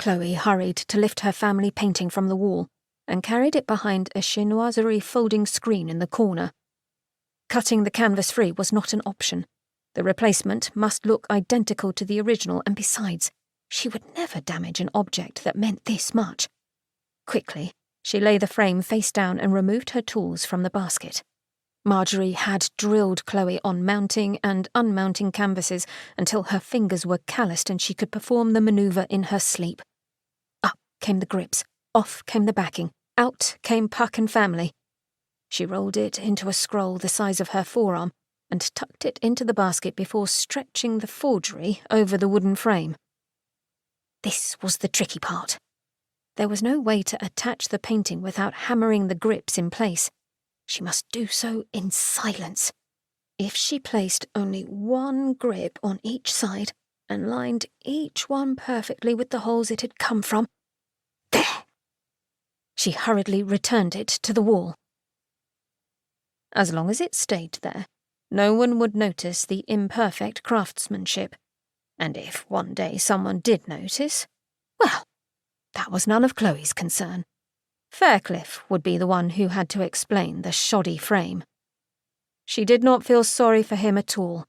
Chloe hurried to lift her family painting from the wall and carried it behind a chinoiserie folding screen in the corner. Cutting the canvas free was not an option. The replacement must look identical to the original, and besides, she would never damage an object that meant this much. Quickly, she lay the frame face down and removed her tools from the basket. Marjorie had drilled Chloe on mounting and unmounting canvases until her fingers were calloused and she could perform the manoeuvre in her sleep. Up came the grips, off came the backing, out came Puck and family. She rolled it into a scroll the size of her forearm and tucked it into the basket before stretching the forgery over the wooden frame. This was the tricky part. There was no way to attach the painting without hammering the grips in place. She must do so in silence. If she placed only one grip on each side and lined each one perfectly with the holes it had come from, there! She hurriedly returned it to the wall. As long as it stayed there, no one would notice the imperfect craftsmanship. And if one day someone did notice, well, that was none of Chloe's concern. Faircliff would be the one who had to explain the shoddy frame. She did not feel sorry for him at all.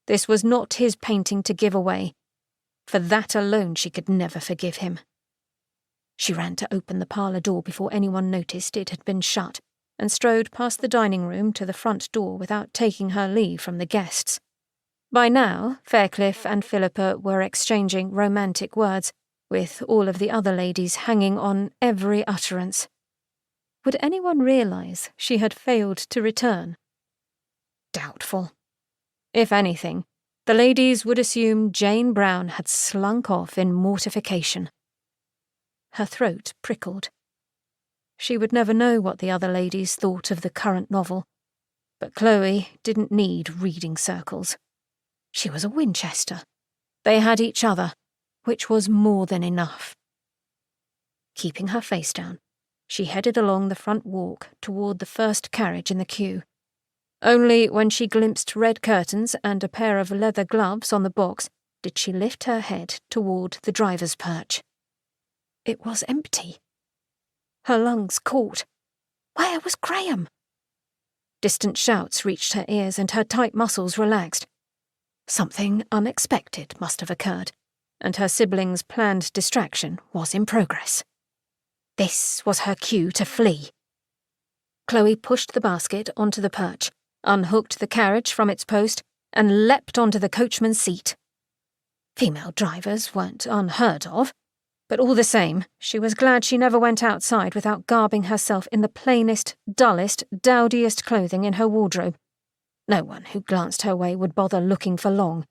This was not his painting to give away. For that alone she could never forgive him. She ran to open the parlour door before anyone noticed it had been shut, and strode past the dining room to the front door without taking her leave from the guests. By now, Faircliff and Philippa were exchanging romantic words, with all of the other ladies hanging on every utterance. Would anyone realise she had failed to return? Doubtful. If anything, the ladies would assume Jane Brown had slunk off in mortification. Her throat prickled. She would never know what the other ladies thought of the current novel, but Chloe didn't need reading circles. She was a Winchester. They had each other, which was more than enough. Keeping her face down, she headed along the front walk toward the first carriage in the queue. Only when she glimpsed red curtains and a pair of leather gloves on the box did she lift her head toward the driver's perch. It was empty. Her lungs caught. Where was Graham? Distant shouts reached her ears and her tight muscles relaxed. Something unexpected must have occurred, and her siblings' planned distraction was in progress. This was her cue to flee. Chloe pushed the basket onto the perch, unhooked the carriage from its post, and leapt onto the coachman's seat. Female drivers weren't unheard of, but all the same, she was glad she never went outside without garbing herself in the plainest, dullest, dowdiest clothing in her wardrobe. No one who glanced her way would bother looking for long.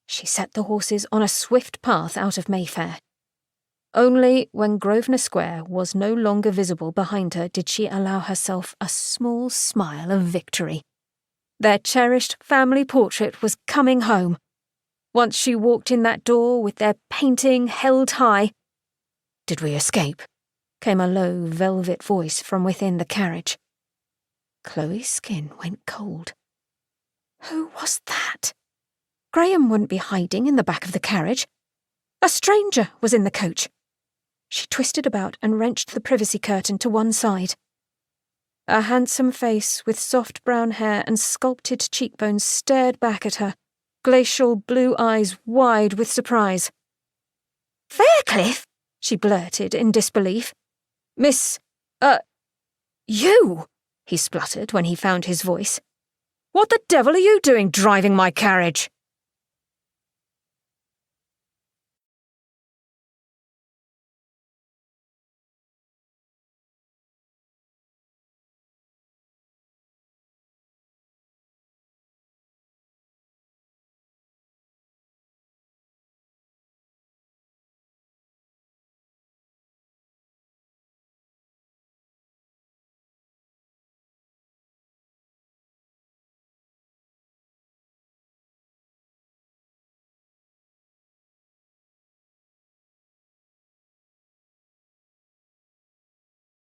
She set the horses on a swift path out of Mayfair. Only when Grosvenor Square was no longer visible behind her did she allow herself a small smile of victory. Their cherished family portrait was coming home. Once she walked in that door with their painting held high. "Did we escape?" came a low, velvet voice from within the carriage. Chloe's skin went cold. Who was that? Graham wouldn't be hiding in the back of the carriage. A stranger was in the coach. She twisted about and wrenched the privacy curtain to one side. A handsome face with soft brown hair and sculpted cheekbones stared back at her, glacial blue eyes wide with surprise. "Faircliff?" she blurted in disbelief. You," he spluttered when he found his voice. "What the devil are you doing driving my carriage?"